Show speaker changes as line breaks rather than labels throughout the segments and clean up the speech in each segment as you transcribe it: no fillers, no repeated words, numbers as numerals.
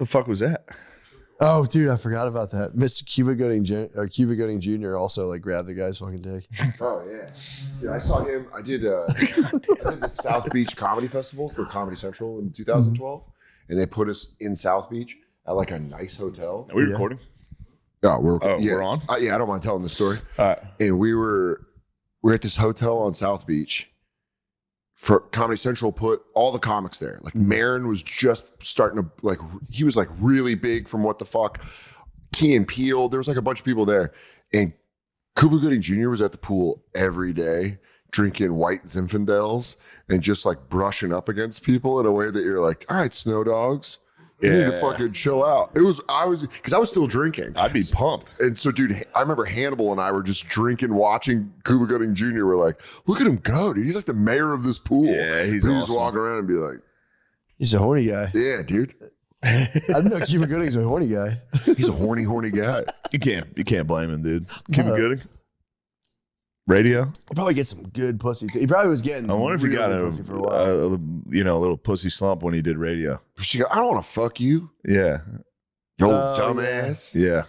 The fuck was that?
Oh, dude, I forgot about that. Mr. Cuba Gooding Jr. also like grabbed the guy's fucking dick.
Oh yeah, I saw him. I did the South Beach Comedy Festival for Comedy Central in 2012, and they put us in South Beach at like a nice hotel.
Are we recording?
Yeah, we're
on.
Yeah, I don't mind telling the story.
All right.
And we're at this hotel on South Beach. For Comedy Central put all the comics there. Like Marin was just starting to he was like really big from What the Fuck. Key and Peele. There was like a bunch of people there. And Cuba Gooding Jr. was at the pool every day drinking white Zinfandels and just like brushing up against people in a way that you're like, all right, snow dogs. You need to fucking chill out. I was still drinking.
I'd be pumped.
And so, dude, I remember Hannibal and I were just drinking, watching Cuba Gooding Jr. We're like, look at him go, dude. He's like the mayor of this pool.
Yeah, he's
awesome.
awesome.
Just walk around and be like,
he's a horny guy.
yeah, dude.
I didn't know Cuba Gooding's a horny guy.
He's a horny guy.
You can't blame him, dude. Cuba Gooding. Radio.
He'll probably get some good pussy. He probably was getting.
I wonder if he got
pussy for a while.
a little pussy slump when he did radio.
She go, I don't want to fuck you.
Yeah.
You old dumbass.
Yeah.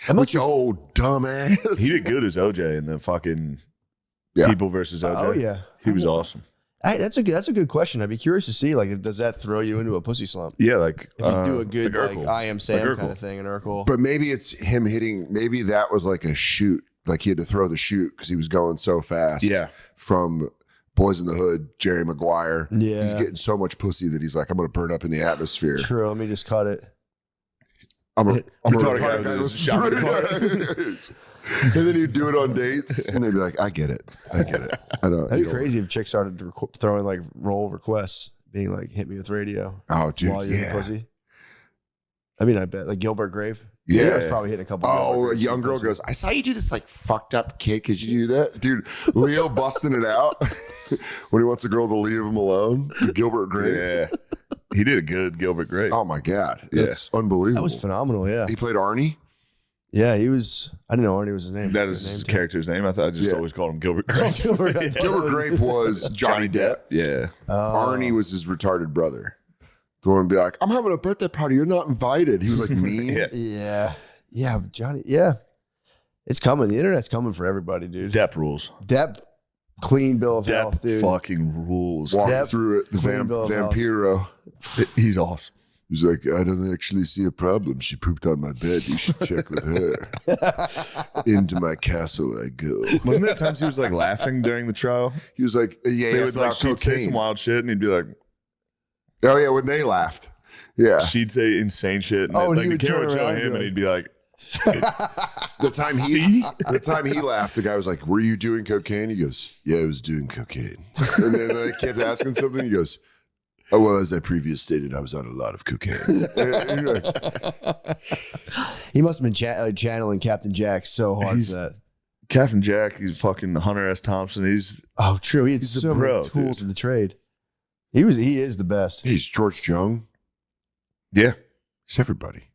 What's your old dumbass?
He did good as OJ in the fucking People versus OJ.
Oh yeah,
he was awesome.
That's a good question. I'd be curious to see, like, does that throw you into a pussy slump?
Yeah, like
if you do a good like I Am Sam
like
kind of thing in Urkel.
But maybe it's him hitting. Maybe that was like a shoot. Like he had to throw the shoot because he was going so fast.
Yeah.
From Boys in the Hood, Jerry Maguire.
Yeah.
He's getting so much pussy that he's like, I'm going to burn up in the atmosphere.
True. Let me just cut it.
I'm a
retarded guy
with
shopping cart.
And then he'd do it on dates, and they'd be like, I get it. I don't.
That'd be crazy if chicks started throwing like role requests, being like, hit me with radio.
Oh, dude.
While you're in pussy. I mean, I bet. Like Gilbert Grape.
Yeah.
I was probably hitting a couple.
Oh, a young girl goes, I saw you do this like fucked up kid. Could you do that? Dude, Leo busting it out when he wants a girl to leave him alone. Gilbert Grape.
Yeah. He did a good Gilbert Grape.
Oh my God. It's unbelievable.
That was phenomenal, yeah.
He played Arnie?
Yeah, he was. I didn't know Arnie was his name.
That is his character's name. I thought I just always called him Gilbert Grape.
Gilbert
Grape was Johnny Depp.
Yeah.
Arnie was his retarded brother. The one would be like, I'm having a birthday party. You're not invited. He was like mean.
Yeah, Johnny. Yeah. It's coming. The internet's coming for everybody, dude.
Depp rules.
Depp, clean bill of health, dude.
Fucking rules.
Walked through it. The Vampiro.
He's awesome.
He's like, I don't actually see a problem. She pooped on my bed. You should check with her. Into my castle I go.
Wasn't there times he was like laughing during the trial?
He was like, yeah,
they would like she'd say some wild shit, and he'd be like,
oh yeah, when they laughed, yeah,
she'd say insane shit. And
and
like
he
the camera would show him, and he'd be like,
the time he laughed, the guy was like, were you doing cocaine? He goes, yeah, I was doing cocaine. And then they kept asking something. He goes, oh, well, as I previously stated, I was on a lot of cocaine.
He must have been channeling Captain Jack so hard for that.
Captain Jack, he's fucking Hunter S. Thompson. He's
true. He had so many tools of the trade. He is the best.
He's George Jung.
Yeah.
He's everybody.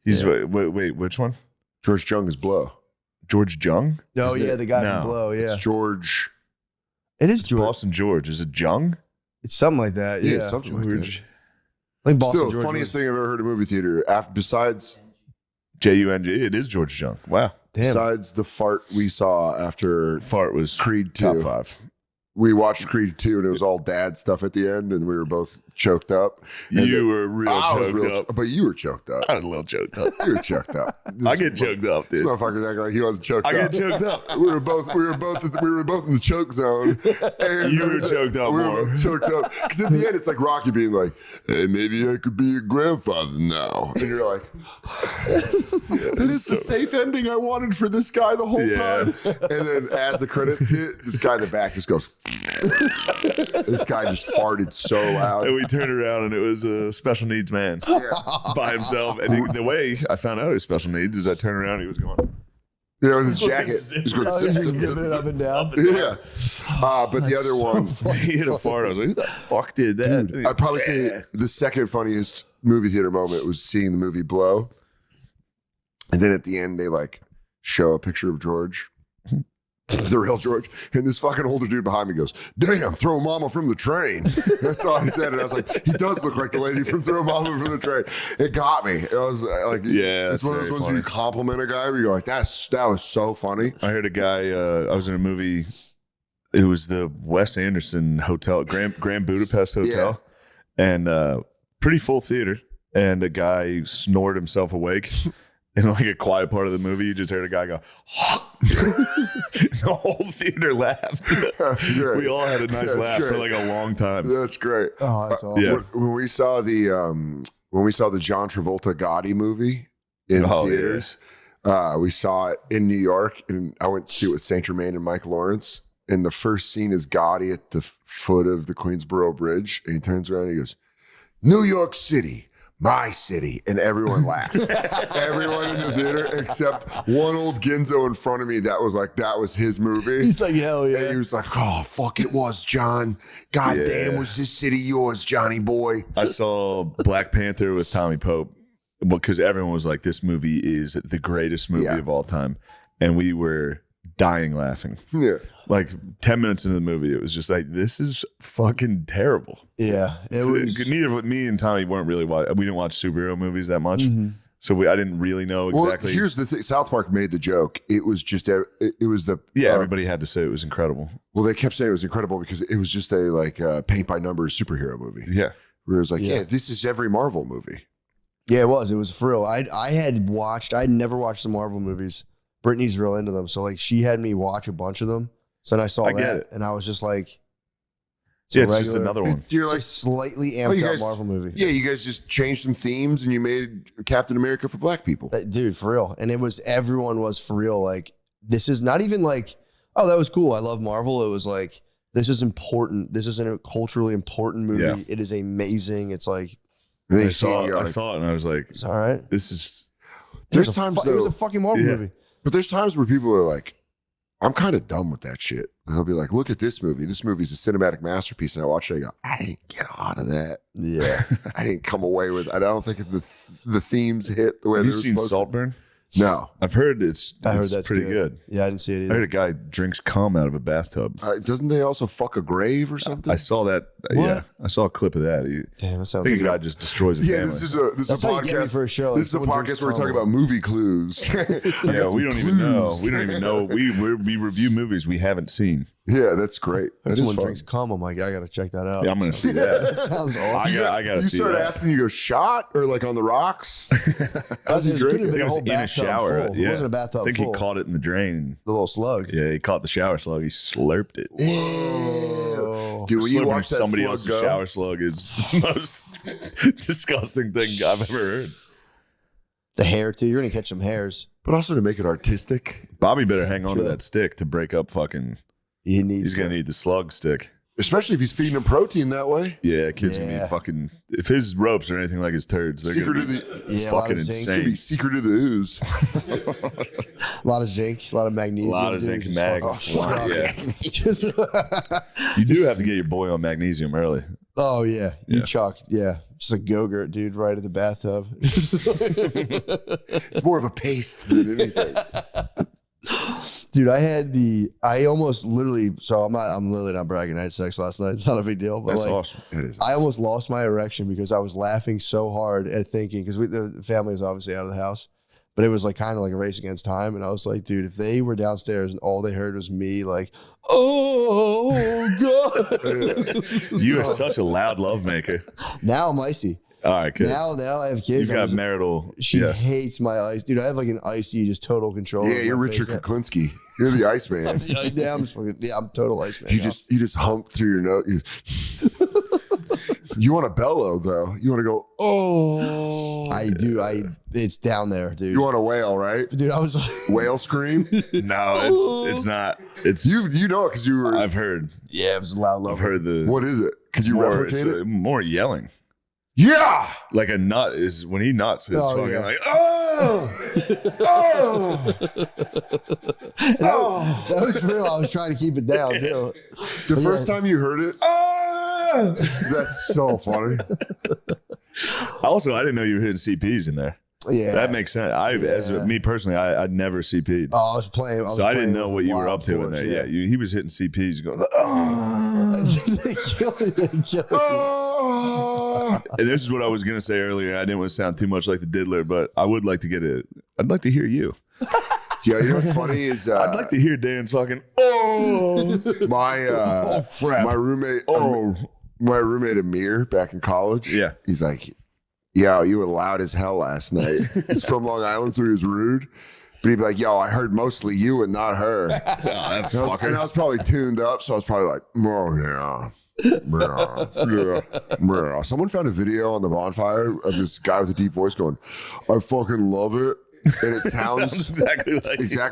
He's wait, which one?
George Jung is Blow.
George Jung?
Oh, yeah, the guy from Blow, yeah.
It's George.
It is
it's
George.
Boston George. Is it Jung?
It's something like that. Yeah,
something like that.
I think Boston
Still,
George
funniest thing I've ever heard in a movie theater. Besides
Jung, it is George Jung. Wow.
Damn.
Besides the fart we saw after
fart was
Creed 2.
Top 5.
We watched Creed 2 and it was all dad stuff at the end, and we were both choked up.
You were real choked up.
But you were choked up.
I was a little choked up.
You were choked up.
I get choked up, dude.
This motherfucker acting like he wasn't choked up.
I get choked up.
We were both in the choke zone. And
you were choked up
we
more.
were both choked up. Because at the end, it's like Rocky being like, hey, maybe I could be a grandfather now. And you're like, that is the safe ending I wanted for this guy the whole time. And then as the credits hit, this guy in the back just goes, this guy just farted so loud.
And we turned around and it was a special needs man by himself. And the way I found out he was special needs is I turned around and he was going.
Yeah, with his jacket. He's going
giving it up and down.
Yeah. But the other one.
He hit a fart. I was like, who the fuck did that?
Dude, I'd probably say the second funniest movie theater moment was seeing the movie Blow. And then at the end, they like show a picture of George. The real George. And this fucking older dude behind me goes, damn, throw mama from the train. That's all he said. And I was like, he does look like the lady from Throw Mama from the Train. It got me. It was like,
Yeah,
it's one of those ones where you compliment a guy where you're like, that was so funny.
I heard a guy, I was in a movie, it was the Wes Anderson Hotel, Grand Budapest Hotel, and pretty full theater. And a guy snored himself awake. In like a quiet part of the movie, you just heard a guy go, the whole theater laughed. We all had a nice laugh for like a long time.
That's great.
Oh, that's awesome.
Yeah.
When we saw the John Travolta Gotti movie in theaters, we saw it in New York, and I went to see it with Saint Germain and Mike Lawrence. And the first scene is Gotti at the foot of the Queensboro Bridge, and he turns around and he goes, New York City. My city, and everyone laughed. Everyone in the theater except one old Ginzo in front of me. That was his movie.
He's like, hell yeah.
And he was like, oh fuck, it was John. God damn, was this city yours, Johnny boy?
I saw Black Panther with Tommy Pope because everyone was like, this movie is the greatest movie of all time, and we were dying laughing.
Yeah.
Like 10 minutes into the movie, it was just like, this is fucking terrible.
Yeah, it was.
Neither me and Tommy weren't really we didn't watch superhero movies that much, so I didn't really know exactly.
Well, here's the thing: South Park made the joke. It was just it was the
everybody had to say it was incredible.
Well, they kept saying it was incredible because it was just a paint by numbers superhero movie.
Yeah,
where it was like, this is every Marvel movie.
Yeah, it was. It was for real. I'd never watched the Marvel movies. Brittany's real into them, so like she had me watch a bunch of them. So then I saw that, and I was just like,
it's just another one.
You're
like
like
slightly amped up Marvel movie.
Yeah, you guys just changed some themes and you made Captain America for black people.
Dude, for real. And everyone was for real. Like, this is not even like, oh, that was cool. I love Marvel. It was like, this is important. This is a culturally important movie. Yeah. It is amazing. It's like,
I saw it and I was like,
it's all right.
This is.
There's times it was a fucking Marvel movie.
But there's times where people are like, I'm kind of done with that shit. And they'll be like, look at this movie. This movie's a cinematic masterpiece. And I watch it and I go, I didn't get out of that.
Yeah.
I didn't come away with I don't think the themes hit the way they were supposed to.
Have you seen Saltburn?
No.
I've heard it's
that's
pretty good.
Yeah, I didn't see it either.
I heard a guy drinks cum out of a bathtub.
Doesn't they also fuck a grave or something?
I saw that.
What?
Yeah, I saw a clip of that.
Damn, that sounds
I think a guy just destroys his family.
This is a podcast
for a show.
This is a podcast where we're talking about movie clues.
Yeah, we don't even know. We don't even know. We review movies we haven't seen.
Yeah, that's great.
If someone drinks cum, I'm like, I gotta check that out.
Yeah, I'm gonna see that.
That sounds awesome.
I gotta see that.
You start asking, you go shot or like on the drop?
How's he drinking? It was
in a shower.
Full. It wasn't a bathtub.
I think he caught it in the drain.
The little slug.
Yeah, he caught the shower slug. He slurped it.
Ew.
Dude, when you watch that
somebody
slug
else's
go,
shower slug is the most disgusting thing I've ever heard.
The hair too. You're gonna catch some hairs.
but also to make it artistic.
Bobby better hang on to that stick to break up fucking.
He's
gonna need the slug stick.
Especially if he's feeding him protein that way.
Yeah, kids gonna be fucking. If his ropes are anything like his turds, they're
Secret
gonna be
of the
fucking insane.
Be secret of the ooze.
A lot of zinc, a lot of magnesium.
A lot of zinc and mag.
Yeah.
You do have to get your boy on magnesium early.
Oh yeah, you chuck, just a Go-Gurt, dude, right at the bathtub.
It's more of a paste than anything.
Dude, I almost literally, so I'm literally not bragging. I had sex last night. It's not a big deal, but
That's
like,
awesome.
It is.
I almost lost my erection because I was laughing so hard at thinking, because the family was obviously out of the house, but it was like kind of like a race against time. And I was like, dude, if they were downstairs and all they heard was me like, oh God.
You are such a loud lovemaker.
Now I'm icy.
All right, good.
Now I have kids.
You've got marital.
She hates my ice. Dude, I have like an icy, just total control.
Yeah, you're Richard Kuklinski. You're the Iceman.
I'm total Iceman.
You just hump through your nose. You want to bellow though. You want to go, oh.
I do. It's down there, dude.
You want a whale, right?
Dude, I was like,
whale scream?
No, it's not. It's
you know it because you were.
I've heard.
Yeah, it was a loud.
I've heard the.
What is it? Because you replicate it.
More yelling.
Yeah,
like a nut is when he nuts. It's fucking like
That was real. I was trying to keep it down too.
The first time you heard it, that's so funny.
Also, I didn't know you were hitting CPs in there.
Yeah,
That makes sense. As me personally, I'd never CP'd.
Oh, I was playing.
So I didn't know what you were up to in there. Yeah, he was hitting CPs going, and this is what I was gonna say earlier. I didn't want to sound too much like the diddler, but I would like to get it. I'd like to hear you.
Yeah, you know what's funny is
I'd like to hear Dan's fucking
my roommate. My roommate Amir back in college.
Yeah,
he's like, "Yo, you were loud as hell last night." He's from Long Island, so he was rude. But he'd be like, "Yo, I heard mostly you and not her." And I was probably tuned up, so I was probably like, "Oh yeah." Someone found a video on the bonfire of this guy with a deep voice going, "I fucking love it." And it sounds exactly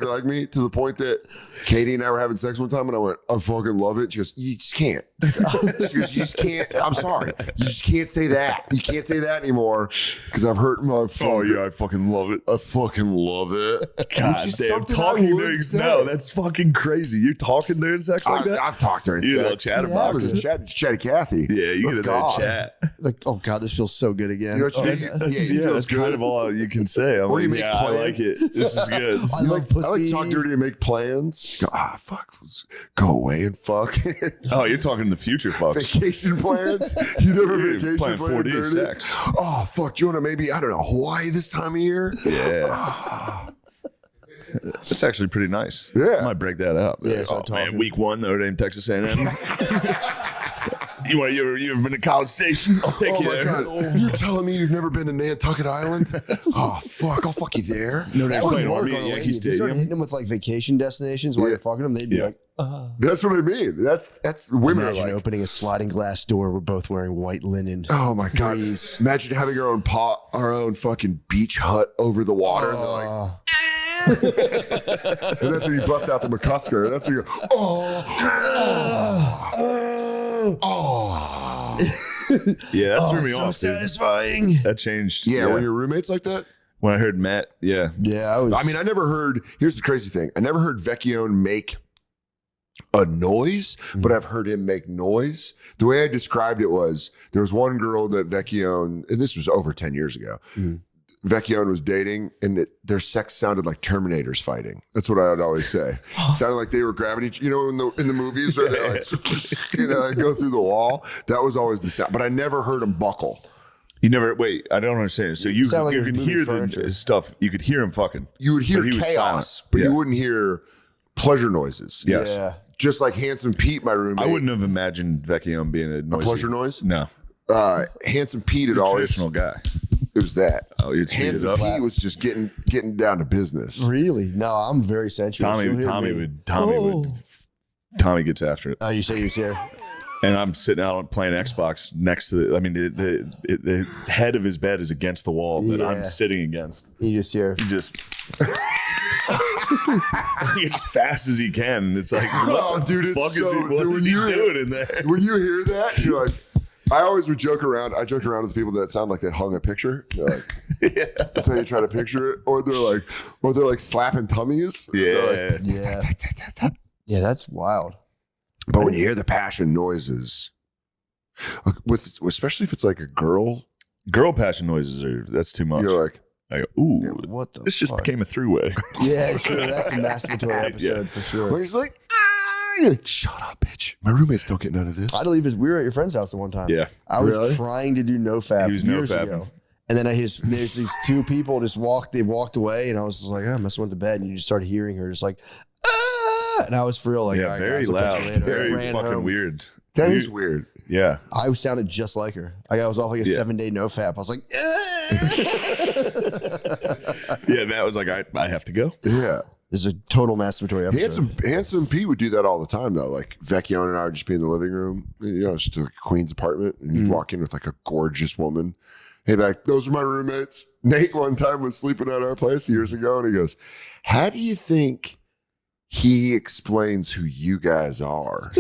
like me, to the point that Katie and I were having sex one time and I went, "I fucking love it." She goes, "You just can't." She goes, "You just can't. I'm sorry. You just can't say that. You can't say that anymore because I've hurt my phone."
Oh yeah, I fucking love it.
I fucking love it.
God damn, talking during that's fucking crazy. You're talking during sex like that?
I've talked during sex.
Chatterbox.
Chatty Cathy.
Yeah, you get that chat.
Like, oh God, this feels so good again.
You know what you do?
That's kind of all you can say. I'm like, yeah, I like it. This is good.
I like pussy.
I like to talk dirty and make plans. Go, fuck. Go away and fuck.
Oh, you're talking the future fucks.
Vacation plans? You never vacation
plan 4D
dirty?
sex.
Oh, fuck. Do you want to maybe, I don't know, Hawaii this time of year?
Yeah. That's actually pretty nice.
Yeah.
I might break that up.
Yeah,
man, week 1, Notre Dame, Texas A&M. You ever been to College Station? I'll take you there.
God. You're telling me you've never been to Nantucket Island? Oh, fuck. I'll fuck you there.
No,
that would work on a lady. If you started hitting them with like vacation destinations while you're fucking them, they'd be like,
That's what I mean. That's women
imagine
are like.
opening a sliding glass door. We're both wearing white linen.
Oh my God.
Please.
Imagine having our own fucking beach hut over the water. And they're like, and that's when you bust out the McCusker. That's when you go,
Yeah, that threw me
so
off, dude.
satisfying.
That changed.
yeah, when your roommates like that?
When I heard Matt, yeah.
Yeah,
I mean, I never heard, here's the crazy thing. I never heard Vecchione make a noise, but I've heard him make noise. The way I described it was, there was one girl that Vecchione, and this was over 10 years ago, Vecchione was dating, and their sex sounded like Terminators fighting. That's what I would always say. Sounded like they were grabbing each, in the movies where they like, go through the wall. That was always the sound. But I never heard them buckle.
You never, wait, I don't understand. So you
like
could hear the stuff. You could hear him fucking.
You would hear
but he was
chaos,
silent.
but you wouldn't hear pleasure noises.
Yes.
Yeah.
Just like Handsome Pete, my roommate.
I wouldn't have imagined Vecchione being a noisy.
pleasure noise?
No.
Handsome Pete had
He's a
always.
traditional guy.
It was that.
Oh, you'd speed it
Handsome
up.
Pete was just getting down to business.
Really? No, I'm very sensual.
Tommy gets after it.
Oh, you say he was here?
And I'm sitting out playing Xbox next to the head of his bed is against the wall that I'm sitting against.
You just hear.
He just as fast as he can. It's like, what the fuck is he doing in there?
When you hear that, you're like, I always would joke around. I joked around with people that sound like they hung a picture. They're like, that's how you try to picture it. Or they're like slapping tummies.
Yeah.
Yeah, that's wild.
But when you hear the passion noises, especially if it's like a girl
passion noises that's too much.
You're like,
ooh,
what the
this just
fuck?
became a three-way.
Yeah, sure. That's a masturbatory episode for sure.
Where he's like, you're like, shut up, bitch. My roommates don't get none of this.
I believe we were at your friend's house the one time.
Yeah.
I was trying to do NoFap years ago. And then there's these two people they walked away, and I was just like, I must went to bed, and you just started hearing her just like, and I was for real like,
yeah, very loud, very fucking weird.
That is weird.
Yeah,
I sounded just like her. I was off like a 7-day NoFap. I was like,
yeah, Matt was like, I have to go.
Yeah.
This is a total masturbatory episode.
Handsome Pete would do that all the time, though. Like, Vecchione and I would just be in the living room, just like a queen's apartment, and you'd walk in with like a gorgeous woman. He'd be like, those are my roommates. Nate one time was sleeping at our place years ago, and he goes, how do you think he explains who you guys are?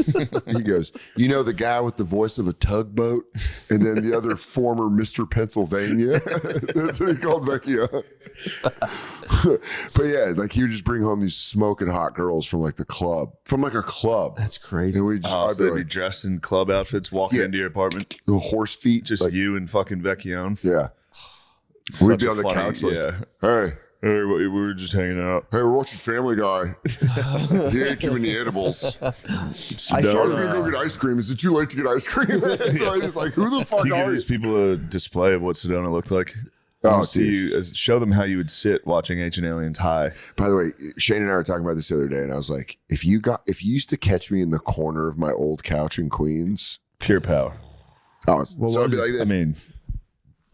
He goes, the guy with the voice of a tugboat, and then the other former Mr. Pennsylvania. That's what he called Vecchione. But yeah, like he would just bring home these smoking hot girls from like a club.
That's crazy.
And we just,
so they'd be dressed in club outfits, walking into your apartment.
The horse feet.
Just like, you and fucking Vecchione.
Yeah. We'd be on the couch like, hey,
we were just hanging out.
we're watching Family Guy. He ate too many edibles. I was going to go get ice cream. Is it too late to get ice cream? So he's like, who the fuck
you
are
give
you?
these people a display of what Sedona looked like?
Oh,
Show them how you would sit watching Ancient Aliens high.
By the way, Shane and I were talking about this the other day, and I was like, if you used to catch me in the corner of my old couch in Queens,
pure power.
I'd be like this.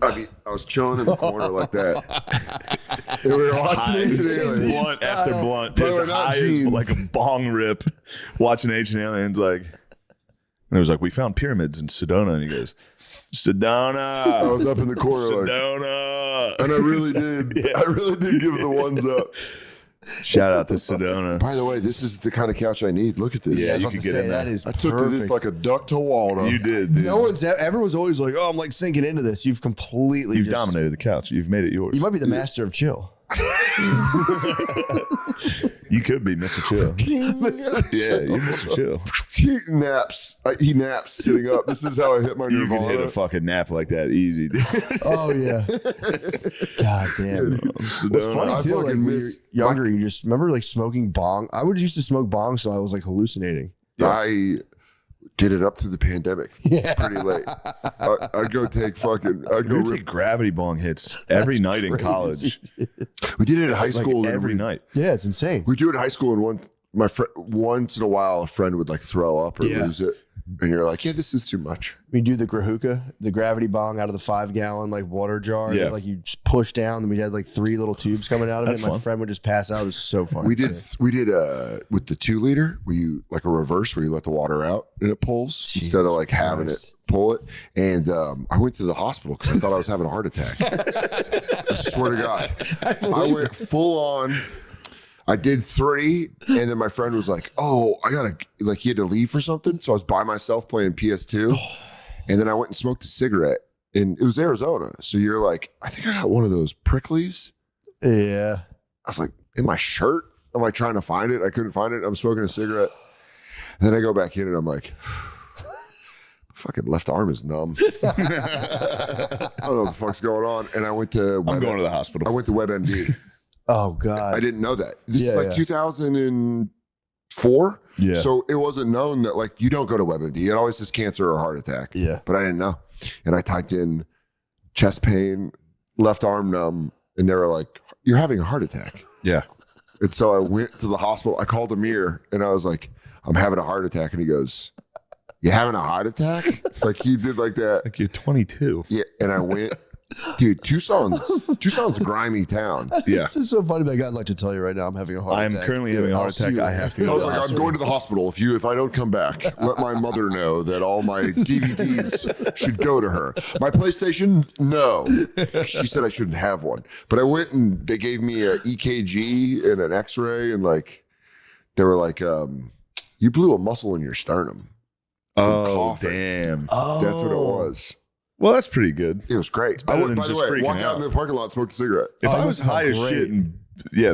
I was chilling in the corner like that. And we were watching Ancient Aliens.
Blunt after blunt.
By the way,
Just
not
high as
jeans.
like a bong rip watching Ancient Aliens. Like, and it was like, we found pyramids in Sedona. And he goes, Sedona.
I was up in the corner like,
Sedona.
and I really did.
Yeah.
I really did give the ones up.
Shout out to Sedona.
By the way, this is the kind of couch I need. Look at this.
Yeah, you
I was
could
about to
get
say,
in
that
there.
is
I took to this like a duck to water.
You did. Dude.
Everyone's always like, oh, I'm like sinking into this. You've completely
You've dominated the couch. You've made it yours.
You might be the master of chill.
You could be Mr. Chill. Yeah, you're Mr. Chill.
He naps. He naps sitting up. This is how I hit my
You can hit a
nirvana.
fucking nap like that easy. Dude.
Oh yeah. God damn. What's funny
I
too, like
fucking
when
miss-
you're younger, you just remember like smoking bong. I would used to smoke bong, so I was like hallucinating.
I did it up through the pandemic.
Yeah.
Pretty late. I'd go take fucking. I'd go
We would
rip.
take gravity bong hits every night in
crazy.
college.
We did it in high
Like
school. and
every
we-
night.
Yeah, it's insane.
We do it in high school, and once in a while, a friend would like throw up or
Yeah.
lose it, and you're like, "Yeah, this is too much."
We do the grahuka, the gravity bong out of the 5-gallon like water jar.
Yeah.
That, like you just push down, and we had like 3 little tubes coming out of
That's
it. My
fun.
friend would just pass out. It was so fun.
We did with the 2-liter, where you like a reverse where you let the water out and it pulls instead of like having it
Christ.
pull it. And I went to the hospital because I thought I was having a heart attack. I swear to God, I went full on. I did 3, and then my friend was like, "Oh, I gotta like." He had to leave for something, so I was by myself playing PS2, and then I went and smoked a cigarette, and it was Arizona, so you're like, "I think I got one of those pricklies."
Yeah.
I was like, in my shirt. I'm like trying to find it. I couldn't find it. I'm smoking a cigarette. And then I go back in and I'm like, fucking left arm is numb. I don't know what the fuck's going on. And I went to
I'm going to the hospital.
I went to WebMD.
Oh God.
I didn't know that. This is
Yeah,
like
yeah.
2004.
Yeah.
So it wasn't known that like you don't go to WebMD. It always says cancer or heart attack.
Yeah.
But I didn't know. And I typed in chest pain, left arm numb, and they were like, "You're having a heart attack."
Yeah.
And so I went to the hospital. I called Amir and I was like, "I'm having a heart attack." And he goes, "You having a heart attack?" Like he did like that.
Like you're 22.
Yeah. And I went, dude, Tucson's a grimy town.
Yeah.
This is so funny that I'd like to tell you right now I'm having a heart
I'm
attack.
currently having a heart
I'll see
attack.
you
I
later.
have to
I
go
was
to the
like, I'm
hospital.
going to the hospital. If I don't come back, let my mother know that all my DVDs should go to her. My PlayStation, no. She said I shouldn't have one. But I went and they gave me an EKG and an X-ray, and like they were like, "You blew a muscle in your sternum."
Oh,
coughing.
damn.
Oh.
That's what it was.
Well, that's pretty good.
It was great.
better
I went,
than
by the
just
way,
freaking
walked out
out.
in the parking lot, smoked a cigarette.
If
Oh,
I
that
was
must
high as
feel
shit
great.
and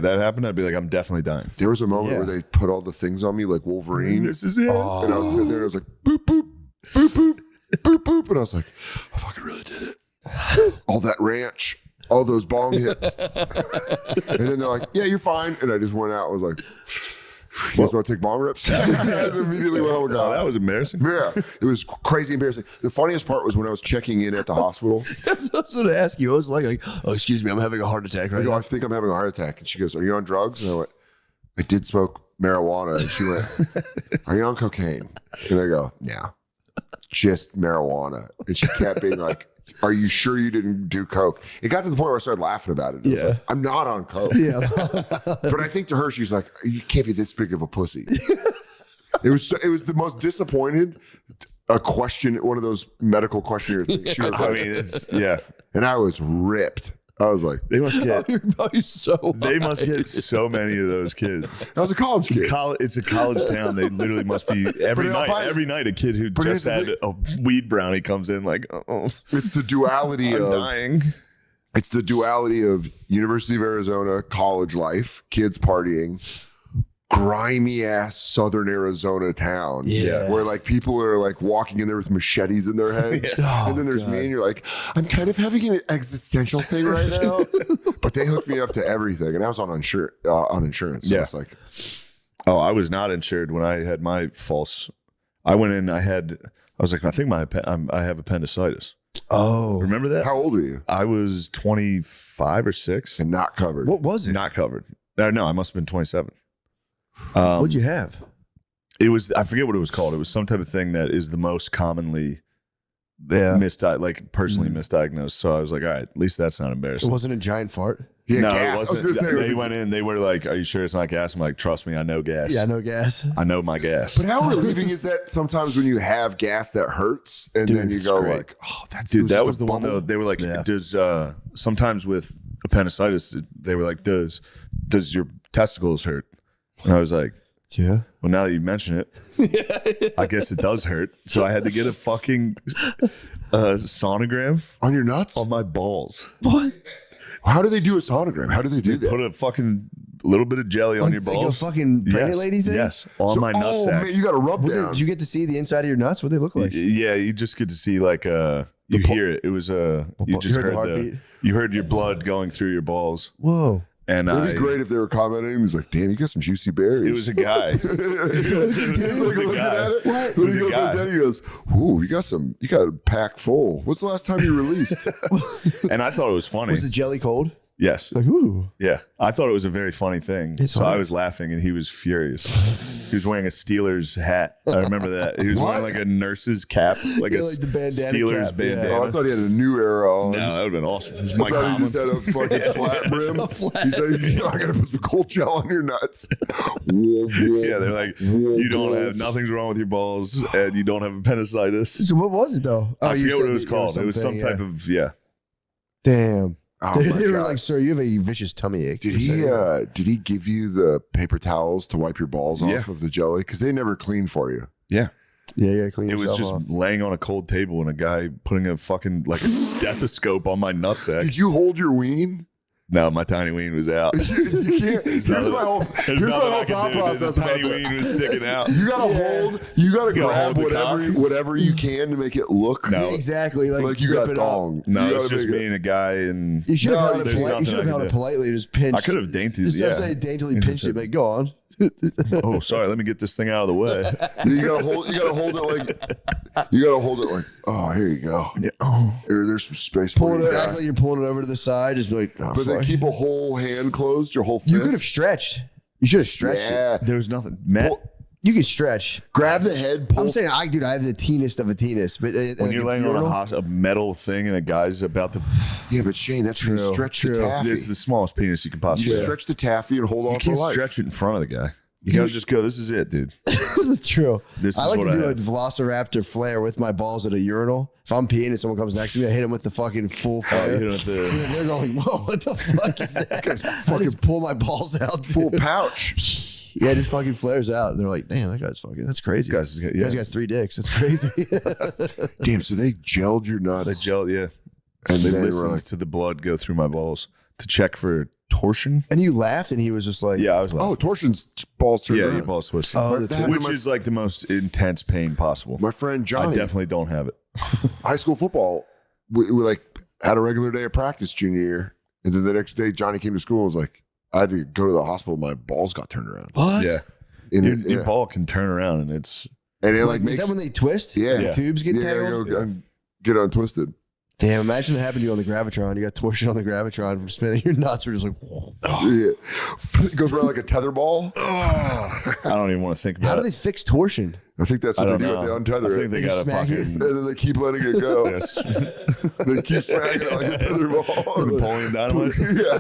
that happened, I'd be like, I'm definitely dying.
There was a moment
Yeah.
where they put all the things on me like Wolverine.
This is it.
Oh.
And I was sitting there and I was like, boop, boop, boop, boop, boop, boop. And I was like, I fucking really did it. All that ranch, all those bong hits. And then they're like, yeah, you're fine. And I just went out and was like, you guys want to take bong rips? I immediately went home and
Oh,
got
that was embarrassing.
Yeah, it was crazy embarrassing. The funniest part was when I was checking in at the hospital.
That's what I was going to ask you. I was like, oh, excuse me, I'm having a heart attack
I
right
go,
now.
I think I'm having a heart attack. And she goes, are you on drugs? And I went, I did smoke marijuana. And she went, are you on cocaine? And I go, yeah, just marijuana. And she kept being like, are you sure you didn't do coke? It got to the point where I started laughing about it. I was
Yeah.
like, I'm not on coke.
Yeah.
But I think to her, she's like, you can't be this big of a pussy. It was the most disappointed a question, one of those medical questionnaire things. She was
I
like,
mean, it's, yeah.
and I was ripped. I was like,
They must get.
You're probably so
They must get so many of those kids.
I was a college kid.
It's a college town. They literally must be every
But
night. Every night, a kid who
But
just
here's
had
the
a weed brownie comes in like, oh,
It's the duality
I'm
of
dying.
it's the duality of University of Arizona college life, kids partying, grimy ass Southern Arizona town.
Yeah.
Where like people are like walking in there with machetes in their heads.
Oh,
and then there's
God.
me and you're like, I'm kind of having an existential thing right now. But they hooked me up to everything. And I was on insurance. So
Yeah.
it's like,
Oh, I was not insured when I had my false. I went in. I was like, I think I have appendicitis.
Oh.
Remember that?
how old are you?
I was 25 or 6.
And not covered.
What was it?
Not covered. No, I must have been 27.
What'd you have?
It was, I forget what it was called. It was some type of thing that is the most commonly
Yeah.
personally misdiagnosed. So I was like, all right, at least that's not
It
embarrassing.
wasn't a giant fart.
Yeah,
No,
gas.
it
I was
wasn't.
gonna say,
They went in, they were like, are you sure it's not gas? I'm like, trust me, I know gas.
Yeah, no gas.
I know my gas.
but how relieving is that sometimes when you have gas that hurts and
Dude,
then you
it's
go
great.
like, oh, that's
Dude, that
just
was
a
the one
bubble.
though. They were like,
Yeah.
does sometimes with appendicitis, they were like, does your testicles hurt? And I was like,
Yeah.
well, now that you mention it, I guess it does hurt. So I had to get a fucking sonogram
On your nuts?
on my balls.
What?
How do they do a sonogram? How do they do that?
Put a fucking little bit of jelly on your
Like
balls.
a fucking pregnant
Yes,
lady thing?
Yes, on my
oh
nutsack.
man, you got to rub down.
Did you get to see the inside of your nuts? What they look like?
Yeah, you just get to see like you hear it. It was you just
you heard the
heard
heartbeat?
you heard your blood going through your balls,
Whoa.
and
It'd be great if they were commenting. He's like, "Damn, you got some juicy berries."
It was a guy.
He was like
a
looking
guy.
at it.
What?
When
It was
he
a
goes like
guy.
that, he goes, "Ooh, you got a pack full. What's the last time you released?"
And I thought it was funny.
Was the jelly cold?
Yes.
Like, ooh.
Yeah. I thought it was a very funny thing.
It's
so I
hard.
was laughing and he was furious. He was wearing a Steelers hat. I remember that. He was wearing like a nurse's cap, like
Yeah,
a
like the bandana
Steelers
cap, yeah.
bandana.
Oh, I thought he had a new era on.
No, that would have been awesome. It was
I
Mike
thought he
Tomlin.
just had a fucking flat brim.
A flat
He's like, I gotta put some cold gel on your nuts.
Yeah, they're like, you don't have nothing's wrong with your balls and you don't have appendicitis.
So what was it though?
I
you
forget
said
what it was
that
called. It was some
something,
type of yeah.
Damn.
Oh
they
my
were
God.
like, sir, you have a vicious tummy ache.
Did
You said,
he give you the paper towels to wipe your balls
Yeah.
off of the jelly? Because they never clean for you.
Yeah.
Yeah, clean
It was
yourself
just
off.
laying on a cold table and a guy putting a fucking like a stethoscope on my nutsack.
Did you hold your ween?
No, my tiny ween was out.
You can't. Here's my whole thought process
The
about
tiny
that.
ween was sticking out.
You gotta hold. You gotta
You gotta
grab
hold the
whatever you can to make it look
No.
Yeah, exactly. Like,
you
rip
got
it up.
dong.
No,
you
it's
gotta
just
make
me and a guy, and
You should have
No,
held it
there's
polite. You
nothing
should
I
have
can
held it
do.
politely and just pinched.
I could have dainty.
Just
Yeah.
say daintily pinched it. Like, go on.
Oh, sorry. Let me get this thing out of the way.
You gotta hold it like. Oh, here you go. There's some space for
Pulling
you.
it,
guy.
act like you're pulling it over to the side. Just be like, oh,
But then
fuck.
keep a whole hand closed, your whole fist.
You could have stretched. You should have stretched it.
Yeah.
There was nothing. Matt,
Pull-
You can stretch.
grab the head. Pull.
I'm saying, dude, I have the teenest of a teenest. But
when you're laying on a metal thing and a guy's about to,
Yeah, but Shane, that's when you
True,
stretch
true.
the taffy.
it's the smallest penis you can possibly.
You
have.
stretch the taffy and hold
You
on for
can't
life.
stretch it in front of the guy. You gotta just go. This is it, dude.
True.
This
I
is
like
what
to
I
do a
have.
Velociraptor flare with my balls at a urinal. If I'm peeing and someone comes next to me, I hit them with the fucking full flare.
you hit 'em with the-
And they're going, whoa, what the fuck is that? I just pull my balls out.
Full
Dude.
pouch.
Yeah, it just fucking flares out. And they're like, damn, that guy's fucking, that's crazy.
Guys,
You guys got 3 dicks. That's crazy.
Damn, so they gelled your nuts.
They gel, yeah.
And
They
then they were
listened
like,
to the blood go through my balls to check for torsion.
And you laughed, and he was just like,
Yeah, I was like,
oh, torsion's balls turned
yeah,
around.
your balls twisted.
Oh, the
That-
twist.
Which is like the most intense pain possible.
My friend
I
Johnny,
definitely don't have it.
high school football, we like had a regular day of practice junior year. And then the next day, Johnny came to school and was like, I had to go to the hospital. My balls got turned around.
What?
Yeah,
And
your ball can turn around, and it's
and it
Like,
like
is
makes
that when they twist?
Yeah.
The
Yeah.
tubes get tangled?
get untwisted.
Damn, imagine it happened to you on the Gravitron. You got torsion on the Gravitron from spinning. Your nuts were just like, whoa.
Yeah. It goes around like a tether ball.
I don't even want to think
How
about
do
it.
they fix torsion?
I think that's
I
what they
don't
do
know.
with the untether.
I think they
They
got
just
a
smack it.
and
fucking
then they keep letting it go.
yes.
They keep smacking it like a tether ball.
Napoleon Dynamite.
Yeah.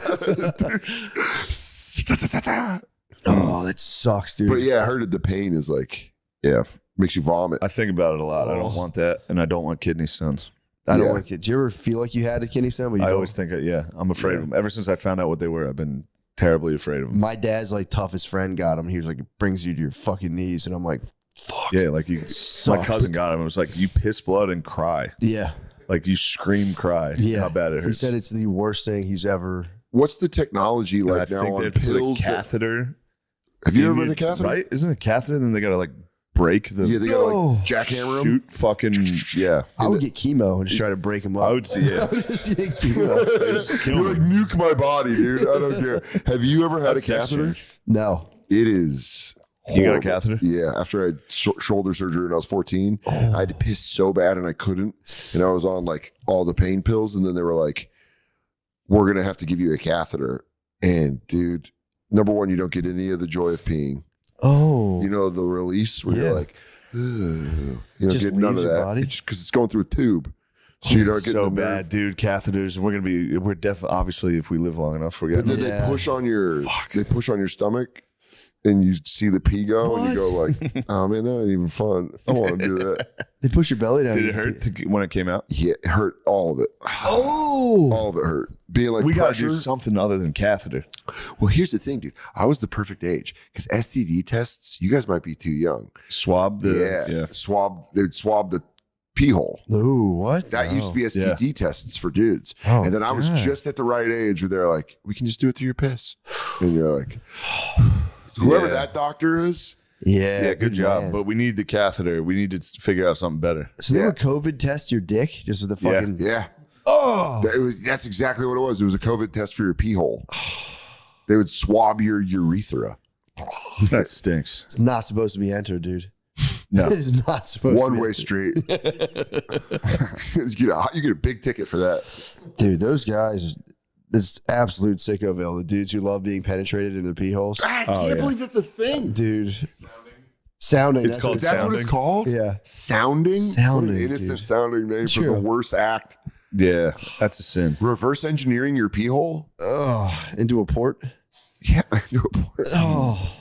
Oh, that sucks, dude.
But yeah, I heard that the pain is like
Yeah,
makes you vomit.
I think about it a lot. I don't want that, and I don't want kidney stones.
I don't
Yeah.
like it. Do you ever feel like you had a kidney stone? But you
I
don't?
always think, I'm afraid of them. Ever since I found out what they were, I've been terribly afraid of them.
My dad's like toughest friend got him. He was like, it brings you to your fucking knees. And I'm like, fuck.
Yeah, like you.
Sucks.
My cousin got him. It was like you piss blood and cry.
Yeah.
Like you scream, cry.
Yeah.
How bad it
He
hurts.
said it's the worst thing he's ever.
What's the technology
And
like
I
now
think
on
they put a
pills?
catheter
Have you ever been a catheter?
Right? Isn't it a catheter? Then they gotta like break the.
Yeah, they gotta like jackhammer them.
Shoot fucking yeah.
I would get chemo and just try to break him up.
I would see it.
I would just get chemo.
You're like, nuke my body, dude. I don't care. Have you ever had a catheter?
No.
It is.
You got a
horrible.
catheter?
Yeah. After I had shoulder surgery when I was 14, I had to piss so bad and I couldn't. And I was on like all the pain pills. And then they were like, we're going to have to give you a catheter. And dude, number one, you don't get any of the joy of peeing.
Oh.
You know, the release where you're like, ugh. You don't
Just
get none of
leaves your
that.
body?
Because it's going through a tube. So you don't get
so
the nerve.
bad, dude. Catheters. We're definitely, obviously, if we live long enough, we're
But
getting.
then
Yeah.
they push on your stomach and you see the pee go and you go like, oh man, that ain't even fun. I want to do that.
They push your belly down.
Did it hurt when it came out?
Yeah, it hurt. All of it.
Oh.
All of it hurt. Being like
We gotta
pressure.
do something other than catheter.
Well, here's the thing, dude. I was the perfect age because STD tests, you guys might be too young.
Swab the
Yeah. They'd swab the pee hole.
Ooh, what?
That used to be STD tests for dudes.
Oh,
And then I was
God.
just at the right age where they're like, we can just do it through your piss. And you're like, whoever
Yeah.
that doctor is.
Yeah.
Yeah, good job.
man.
But we need the catheter. We need to figure out something better.
So they
Yeah.
would COVID test your dick just with the
Yeah.
fucking.
Yeah.
Oh.
That's exactly what it was. It was a COVID test for your pee hole. They would swab your urethra.
That stinks.
It's not supposed to be entered, dude.
No.
It's not supposed to
One
be
way
entered.
street. you get a big ticket for that.
Dude, those guys, this absolute sickoville. The dudes who love being penetrated in their pee holes.
I
Oh,
can't
yeah.
believe that's a thing.
Dude. Sounding.
It's
that's
called
what
That's what it's
Sounding?
called?
Yeah.
Sounding?
Sounding,
What an innocent
dude.
sounding name for
Sure.
the worst act.
Yeah, that's a sin.
Reverse engineering your pee hole?
Into a port.
Yeah.
Oh.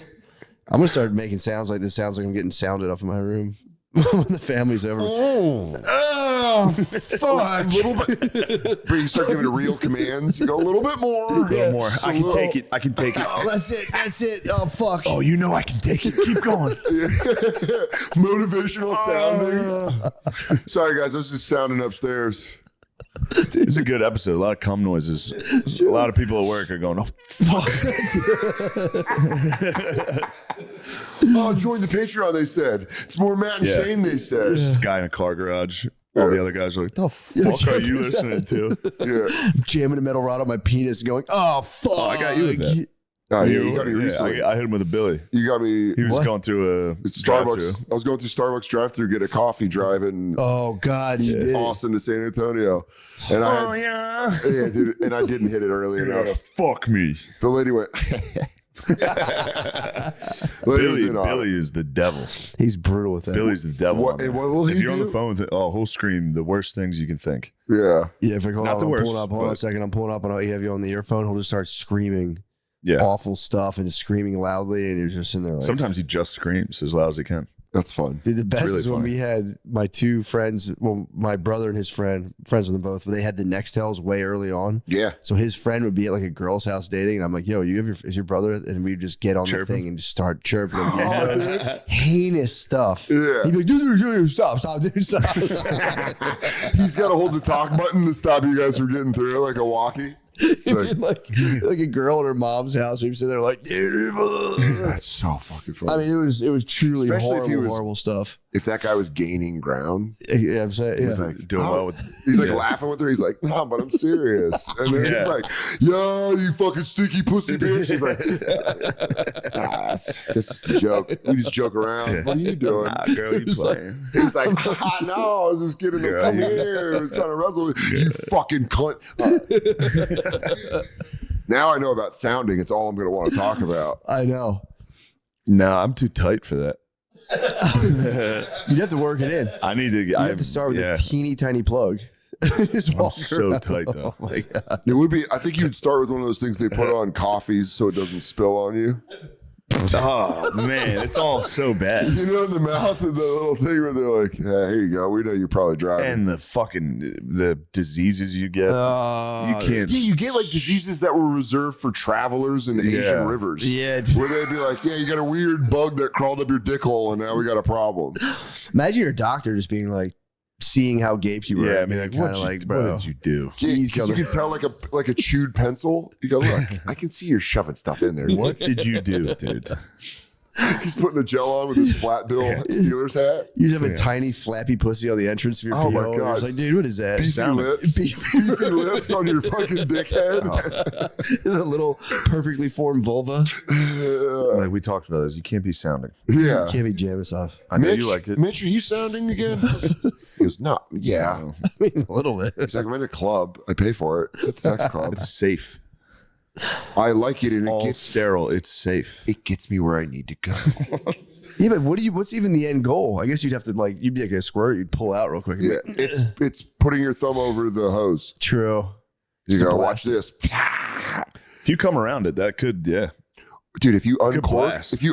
I'm going to start making sounds like this. Sounds like I'm getting sounded up in my room when the family's over.
Oh, fuck. A little bit. But you start giving it real commands. You go a little bit more.
A little more.
Just
I
a
can
little-
take it. I can take it.
Oh, that's it. That's it. Oh, fuck.
Oh, you know I can take it. Keep going.
Motivational sounding. Sorry, guys. I was just sounding upstairs.
It's a good episode. A lot of cum noises. A lot of people at work are going, oh, fuck.
Oh, join the Patreon, they said. It's more Matt and
Yeah.
Shane, they said.
This guy in a car garage. All the other guys are like, the fuck are you listening to?
Yeah.
Jamming a metal rod on my penis and going, oh, fuck.
Oh, I got you with that.
Oh, yeah, you got me
Yeah,
recently.
I hit him with a Billy.
You got me.
He was
What?
going through a
It's
drive-thru.
Starbucks. I was going through Starbucks drive-through, get a coffee, driving
Oh, God, you did.
Austin to San Antonio, and
Oh,
I,
yeah.
yeah, dude, and I didn't hit it early enough.
Fuck me.
The lady went. Lady was
Billy,
in on it.
Billy is the devil.
He's brutal with that.
Billy's the devil.
What-
on there.
and what will
if
he
you're on the
do?
phone with it, oh, he'll scream the worst things you can think.
Yeah,
Yeah, if I hold
Not
on,
the
I'm
worst,
pulling up. Hold on a
but-
second. I'm pulling up and I have you on the earphone. He'll just start screaming
Yeah.
awful stuff and just screaming loudly. And you're just in there like,
Sometimes he just screams as loud as he can.
that's fun.
dude, the best
really
is when
funny.
we had my two friends, well, my brother and his friend, friends with them both, but they had the Nextels way early on.
Yeah,
So his friend would be at like a girl's house dating, and I'm like, "Yo, is your brother?" And we'd just get on
Chirp
the
him.
thing and just start chirping him.
Oh,
Dude,
dude.
heinous stuff.
Yeah.
He'd be like, dude, stop, dude, stop.
He's got to hold the talk button to stop you guys from getting through like a walkie.
He'd be like a girl in her mom's house. We'd sit there like, dude.
That's so fucking funny.
I mean, it was truly
Especially if he
horrible,
was-
horrible stuff.
if that guy was gaining ground,
Yeah, I'm saying,
he's
yeah.
like
Doing
oh.
well with
He's like
Yeah.
laughing with her. He's like, no, but I'm serious. And then
Yeah.
he's like, yo, you fucking stinky pussy bitch. He's like, this is the joke. We just joke around.
Yeah.
What are you doing?
Nah, girl, you
It's like-
playing.
He's like, no, I was just kidding.
Girl,
Come
you-
here. I was trying to wrestle with you. You fucking cunt. Now I know about sounding. It's all I'm going to want to talk about.
I know.
No, I'm too tight for that.
You'd have to work it in.
I need to.
You have to start with a teeny tiny plug. Just
I'm
walk
so
around.
tight though.
Oh my god.
It would be, I think you'd start with one of those things they put on coffees so it doesn't spill on you.
Oh man, it's all so bad.
You know, in the mouth of the little thing where they're like, hey, here you go. We know you're probably driving.
And the diseases you get. you can't.
Yeah, you get like diseases that were reserved for travelers in Asian
Yeah.
rivers.
Yeah.
Where they'd be like, yeah, you got a weird bug that crawled up your dick hole and now we got a problem.
Imagine your doctor just being like, seeing how gaped you were.
Yeah, I
and
mean,
being
like,
kind of like, bro.
what did you do?
Because you can tell like a chewed pencil. You go, look, I can see you're shoving stuff in there.
What did you do, dude?
He's putting a gel on with his flat bill Steelers hat.
You just have a tiny flappy pussy on the entrance of your
Oh
pee
my
hole. You're
God.
just like, dude, what is that?
Beefy lips. Beefy lips on your fucking dickhead.
A little perfectly formed vulva.
Like we talked about this. You can't be sounding.
Yeah.
Can't be jamming stuff.
I know
Mitch,
you like it.
Mitch, are you sounding again? He goes, no, yeah.
I mean, a little bit.
He's like, I'm in a club. I pay for it. It's at the sex club.
It's safe.
I like it, and
All sterile. It's safe.
it gets me where I need to go.
Yeah, but what's even the end goal? I guess you'd have to you'd be like a squirt, you'd pull out real quick.
Yeah, it's putting your thumb over the hose.
True.
You
Just
go,
a
watch this.
If you come around it, that could, yeah.
Dude, if you
Good
uncork,
blast.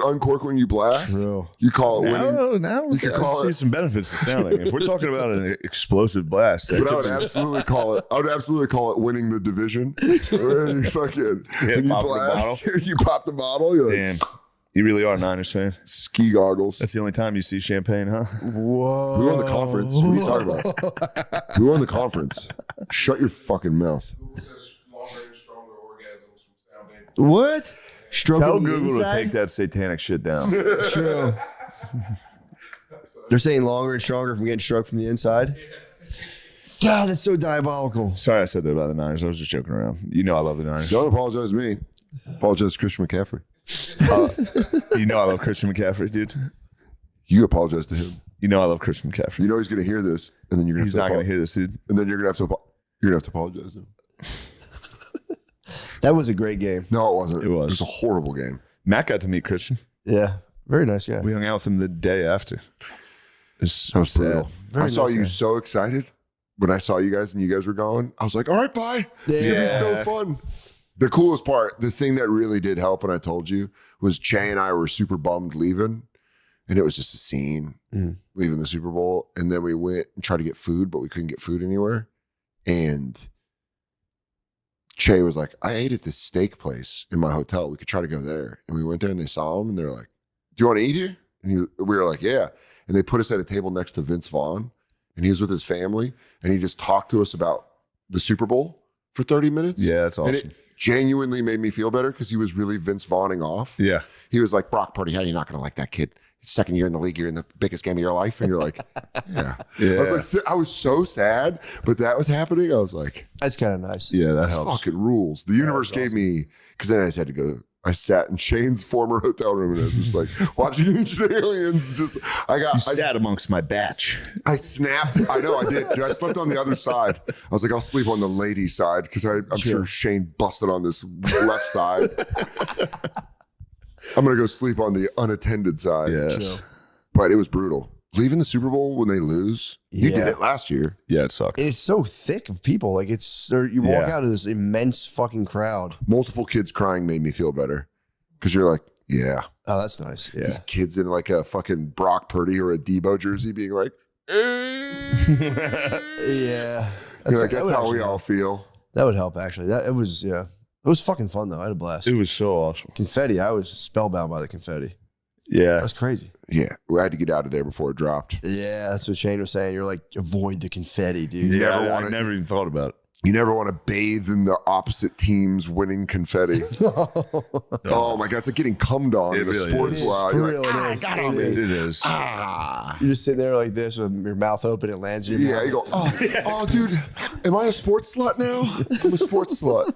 when you blast,
True.
you call it winning.
Now
You could call
I see
it-
some benefits to sounding. If we're talking about an explosive blast, that
But I
could
would
be-
absolutely call it. I would absolutely call it winning the division. Where you fucking when you
pop the
blast, you pop the bottle. You're like,
damn, you really are a Niners fan.
ski goggles.
That's the only time you see champagne, huh?
Whoa.
We won the conference. What are you talking about? We won the conference. Shut your fucking mouth.
Google says longer and stronger orgasms from sounding.
What? Stroking
Tell
the
Google to
inside?
take that satanic shit down.
True. They're saying longer and stronger from getting stroked from the inside. God, that's so diabolical.
Sorry, I said that about the Niners. I was just joking around. You know I love the Niners.
Don't apologize to me. Apologize to Christian McCaffrey.
You know I love Christian McCaffrey, dude.
You apologize to him.
You know I love Christian McCaffrey.
You know he's going to hear this, and then you're going
He's
to
not going to hear this, dude.
and then you're going to have to apologize to him.
That was a great game.
No, it wasn't.
It was.
It was a horrible game.
Matt got to meet Christian.
Yeah. Very nice guy.
We hung out with him the day after. It's
That was
sad.
brutal.
Very
I saw
nice
you
guy.
so excited when I saw you guys and you guys were gone. I was like, all right, bye. It's going to be so
Yeah.
fun. The coolest part, the thing that really did help, and I told you, was Che and I were super bummed leaving. And it was just a scene leaving the Super Bowl. And then we went and tried to get food, but we couldn't get food anywhere. And Che was like, I ate at this steak place in my hotel. We could try to go there. And we went there and they saw him and they're like, do you want to eat here? And we were like, yeah. And they put us at a table next to Vince Vaughn. And he was with his family. And he just talked to us about the Super Bowl for 30 minutes.
Yeah, that's awesome.
And it genuinely made me feel better because he was really Vince Vaughning off.
Yeah.
He was like, Brock Purdy, how you not going to like that kid? Second year in the league, you're in the biggest game of your life. And you're like, yeah.
Yeah.
I was like, I was so sad, but that was happening. I was like,
That's kind of nice.
Yeah, that
this
helps.
fucking rules. The universe gave me, because then I just had to go. I sat in Shane's former hotel room and I was just like watching Ancient Aliens. Just,
You sat amongst my batch.
I snapped. I know I did. Dude, I slept on the other side. I was like, I'll sleep on the lady side because I'm sure Shane busted on this left side. I'm gonna go sleep on the unattended side.
Yeah.
But it was brutal. Leaving the Super Bowl when they lose. You did
Yeah.
it last year.
Yeah, it sucks.
It's so thick of people. Like you walk
Yeah.
out of this immense fucking crowd.
Multiple kids crying made me feel better because you're like, yeah,
Oh, that's nice. Yeah.
these kids in like a fucking Brock Purdy or a Debo jersey being like,
Yeah.
that's
that would
how
actually
we all
help.
feel.
That would help actually. It was fucking fun though. I had a blast.
It was so awesome.
Confetti. I was spellbound by the confetti.
Yeah.
That's crazy.
Yeah, we had to get out of there before it dropped.
Yeah, that's what Shane was saying. You're like, avoid the confetti, dude.
You
Yeah,
never
I
wanna-
never even thought about it.
You never want to bathe in the opposite team's winning confetti. Oh my god, it's like getting cummed on
It
in a
really
sports
It is,
wow.
for
You're
real,
like,
it is.
got
It
on
is.
It is.
You're just sitting there like this with your mouth open. It lands in your
Yeah,
mouth.
you go, oh, dude, am I a sports slut now? I'm a sports slut.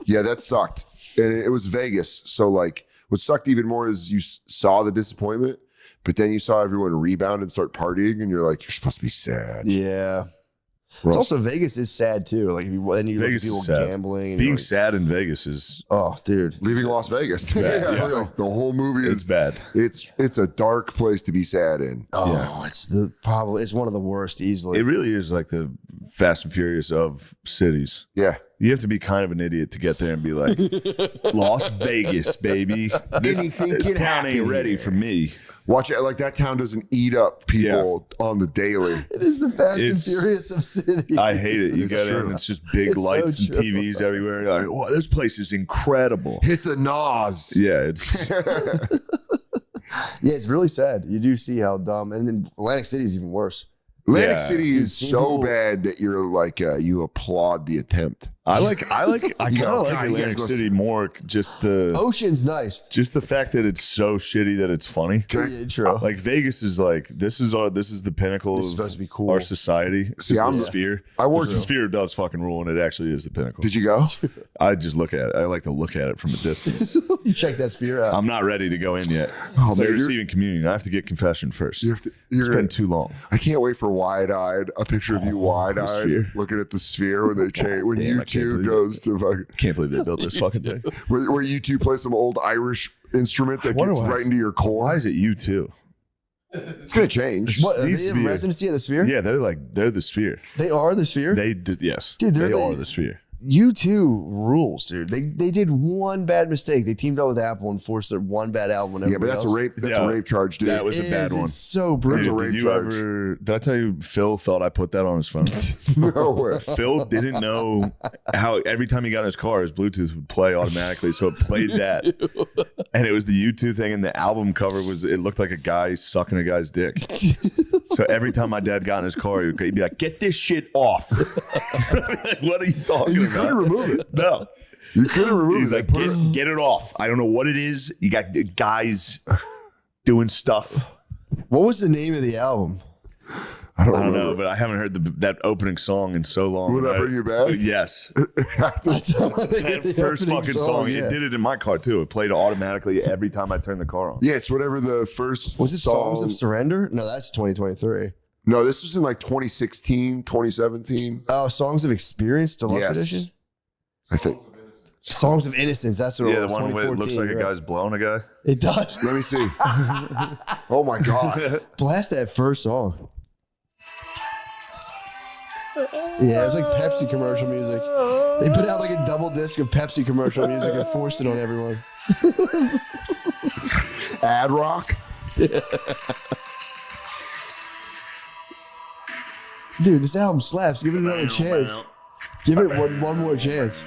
Yeah, that sucked. And it was Vegas. So, like, what sucked even more is you saw the disappointment, but then you saw everyone rebound and start partying, and you're like, you're supposed to be sad.
Yeah.
Well,
It's also Vegas is sad too. Like then you look at
Vegas is
people
sad.
gambling. And
Being
you're like,
sad in Vegas is
oh, dude.
leaving Las Vegas.
bad.
Yeah,
Yeah.
it's like the whole movie
it's
is
bad.
it's a dark place to be sad in.
Oh,
Yeah.
it's one of the worst easily.
It really is like the Fast and Furious of cities.
Yeah.
You have to be kind of an idiot to get there and be like, Las Vegas, baby.
Anything
This
can
town ain't
happen
ready
here.
for me.
Watch it. Like that town doesn't eat up people on the daily.
It is the Fast and
It's-
Furious of cities.
I hate it. You
It's
get
true.
in, it's just big
It's so
lights and
true.
TVs everywhere. You're like, wow, this place is incredible.
Hit the nos.
Yeah, it's
Yeah, it's really sad. You do see how dumb, and then Atlantic City is even worse.
Atlantic
Yeah.
City
Dude,
is
seeing
so
people-
bad that you're like, you applaud the attempt.
I kind of like
God, you
Atlantic
guys
City more. Just the
Ocean's nice.
fact that it's so shitty that it's funny.
Yeah, true.
Like Vegas is like this is the pinnacle
This is
of
supposed to be cool.
our society. It's
See,
just
I'm-
the sphere.
I worked-
The sphere does fucking rule, and it actually is the pinnacle.
Did you go?
I just look at it. I like to look at it from a distance.
You check that sphere out.
I'm not ready to go in yet.
Oh,
It's like
man, you're-
receiving communion. I have to get confession first.
You have to-
It's
you're-
been too long.
I can't wait for wide-eyed, a picture of you wide-eyed
sphere.
looking at the sphere when they change, when
Damn, I can't
U2
believe
goes to fucking,
Can't believe they built this fucking thing.
where U2 plays some old Irish instrument that
wonder
gets
why
right
it's-
into your core.
Why is it you too?
It's going to change.
What? Are
needs
they
to
have
be a-
residency at the sphere?
Yeah, they're the sphere.
They are the sphere?
They did yes.
Dude,
they
they're
are
the-
the sphere.
U2 rules, dude. They did one bad mistake. They teamed up with Apple and forced their one bad album on
Yeah, but
everybody
that's a
else.
rape. That's
Yeah.
a rape charge, dude.
That was a bad one.
It's so
That's
brutal.
a rape
Did you
charge.
ever? Did I tell you Phil thought I put that on his phone?
No way.
Phil didn't know how every time he got in his car, his Bluetooth would play automatically. So it played that, and it was the U2 thing. And the album cover it looked like a guy sucking a guy's dick. So every time my dad got in his car, he'd be like, "Get this shit off!" Like, what are you talking
You
about?
couldn't remove it.
No.
You couldn't remove
He's
it.
like,
Put it-
get it off. I don't know what it is. You got guys doing stuff.
What was the name of the album?
I don't
I don't know,
remember.
but I haven't heard that opening song in so long.
Will that bring you back?
Yes.
That's how they
That
did the
first
opening
fucking song.
yeah.
It did it in my car too. It played automatically every time I turned the car on.
Yeah, it's whatever the first
Was it
song.
Songs of Surrender? No, that's 2023.
No, this was in like 2016, 2017.
Oh, Songs of Experience Deluxe
Yes.
Edition?
I think.
Songs of Innocence. That's what
Yeah,
it
the
was.
one where it looks
2014.
like a
right?
guy's blowing a guy.
It does.
Let me see. Oh my God.
Blast that first song. Yeah, it was like Pepsi commercial music. They put out like a double disc of Pepsi commercial music and forced it on everyone.
Ad rock.
Dude, this album slaps. Give it another chance. Give it one more chance.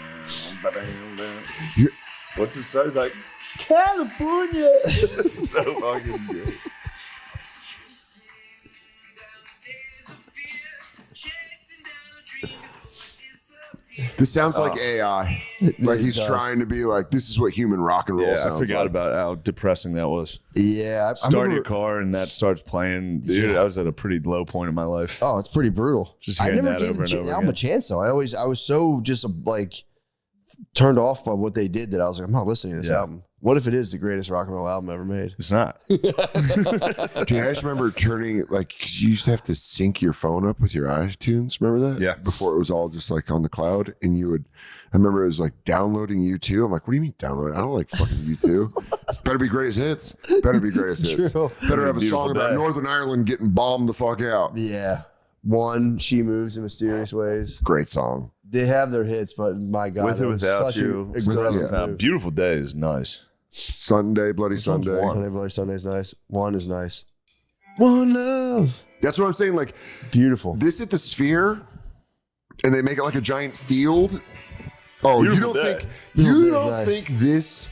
What's it say? It's like California. So fucking good.
This sounds like AI. Like he's
It does.
trying to be like, this is what human rock and roll
Yeah,
sounds
I forgot
like.
about how depressing that was.
Yeah, I
Start
remember-
your car and that starts playing. Dude, I was at a pretty low point in my life.
Oh, it's pretty brutal.
Just
I
hearing
never
that
gave
over
the
and over
album a
again.
chance though. I was so just like turned off by what they did that I was like, I'm not listening to this
Yeah.
album. What if it is the greatest rock and roll album ever made?
It's not.
Dude, I just remember turning, like, 'cause you used to have to sync your phone up with your iTunes. Remember that?
Yeah.
Before it was all just like on the cloud. And you would, I remember it was like downloading U2. I'm like, what do you mean download? I don't like fucking U2. Better be greatest hits. Better be greatest hits.
True.
Better have a
Beautiful
song about
day.
Northern Ireland getting bombed the fuck out.
Yeah. One, She Moves in Mysterious Ways.
Great song.
They have their hits, but my God,
With
that
or
was
without
such
you.
a
With or
aggressive
without.
move.
Beautiful Day is nice.
Sunday, Bloody Sunday.
one?
Sunday Bloody Sunday's nice. One is nice. One love.
That's what I'm saying. Like,
Beautiful.
this at the Sphere, and they make it like a giant field. Oh,
Beautiful
you don't
day.
think
Beautiful
you
day is
don't
nice.
think this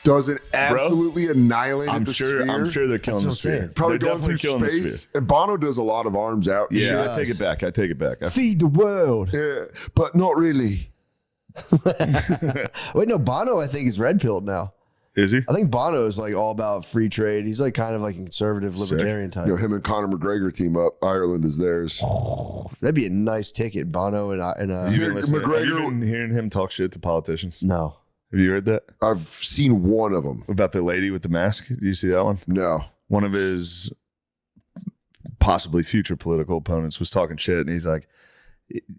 doesn't absolutely annihilate
I'm
the
sure.
Sphere?
I'm sure they're killing
That's
the
what I'm
sphere.
saying.
Probably
They're
going through
definitely killing the
space.
sphere.
And Bono does a lot of arms out.
Yeah,
Sure
I
does.
take it back. I take it back.
Feed the world.
Yeah, but not really.
Wait, no, Bono, I think, is red pilled now.
Is he?
I think Bono is like all about free trade. He's like kind of like a conservative libertarian type.
You know, him and Conor McGregor team up. Ireland is theirs.
That'd be a nice ticket, Bono and
You've
Yeah,
been listening- have you
McGregor-
been hearing him talk shit to politicians?
no.
Have you heard that
I've seen one of them.
about the lady with the mask? Do you see that one?
No.
One of his possibly future political opponents was talking shit, and he's like,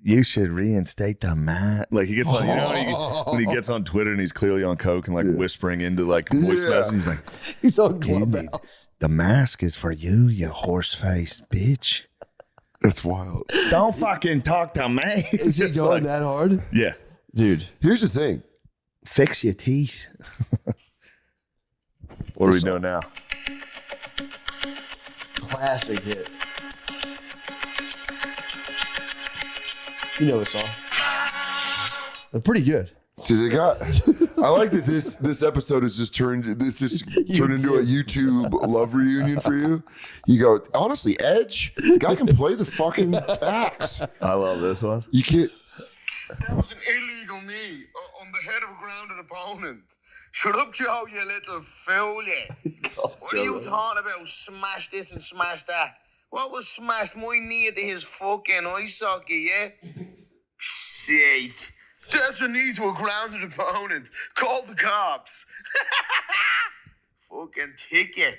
"You should reinstate the mask." Like he gets on, you know, when he gets on Twitter and he's clearly on coke and like whispering into like voice
Yeah.
messages. He's like,
He's on
Dude,
Clubhouse.
"The mask is for you, you horse-faced bitch.
That's wild.
Don't fucking talk to me."
Is he going
Like,
that hard?
Yeah.
Dude.
Here's the thing.
Fix your teeth. What are we doing now?
Classic hit. You know the song. They're pretty good.
Dude, I like that this episode has just turned into a YouTube love reunion for you. You go, honestly, Edge, the guy can play the fucking axe.
I love this one.
You can't.
That was an illegal knee on the head of a grounded opponent. Shut up, Joe, you little fool, you. What are you talking about? Smash this and smash that. What was smashed? My knee to his fucking eye socket, yeah? Sake. That's a knee to a grounded opponent. Call the cops. Fucking ticket.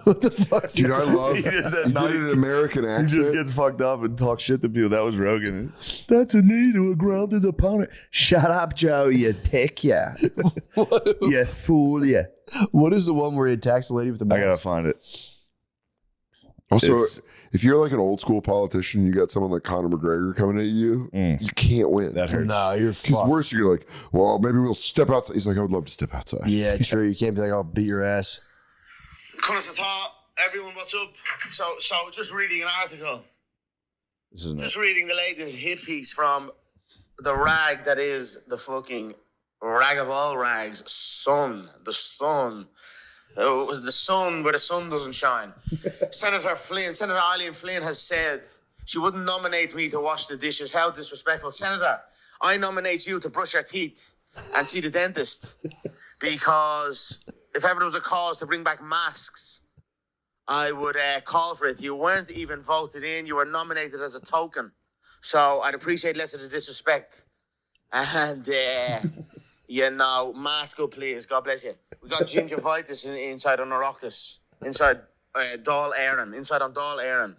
What the fuck?
Dude, I love. He
He
did
just at
an
night-
American
He just
accent.
gets fucked up and talks shit to people. That was Rogan. That's a knee to a grounded opponent. Shut up, Joe, you dick, yeah. You fool, yeah.
What is the one where he attacks the lady with the
I gotta
mask?
find it.
Also,
It's-
if you're like an old school politician, you got someone like Conor McGregor coming at you, you can't win.
That hurts.
No, you're
Because
fucked.
worse, you're like, well, maybe we'll step outside. He's like, I would love to step outside.
Yeah, true. You can't be like, I'll beat your ass.
Everyone, what's up? So just reading an article.
This is
Just reading the latest hit piece from the rag that is the fucking rag of all rags, Sun. The Sun. The sun where the sun doesn't shine. Senator Eileen Flynn has said she wouldn't nominate me to wash the dishes. How disrespectful. Senator, I nominate you to brush your teeth and see the dentist. Because if ever there was a cause to bring back masks, I would call for it. You weren't even voted in. You were nominated as a token. So I'd appreciate less of the disrespect. And, mask up, please. God bless you. We got gingivitis inside on Oireachtas. Inside Dáil Éireann. Inside on Dáil Éireann.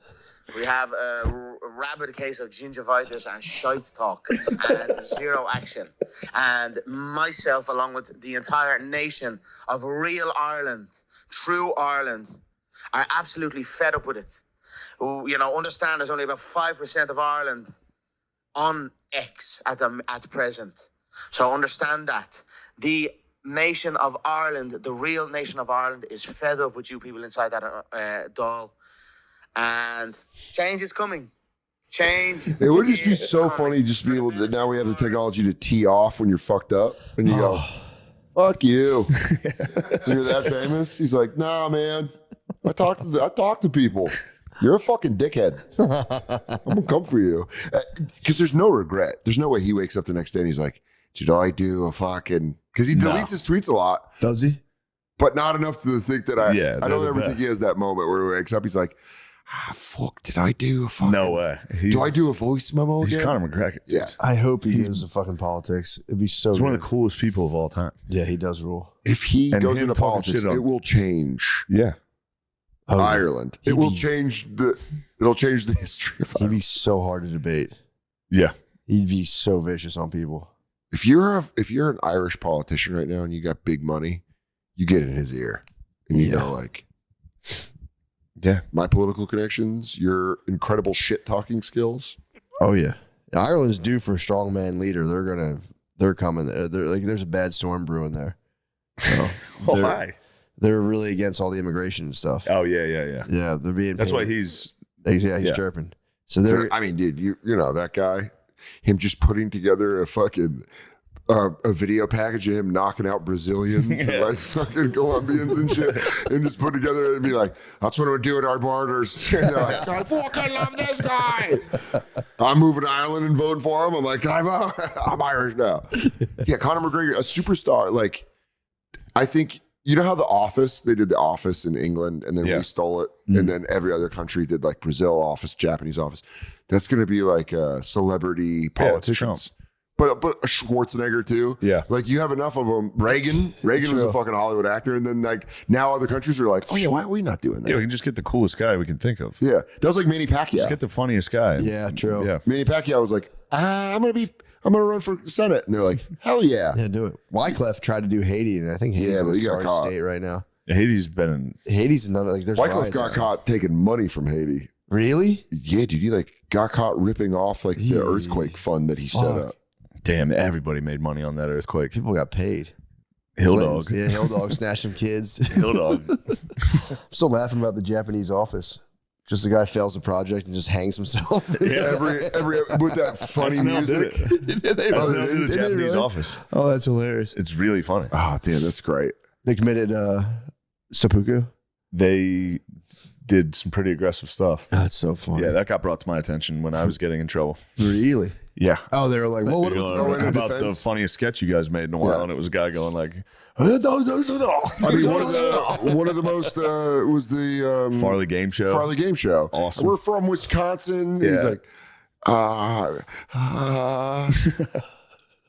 We have a rabid case of gingivitis and shite talk and zero action. And myself, along with the entire nation of real Ireland, true Ireland, are absolutely fed up with it. Understand there's only about 5% of Ireland on X at present. So understand that. The nation of Ireland, the real nation of Ireland, is fed up with you people inside that Dáil. And change is coming. Change.
It would just be
is
so
coming.
funny just to be able to, now we have the technology to tee off when you're fucked up and you go, fuck you. You're that famous? He's like, nah, man. I talk to people. You're a fucking dickhead. I'm gonna come for you. Because there's no regret. There's no way he wakes up the next day and he's like, did I do a fucking, because he deletes his tweets a lot.
Does he?
But not enough to think that I
Yeah,
don't
they're
ever
the
think he has that moment where he wakes up, he's like, fuck, did I do a fucking,
No way.
do I do a voice memo
He's
again?
Conor McGregor.
Yeah.
I hope he goes to fucking politics. It'd be so
He's one
good.
of the coolest people of all time.
Yeah, he does rule.
If he
And
goes
him
into
talking
politics,
shit on-
it will change
Yeah.
Oh,
Ireland.
He'd
It will
be-
change it'll change the history of
He'd
Ireland.
be so hard to debate.
Yeah.
He'd be so vicious on people.
If you're an Irish politician right now and you got big money, you get in his ear and you
Yeah.
go like,
Yeah.
my political connections, your incredible shit talking skills.
Oh yeah, Ireland's due for a strongman leader. They're coming. They're like, there's a bad storm brewing there. So they're,
Why?
they're really against all the immigration and stuff.
Oh, yeah.
Yeah, they're being.
That's why
paid.
he's.
He's
yeah.
chirping. So they're.
I mean, dude, you know that guy, him just putting together a fucking a video package of him knocking out Brazilians and like fucking Colombians and shit, and just put together and be like, that's what we're doing at our borders. And they're like, I fucking love this guy. I'm moving to Ireland and voting for him. I'm like, can I vote? I'm Irish now. Yeah, Conor McGregor, a superstar. Like, I think, you know how The Office, they did The Office in England and then
Yeah.
we stole it. And then every other country did like Brazil Office, Japanese Office. That's going to be like celebrity politicians. But a Schwarzenegger too.
Yeah.
Like you have enough of them. Reagan was a fucking Hollywood actor. And then like now other countries are like, oh yeah, why are we not doing that?
Yeah, we can just get the coolest guy we can think of.
Yeah. That was like Manny
Just
Pacquiao.
get the funniest guy.
Yeah, true.
Yeah.
Manny Pacquiao was like, I'm going to run for Senate. And they're like, hell yeah.
Yeah, do it. Wyclef tried to do Haiti, and I think Haiti's
Yeah,
in
but
a
he got
sorry
caught.
state right now.
Haiti's been in.
Haiti's another like. There's
Wycliffe
riots.
got caught taking money from Haiti.
Really?
Yeah, dude, he like got caught ripping off like the earthquake fund that he set
Fuck.
up.
Damn, everybody made money on that earthquake.
People got paid.
Hill
Clintons,
Dog.
Yeah, Hill Dog snatched some kids.
Hill Dog.
I'm still laughing about the Japanese office. Just the guy fails a project and just hangs himself.
Every with that funny music.
Did
they
the Japanese
really?
Office.
Oh, that's hilarious.
It's really funny.
Oh, damn, that's great.
They committed seppuku.
They did some pretty aggressive stuff.
Oh, that's so funny.
Yeah, that got brought to my attention when I was getting in trouble.
Really?
Yeah.
Oh, they were like, well, what
You know,
what's
about the funniest sketch you guys made in a while, and it was a guy going like, I
I mean, one of the most was the
Farley Game Show.
Farley Game Show.
Awesome.
We're from Wisconsin.
Yeah.
He's like,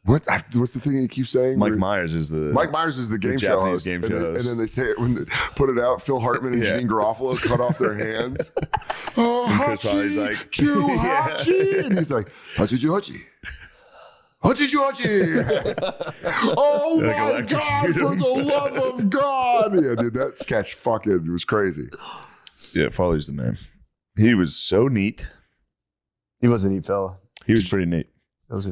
what's the thing he keeps saying?
Mike Myers is the
game show
Japanese
host.
game
and
show
then,
host.
and then they say it when they put it out. Phil Hartman and
Yeah.
Janine Garofalo cut off their hands. Oh,
Chris Farley's like,
Hachi,
Yeah.
Hachi. And he's like, Hachi, Hachi. Hachi, Hachi. Oh
Like
my
electrocute
God,
him.
for the love of God. Yeah, dude, that sketch fucking was crazy.
Yeah, Farley's the man. He was so neat.
He was a neat fella.
He was pretty neat.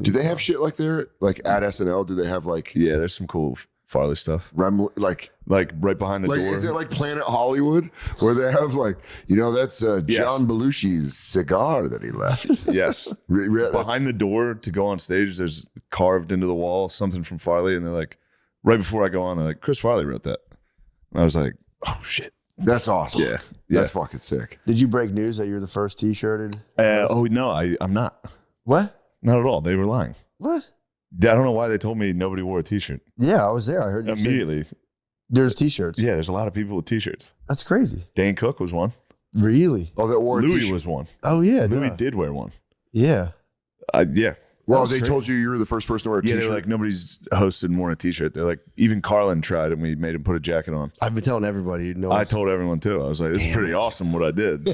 Do they have shit like there? Like at SNL, do they have like
Yeah, there's some cool Farley stuff.
like
right behind the door.
is it like Planet Hollywood where they have like, that's John Belushi's cigar that he left.
Yes. Behind the door to go on stage, there's carved into the wall something from Farley, and they're like, right before I go on, they're like, Chris Farley wrote that. And I was like, oh shit.
That's awesome.
Yeah.
That's fucking sick.
Did you break news that you're the first T-shirted?
Oh no, I'm not.
What?
Not at all. They were lying.
What?
I don't know why they told me nobody wore a T-shirt
Yeah, I was there. I heard you say
immediately.
there's T-shirts.
Yeah, there's a lot of people with T-shirts.
That's crazy.
Dane Cook was one.
Really?
Oh, that wore a
Louis
t-shirt.
was one.
Oh yeah.
Louis
duh.
did wear one.
Yeah.
Yeah.
Well,
That was
they
crazy.
told you were the first person to wear a
Yeah,
t-shirt.
they were like, nobody's hosted and worn a T-shirt. They're like, even Carlin tried, and we made him put a jacket on.
I've been telling everybody. No,
I told everyone too. I was like, "This is pretty awesome what I did."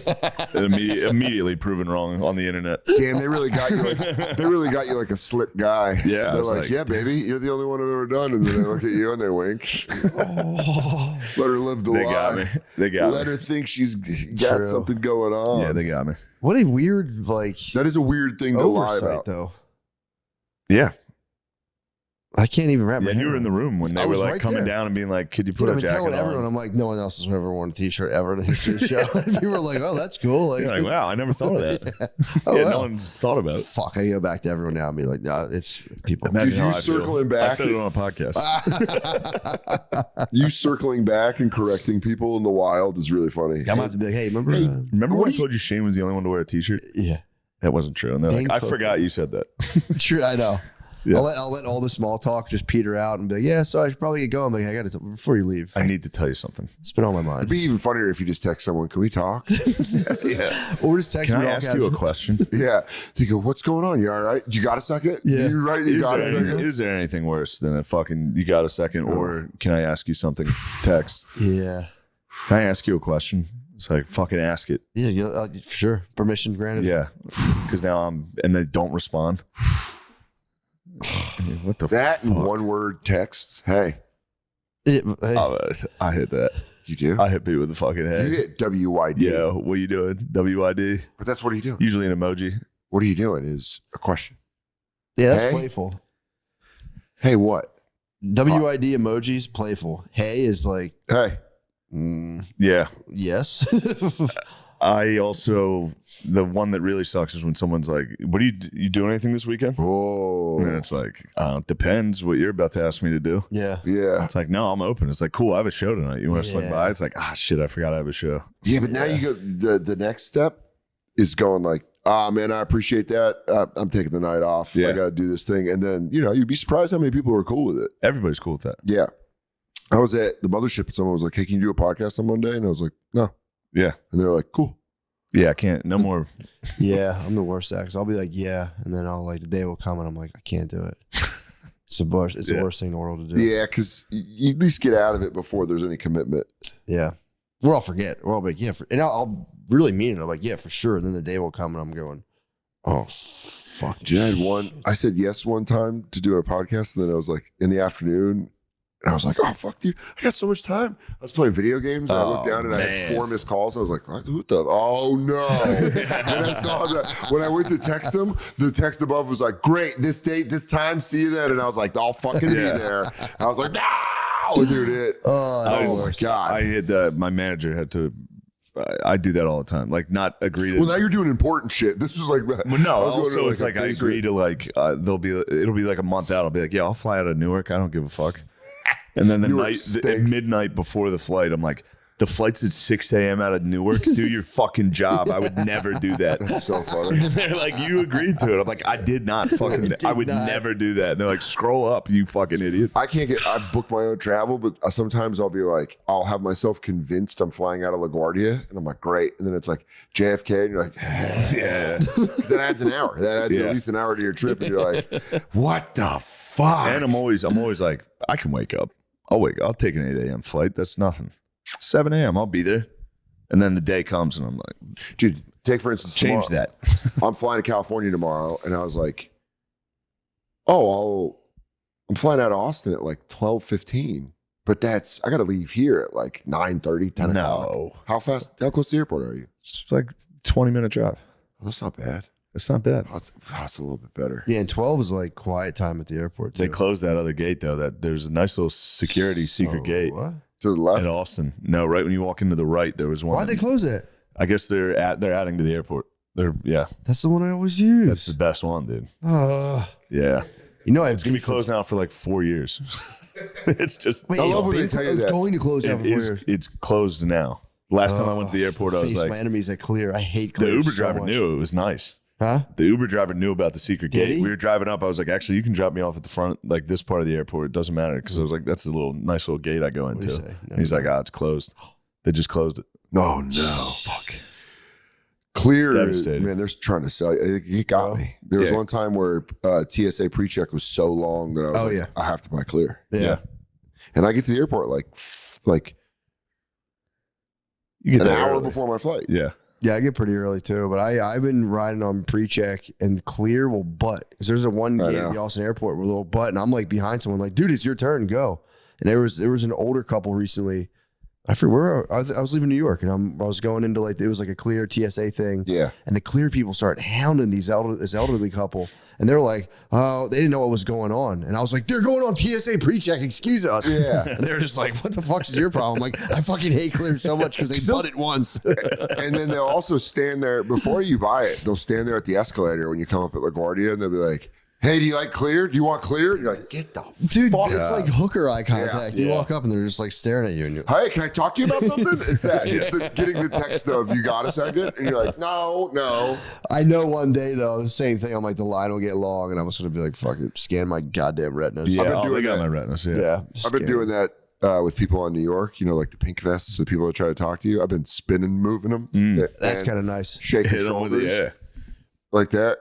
And immediately proven wrong on the internet.
Damn, they really got you. Like a slick guy.
Yeah, I
they're
was
like,
like,
yeah, baby, you're the only one I've ever done. And then they look at you and they wink. Let her live the
They
lie.
got me. They got
Let
me.
her think she's got
True.
something going on.
Yeah, they got me.
What a weird
That is a weird thing to lie
oversight,
about.
though.
Yeah.
I can't even wrap my
Yeah,
head
you were in
around
the room when they
I
were
was
like
right
coming
there.
down and being like, "Could you
it.
put
Dude,
a
I've been
jacket
telling everyone,
on?"
I'm like, no one else has ever worn a T-shirt ever in the history of the show. And people are like, oh, that's cool. Like,
You're like, wow, I never thought of that.
oh,
Yeah,
wow.
no one's thought about it.
Fuck, I go back to everyone now and be like, no, it's people.
Imagine
Dude,
how
you
I feel.
circling
I
back.
said it on a podcast.
You circling back and correcting people in the wild is really funny.
I'm about to be like, hey, remember?
Remember when I told you Shane was the only one to wear a T-shirt?
Yeah,
That wasn't true. And they're
Dane
like, I
Cook.
forgot you said that.
true. I know.
Yeah.
I'll let all the small talk just peter out and be like, yeah, so I should probably get going. I'm like, I got to before you leave.
I need to tell you something.
It's been on my
It'd
mind.
be even funnier if you just text someone, can we talk?
Yeah.
Or just text
Can
me
I
all
ask
caps.
you a question?
Yeah. They go, what's going on? You all right? You got a second?
Yeah.
You right? You got a second?
Is there anything worse than a fucking "you got a second" or "can I ask you something" text?
Yeah.
Can I ask you a question? It's like, fucking ask it.
Yeah, for sure. Permission granted.
Yeah. Because now and they don't respond. I mean, what the
That
fuck?
and one word texts. Hey,
Hey,
I hit that.
you do?
I hit people with the fucking
You
head.
hit WYD.
Yeah, what are you doing? WID.
But that's what are you doing?
Usually an emoji.
What are you doing is a question.
yeah, that's
Hey?
playful.
Hey, what?
WID emojis, playful. Hey is like,
Hey.
Yeah.
yes.
I also, the one that really sucks is when someone's like, "What are you doing anything this weekend?"
Oh.
And then it's like, depends what you're about to ask me to do.
yeah.
Yeah.
It's like, no, I'm open. It's like, cool, I have a show tonight. You want to swing
Yeah.
by? It's like, shit, I forgot I have a show.
Yeah, but now you go, the next step is going like, man, I appreciate that. I'm taking the night off.
Yeah.
I got to do this thing. And then, you'd be surprised how many people are cool with it.
Everybody's cool with that.
Yeah. I was at the mothership and someone was like, hey, can you do a podcast on Monday? And I was like, no.
Yeah.
And they're like, cool.
Yeah, I can't. No more.
Yeah. I'm the worst at because I'll be like, yeah. And then I'll like, the day will come and I'm like, I can't do it. It's the worst. It's
Yeah.
the worst thing in the world to do.
Yeah, because you at least get out of it before there's any commitment.
Yeah. We'll all forget. We're all like, yeah. And I'll really mean it. I'm like, yeah, for sure. And then the day will come and I'm going, oh, fuck.
Dude, I said yes one time to do a podcast, and then I was like in the afternoon, and I was like, oh fuck, dude, I got so much time. I was playing video games, and I looked down and I had 4 missed calls. I was like, what the? Oh no! And I saw that when I went to text them, the text above was like, great, this date, this time, see you then. And I was like, I'll fucking be there. I was like, no, dude,
Oh, that's the
oh my
worst.
god,
I had my manager had to I do that all the time. Like not agree to.
Well, now you're doing important shit. This was like,
Well, no.
I was going
Also,
to,
it's like I agree to like it'll be like a month out. I'll be like, yeah, I'll fly out of Newark. I don't give a fuck. And then at midnight before the flight, I'm like, the flight's at 6 a.m. out of Newark. Do your fucking job. I would never do that.
That's so funny.
And they're like, you agreed to it. I'm like, I did not fucking. I would never do that. And they're like, scroll up, you fucking idiot.
I book my own travel, but sometimes I'll be like, I'll have myself convinced I'm flying out of LaGuardia, and I'm like, great. And then it's like JFK, and you're like, yeah, because that adds an hour. That adds at least an hour to your trip, and you're like, what the fuck?
And I'm always like, I can wake up. I'll take an 8 a.m. flight. That's nothing. 7 a.m. I'll be there. And then the day comes and I'm like,
dude, take for instance,
change
tomorrow.
that.
I'm flying to California tomorrow, and I was like, I'm flying out of Austin at like 12:15. But I got to leave here at like 9:30, 10 o'clock.
No.
How close to the airport are you?
It's like 20-minute drive.
Oh, that's not bad.
It's not bad.
That's a little bit better.
Yeah, and 12 is like quiet time at the airport too.
They closed that other gate though. That there's a nice little security secret gate
What?
To the left?
at Austin. No, right when you walk into the right, there was one.
Why'd they close it?
I guess they're adding to the airport.
That's the one I always use.
That's the best one, dude.
Uh,
Yeah,
you know,
it's gonna be closed now for like 4 years. It's just
Wait,
I love when they
it's
tell you
it's
that.
going to close down for 4 years.
it's closed now. Last time I went to the airport, I was
Face
like,
my enemies at Clear. I hate
the
Clear.
Uber
so
driver
much.
knew it was nice.
Huh?
The Uber driver knew about the secret
Did
gate.
he?
We were driving up. I was like, actually, you can drop me off at the front, like this part of the airport. It doesn't matter. Because I was like, that's a nice little gate I go
What'd he
into.
say? No,
And he's like, it's closed. They just closed it.
No.
Fuck.
Clear,
Devastated.
man, they're trying to sell you. It got me. There was one time where TSA pre-check was so long that I was like, I have to buy Clear.
Yeah.
And I get to the airport like
You get
an
there
hour
early.
before my flight.
Yeah.
Yeah, I get pretty early too, but I've been riding on pre-check and Clear will butt because there's a one
I
gate at
know.
the Austin airport where they'll butt, and I'm like behind someone, like, dude, it's your turn, go. And there was an older couple recently. I forget where I was leaving New York, and I was going into like it was like a Clear TSA thing,
Yeah.
and the Clear people start hounding this elderly couple, and they're like, oh, they didn't know what was going on, and I was like, they're going on TSA pre-check, excuse us.
Yeah.
And they're just like, what the fuck is your problem? Like, I fucking hate Clear so much because they butted once.
And then they'll also stand there before you buy it. They'll stand there at the escalator when you come up at LaGuardia, and they'll be like, "Hey, do you like Clear? Do you want Clear?" You're like, "Get the
Dude,
fuck
it's
out."
like hooker eye contact. You
Yeah.
walk up and they're just like staring at you, and you're
Hey, can I talk to you about something? It's that. It's getting the text of "You got a second?" and you're like, "No."
I know one day though, the same thing. I'm like, the line will get long, and I'm just gonna be like, "Fuck it, scan my goddamn retinas."
Yeah.
been
They
doing
got
that.
my retinas. Yeah.
yeah.
I've been doing that with people on New York. You know, like the pink vests, so people that try to talk to you. I've been spinning, moving them.
That's
and
kind of nice.
shaking
Hit 'em with
shoulders
it. Yeah.
like that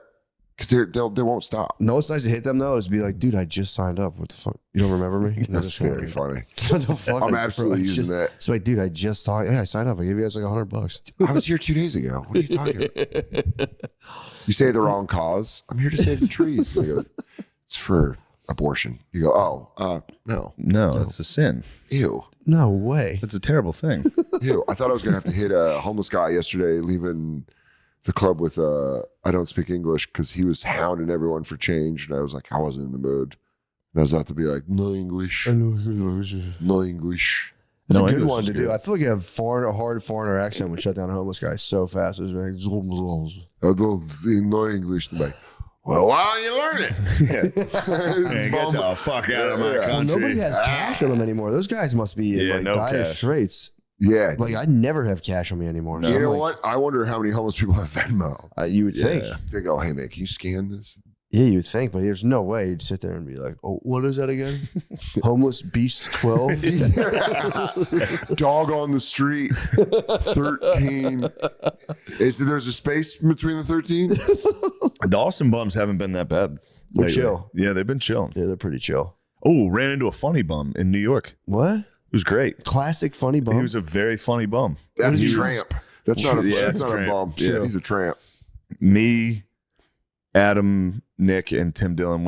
because they won't stop.
No, it's nice to hit them though. Is be like, dude, I just signed up. What the fuck? You don't remember me? And they're
That's
just gonna
very
be
funny.
like, what the fuck?
I'm
Bro,
absolutely
I
using
just-
that.
It's like, dude, I just saw. Yeah, I signed up. I gave you guys like $100.
I was here 2 days ago. What are you talking about? You say the wrong cause. I'm here to save the trees. And I go, it's for abortion. You go, no.
No, that's a sin.
Ew.
No way.
It's a terrible thing.
Ew. I thought I was going to have to hit a homeless guy yesterday leaving the club with I don't speak English because he was hounding everyone for change. And I was like, I wasn't in the mood. And I was about to be like, no English. No English.
It's
No
a good
English
one
is
to do.
good.
I feel like a hard foreigner accent would shut down a homeless guy so fast. It's like,
I don't see no English. I'm like, well, why don't you learn it?
Hey, get the fuck out of my
Yeah.
country.
well, nobody has cash on them anymore. Those guys must be in
Yeah,
like
no
dire
cash.
straits.
Yeah.
Like I never have cash on me anymore. So
You
I'm
know
like,
what? I wonder how many homeless people have Venmo.
You would think.
Yeah.
They go, hey, man, can you scan this?
Yeah, you'd think, but there's no way you'd sit there and be like, "Oh, what is that again? Homeless Beast 12."
Dog on the street, 13. There's a space between the 13?
The Austin bums haven't been that bad.
They're
lately.
chill.
Yeah, they've been chilling.
Yeah, they're pretty chill.
Oh, ran into a funny bum in New York.
What?
It was great.
Classic funny bum.
He was a very funny bum.
That's
He
a
was-
tramp. That's not a,
Yeah,
that's not a
tramp.
bum.
Yeah.
He's a tramp.
Me, Adam, Nick, and Tim Dillon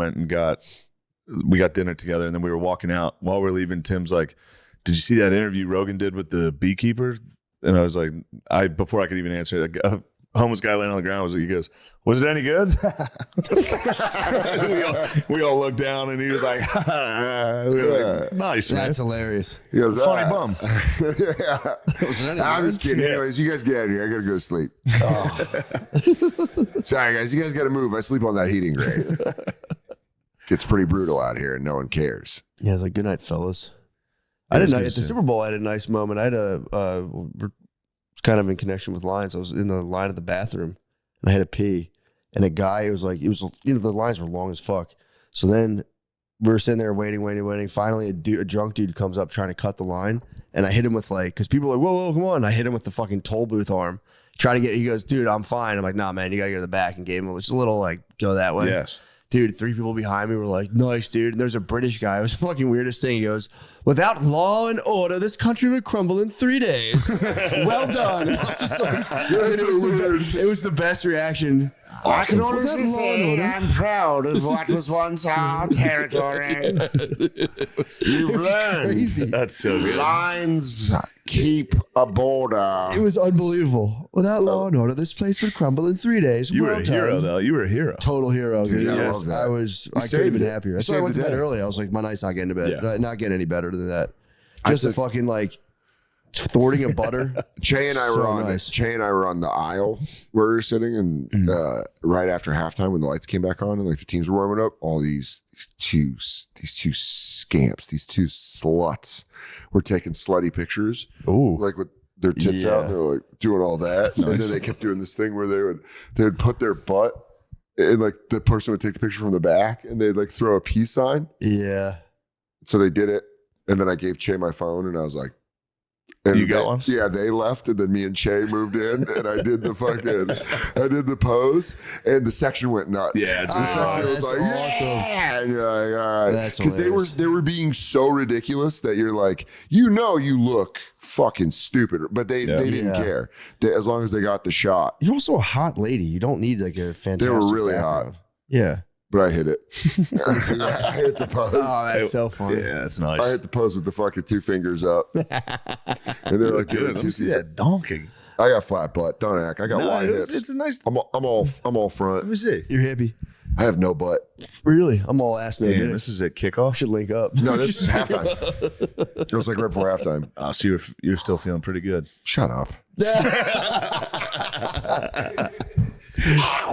we got dinner together, and then we were walking out. While we're leaving, Tim's like, "Did you see that interview Rogan did with the beekeeper?" And I was like, before I could even answer it, homeless guy laying on the ground. He goes, was it any good? we all looked down and he was like, we were like, nice, man.
That's hilarious.
He goes,
Funny bum.
Yeah. I'm just kidding. Anyways, you guys get out of here. I gotta go to sleep. Sorry, guys. You guys gotta move. I sleep on that heating grate. Gets pretty brutal out here and no one cares.
Yeah, it's like, good night, fellas. At the Super Bowl, I had a nice moment. I had kind of in connection with lines. I was in the line at the bathroom and I had to pee. And a guy was like, the lines were long as fuck. So then we were sitting there waiting. Finally, a drunk dude comes up trying to cut the line. And I hit him with because people are like, whoa, come on. I hit him with the fucking toll booth arm. He goes, dude, I'm fine. I'm like, nah, man, you got to go to the back, and gave him just a little go that way.
Yes.
Dude, 3 people behind me were like, nice, dude. And there's a British guy. It was the fucking weirdest thing. He goes, without law and order, this country would crumble in 3 days. Well done. And I'm just like, it was the best reaction.
I can honestly say I'm proud of what was once our territory.
You've learned.
Crazy.
That's so good.
Lines keep a border.
It was unbelievable. Without law and order, this place would crumble in 3 days.
You were a hero, though. You were a hero.
Total hero.
Dude,
Dude.
I love that.
I couldn't have been happier. That's why I went to bed early. I was like, my night's not getting to bed.
Yeah.
Not getting any better than that. Just a fucking thwarting a butter.
Che and I were on the aisle where we were sitting, and right after halftime when the lights came back on and the teams were warming up, all these two scamps, these two sluts were taking slutty pictures.
Ooh.
With their tits out, and they were doing all that. Nice. And then they kept doing this thing where they would put their butt and the person would take the picture from the back and they'd throw a peace sign.
Yeah.
So they did it. And then I gave Che my phone and I was like, and
you got one?
Yeah, they left, and then me and Che moved in, and I did the pose, and the section went nuts.
Yeah,
the section was like,
awesome.
Yeah, and you're like, all right,
That's
because they were being so ridiculous that you're like, you look fucking stupid, but they didn't care as long as they got the shot.
You're also a hot lady. You don't need a fantastic.
They were really
background.
hot.
Yeah.
But I hit it. I hit the pose.
Oh, that's so funny.
Yeah, that's nice.
I hit the pose with the fucking 2 fingers up. And they're like,
good. Let me see that donkey.
I got flat butt. Don't act. I got wide hips.
It's a nice.
I'm all front.
Let me see.
You're hippie.
I have no butt.
Really? I'm all ass no
Damn,
dick.
this is at kickoff.
Should link up.
No, this is halftime. It was right before halftime.
Oh, so you're still feeling pretty good.
Shut up.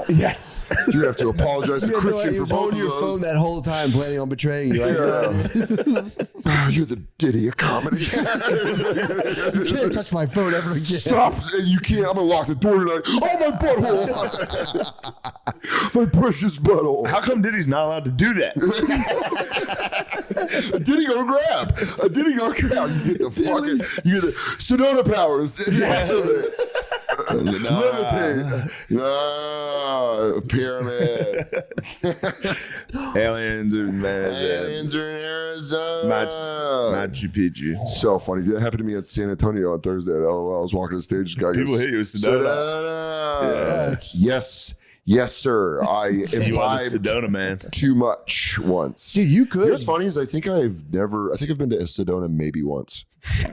Yes.
You have to apologize to Christian for both
holding
of
your
those.
phone that whole time, planning on betraying you.
Oh, you're the Diddy of comedy.
You can't touch my phone ever again.
Stop. You can't. I'm going to lock the door tonight. Oh, my butthole. My precious butthole.
How come Diddy's not allowed to do that?
A Diddy go grab. You get the Sedona powers. Levitate. Pyramid.
Aliens are in
Arizona.
Machu Picchu.
So funny. That happened to me at San Antonio on Thursday. I was walking the stage. Guy
People
goes,
hit you with Sedona.
Yes, sir. I
You was a
imbibed
Sedona man.
too much once.
Dude, you could.
You know what's funny is I think I've been to Sedona maybe once.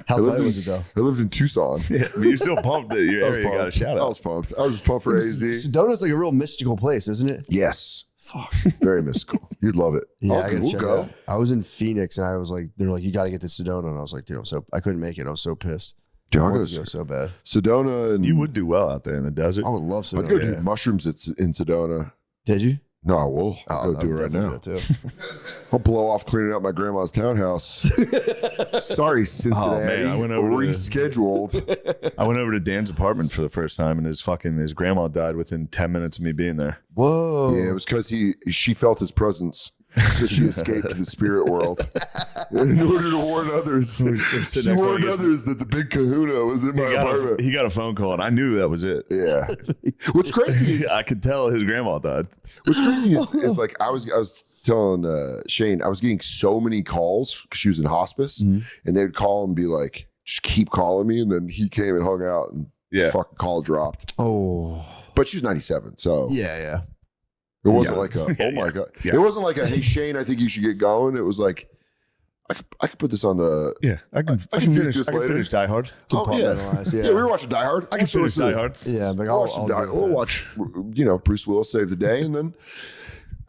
How tight was it though?
I lived in Tucson.
Yeah, but you're still pumped that your area got a shout
I
out.
was pumped. I was just pumped for AZ.
Sedona's like a real mystical place, isn't it?
Yes.
Fuck.
Very mystical. You'd love it.
Yeah, I
Okay,
gotta
we'll
check
go.
it out. I was in Phoenix and I was like, they're like, you got to get to Sedona, and I was like, dude, I couldn't make it. I was so pissed.
Dude,
I
I'll go
wanted to
to
go so bad.
Sedona, and
You would do well out there in the desert.
I would love Sedona.
I'd go do mushrooms in Sedona.
Did you?
No, I will. I'll go do it right now. I'll blow off cleaning out my grandma's townhouse. Sorry, Cincinnati.
I went over to-
rescheduled.
I went over to Dan's apartment for the first time, and his grandma died within 10 minutes of me being there.
Whoa.
Yeah, it was because she felt his presence. So she escaped to the spirit world in order to warn others. She warned others that the big kahuna was in my apartment.
He got a phone call, and I knew that was it.
Yeah. What's crazy is
I could tell his grandma died.
What's crazy is like I was telling Shane, I was getting so many calls because she was in hospice, and they would call and be like, just keep calling me. And then he came and hung out, and fucking call dropped.
Oh.
But she was 97, so
Yeah.
it wasn't like a, oh my God.
Yeah.
It wasn't like a, hey, Shane, I think you should get going. It was like, I could put this on the.
Yeah, I can
mute
finish.
this
I can
later.
finish Die Hard.
Compartmentalize,
Yeah, we were watching Die Hard.
I can finish Die Hard.
Yeah, but
We'll watch, Bruce Willis save the day, and then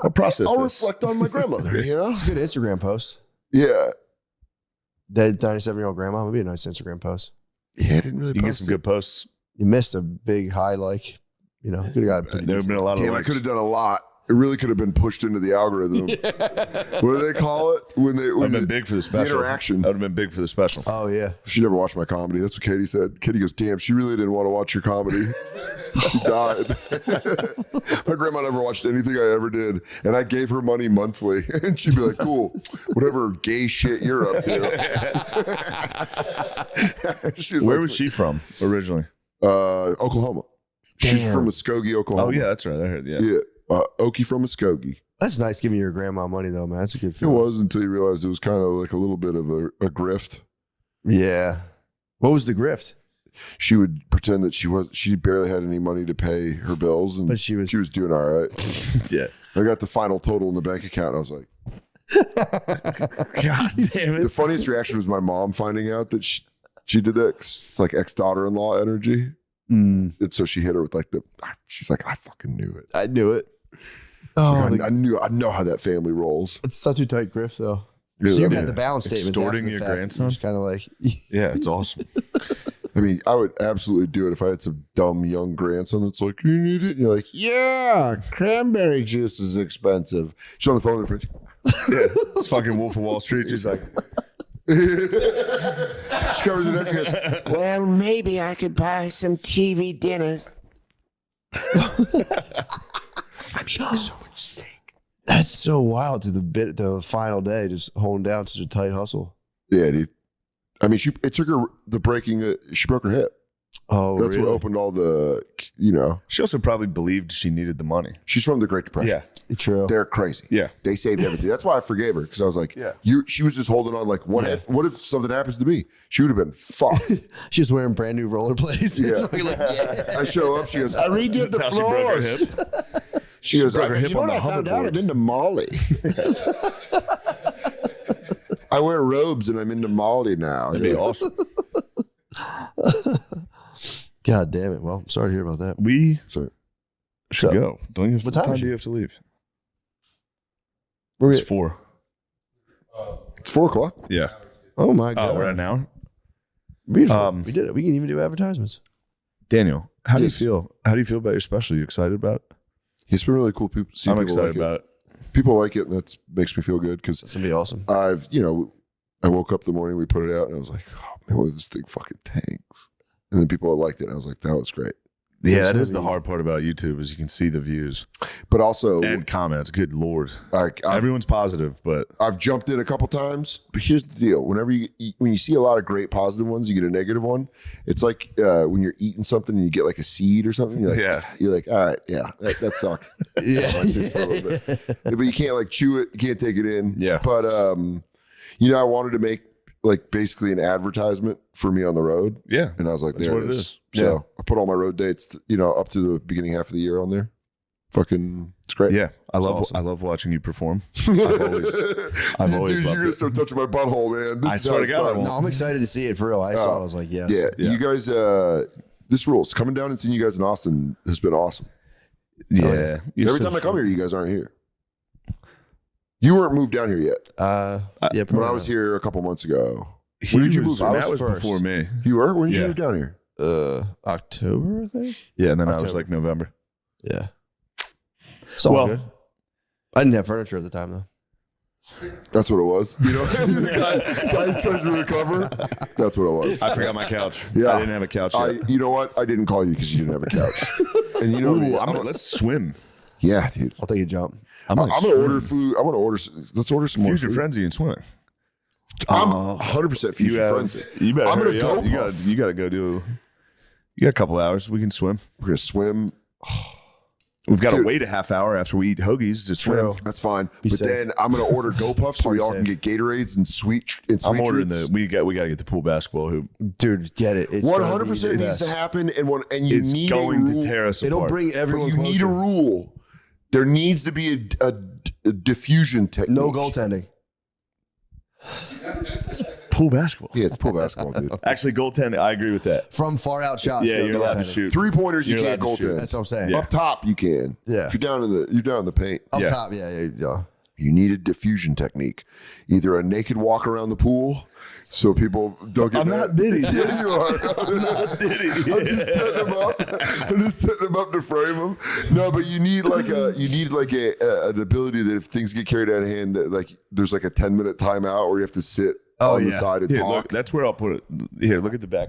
I'll process.
I'll
this.
reflect on my grandmother. You know,
It's a good Instagram post.
yeah,
That 97-year-old grandma would be a nice Instagram post.
yeah. I didn't really
You can get
post
some
it.
good posts.
You missed a big high, like, could have got a pretty
There have been a lot of.
Damn, I
likes.
could have done a lot. It really could have been pushed into the algorithm. What do they call it when they?
I'd
When
have been big for the special.
interaction.
I would have been big for the special.
Oh, yeah.
She never watched my comedy. That's what Katie said. Katie goes, "Damn, she really didn't want to watch your comedy." She died. My grandma never watched anything I ever did, and I gave her money monthly, and she'd be like, "Cool, whatever gay shit you're up to."
Where was she from originally?
Oklahoma. She's
Damn.
from Muskogee, Oklahoma.
Oh yeah, that's right. I heard. Yeah.
Yeah. Okie from Muskogee.
That's nice giving your grandma money, though, man. That's a good
It
feeling.
was until you realized it was kind of like a little bit of a grift.
Yeah. What was the grift?
She would pretend that she barely had any money to pay her bills, and
But she was
doing all right.
Yeah.
I got the final total in the bank account, and I was like,
God damn
the funniest reaction was my mom finding out that she did that. It's like ex-daughter-in-law energy. And so she hit her with like she's like, I fucking knew it.
I knew it. Oh,
Like, I know how that family rolls.
it's such a tight grift, though.
Yeah,
So you
I
got
mean,
the balance statements
Extorting
after the
your
fact.
grandson?
Just kind of like,
Yeah, it's awesome.
I mean, I would absolutely do it if I had some dumb young grandson that's like, you need it? And you're like, yeah, cranberry juice is expensive. She's on the phone with her friend.
Yeah, it's fucking Wolf of Wall Street. She's like,
She covers it up. She goes,
Well, maybe I could buy some TV dinner.
that's so wild to the final day, just holding down such a tight hustle.
yeah, dude. I mean, it took her the breaking. She broke her hip.
Oh,
That's
really?
what opened all the.
she also probably believed she needed the money.
She's from the Great Depression.
Yeah,
True.
They're crazy.
yeah.
They saved everything. That's why I forgave her, because I was like,
Yeah.
She was just holding on. Like, what if something happens to me? She would have been fucked.
She's wearing brand new rollerblades.
Yeah.
Like, yeah.
I show up. She goes, I redid the
That's how she broke her
floors.
hip.
She goes,
broke her hip
you know
on
what
the
I found out?
hoverboard.
I'm into Molly. I wear robes and I'm into Molly now.
That'd be awesome.
God damn it. Well, I'm sorry to hear about that.
We
So,
should go. Don't you?
What time is
do
it?
you have to leave?
We're
It's
at,
4.
it's 4:00.
Yeah.
oh, my God.
Oh, we're at an hour.
Beautiful. We did it. We can even do advertisements.
Daniel, how do you
Yes.
feel? How do you feel about your special? You excited about it?
It's been really cool. People see
I'm
people
excited
like
about it.
People like it, and that makes me feel good because
That's going to be awesome.
I woke up the morning we put it out, and I was like, oh man, what this thing fucking tanks. And then people liked it, and I was like, that was great.
Yeah, that is the hard part about YouTube is you can see the views
But also,
and comments. Good Lord.
I've
Everyone's positive, but
jumped in a couple times. But here's the deal: when you see a lot of great positive ones, you get a negative one. It's like when you're eating something and you get like a seed or something. You're like, all right, yeah, that sucked.
Yeah.
For a little bit. But you can't like chew it. You can't take it in.
Yeah.
But I wanted to make like basically an advertisement for me on the road.
yeah.
And I was like,
That's
there
what
it
it
is.
is.
So
Yeah.
I put all my road dates, up to the beginning half of the year on there. Fucking, it's great.
Yeah. I love
awesome.
I love watching you perform. I've always
Dude,
loved
you're gonna
it.
start touching my butthole, man. This
I
is
swear
how
to
it
God, I
starts.
won't.
No, I'm excited to see it for real. I saw it. I was like, yes.
Yeah,
Yeah.
you guys. This rules. Coming down and seeing you guys in Austin has been awesome.
Yeah. You're
Every
so
time I come
sweet.
here, you guys aren't here. You weren't moved down here yet.
Yeah,
When
probably
I was here a couple months ago.
He
When did you
was-
move?
That
I was
was
first.
before me.
You were? When did you
Yeah.
move down here?
October, I think.
Yeah, and then I was
October.
like November.
Yeah. It's all
Well-
good. I didn't have furniture at the time, though.
That's what it was. The guy tries to recover. That's what it was.
I forgot my couch.
Yeah.
I didn't have a couch yet.
You know what? I didn't call you because you didn't have a couch. And you know me.
Let's swim.
Yeah, dude.
I'll take a jump.
I'm gonna order food. I want to order. Let's order some more
Future
food.
frenzy and swimming.
I'm 100% future friends.
You better.
I'm gonna
hurry up.
dope off.
You gotta go do. You got a couple hours. We can swim.
We're gonna swim.
We've got to
Dude.
wait a half hour after we eat hoagies to swim.
True.
That's fine.
Be
But
safe.
then I'm gonna order GoPuffs so we
Party
all can
safe.
get Gatorades and sweet
I'm ordering
treats.
we got to get the pool basketball hoop.
Dude, get it. It's
100%
gonna be
needs
the
to
best.
happen, and you
It's
need
going
a rule.
to tear us
It'll
apart.
bring
But
everyone
you
closer.
need a rule. There needs to be a diffusion technique.
No goaltending.
pool basketball.
Yeah, it's pool basketball, dude.
Actually, goaltending. I agree with that.
From far out shots.
Yeah,
no
you're allowed to
goaltending.
shoot.
3-pointers, you
You're
can't
allowed to shoot.
goaltend.
That's what I'm saying.
Yeah.
Up top, you can.
Yeah.
If you're down in the paint.
Up
Yeah.
top, yeah.
You need a diffusion technique. Either a naked walk around the pool so people don't get
I'm
mad.
not Diddy.
Yeah, you are.
I'm not Diddy.
I'm just setting them up. I'm just setting them up to frame them. No, but you need like an ability that if things get carried out of hand, that like there's like a 10-minute timeout where you have to sit on the side and
Here,
talk.
look, that's where I'll put it. Here, look at the back.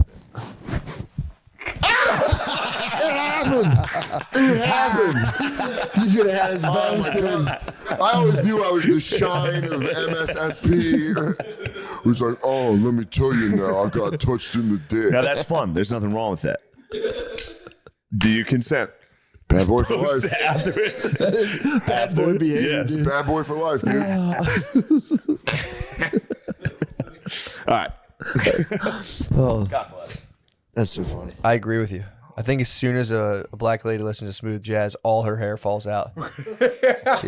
You could have had his bones.
I always knew I was the shine of MSSP. It was like, oh, let me tell you now, I got touched in the dick.
Now that's fun. There's nothing wrong with that. Do you consent?
Bad boy for life.
After it.
Bad boy behavior.
Yes.
Dude.
Bad boy for life, dude.
All right.
Oh,
God bless.
that's so funny.
I agree with you. I think as soon as a black lady listens to smooth jazz, all her hair falls out. She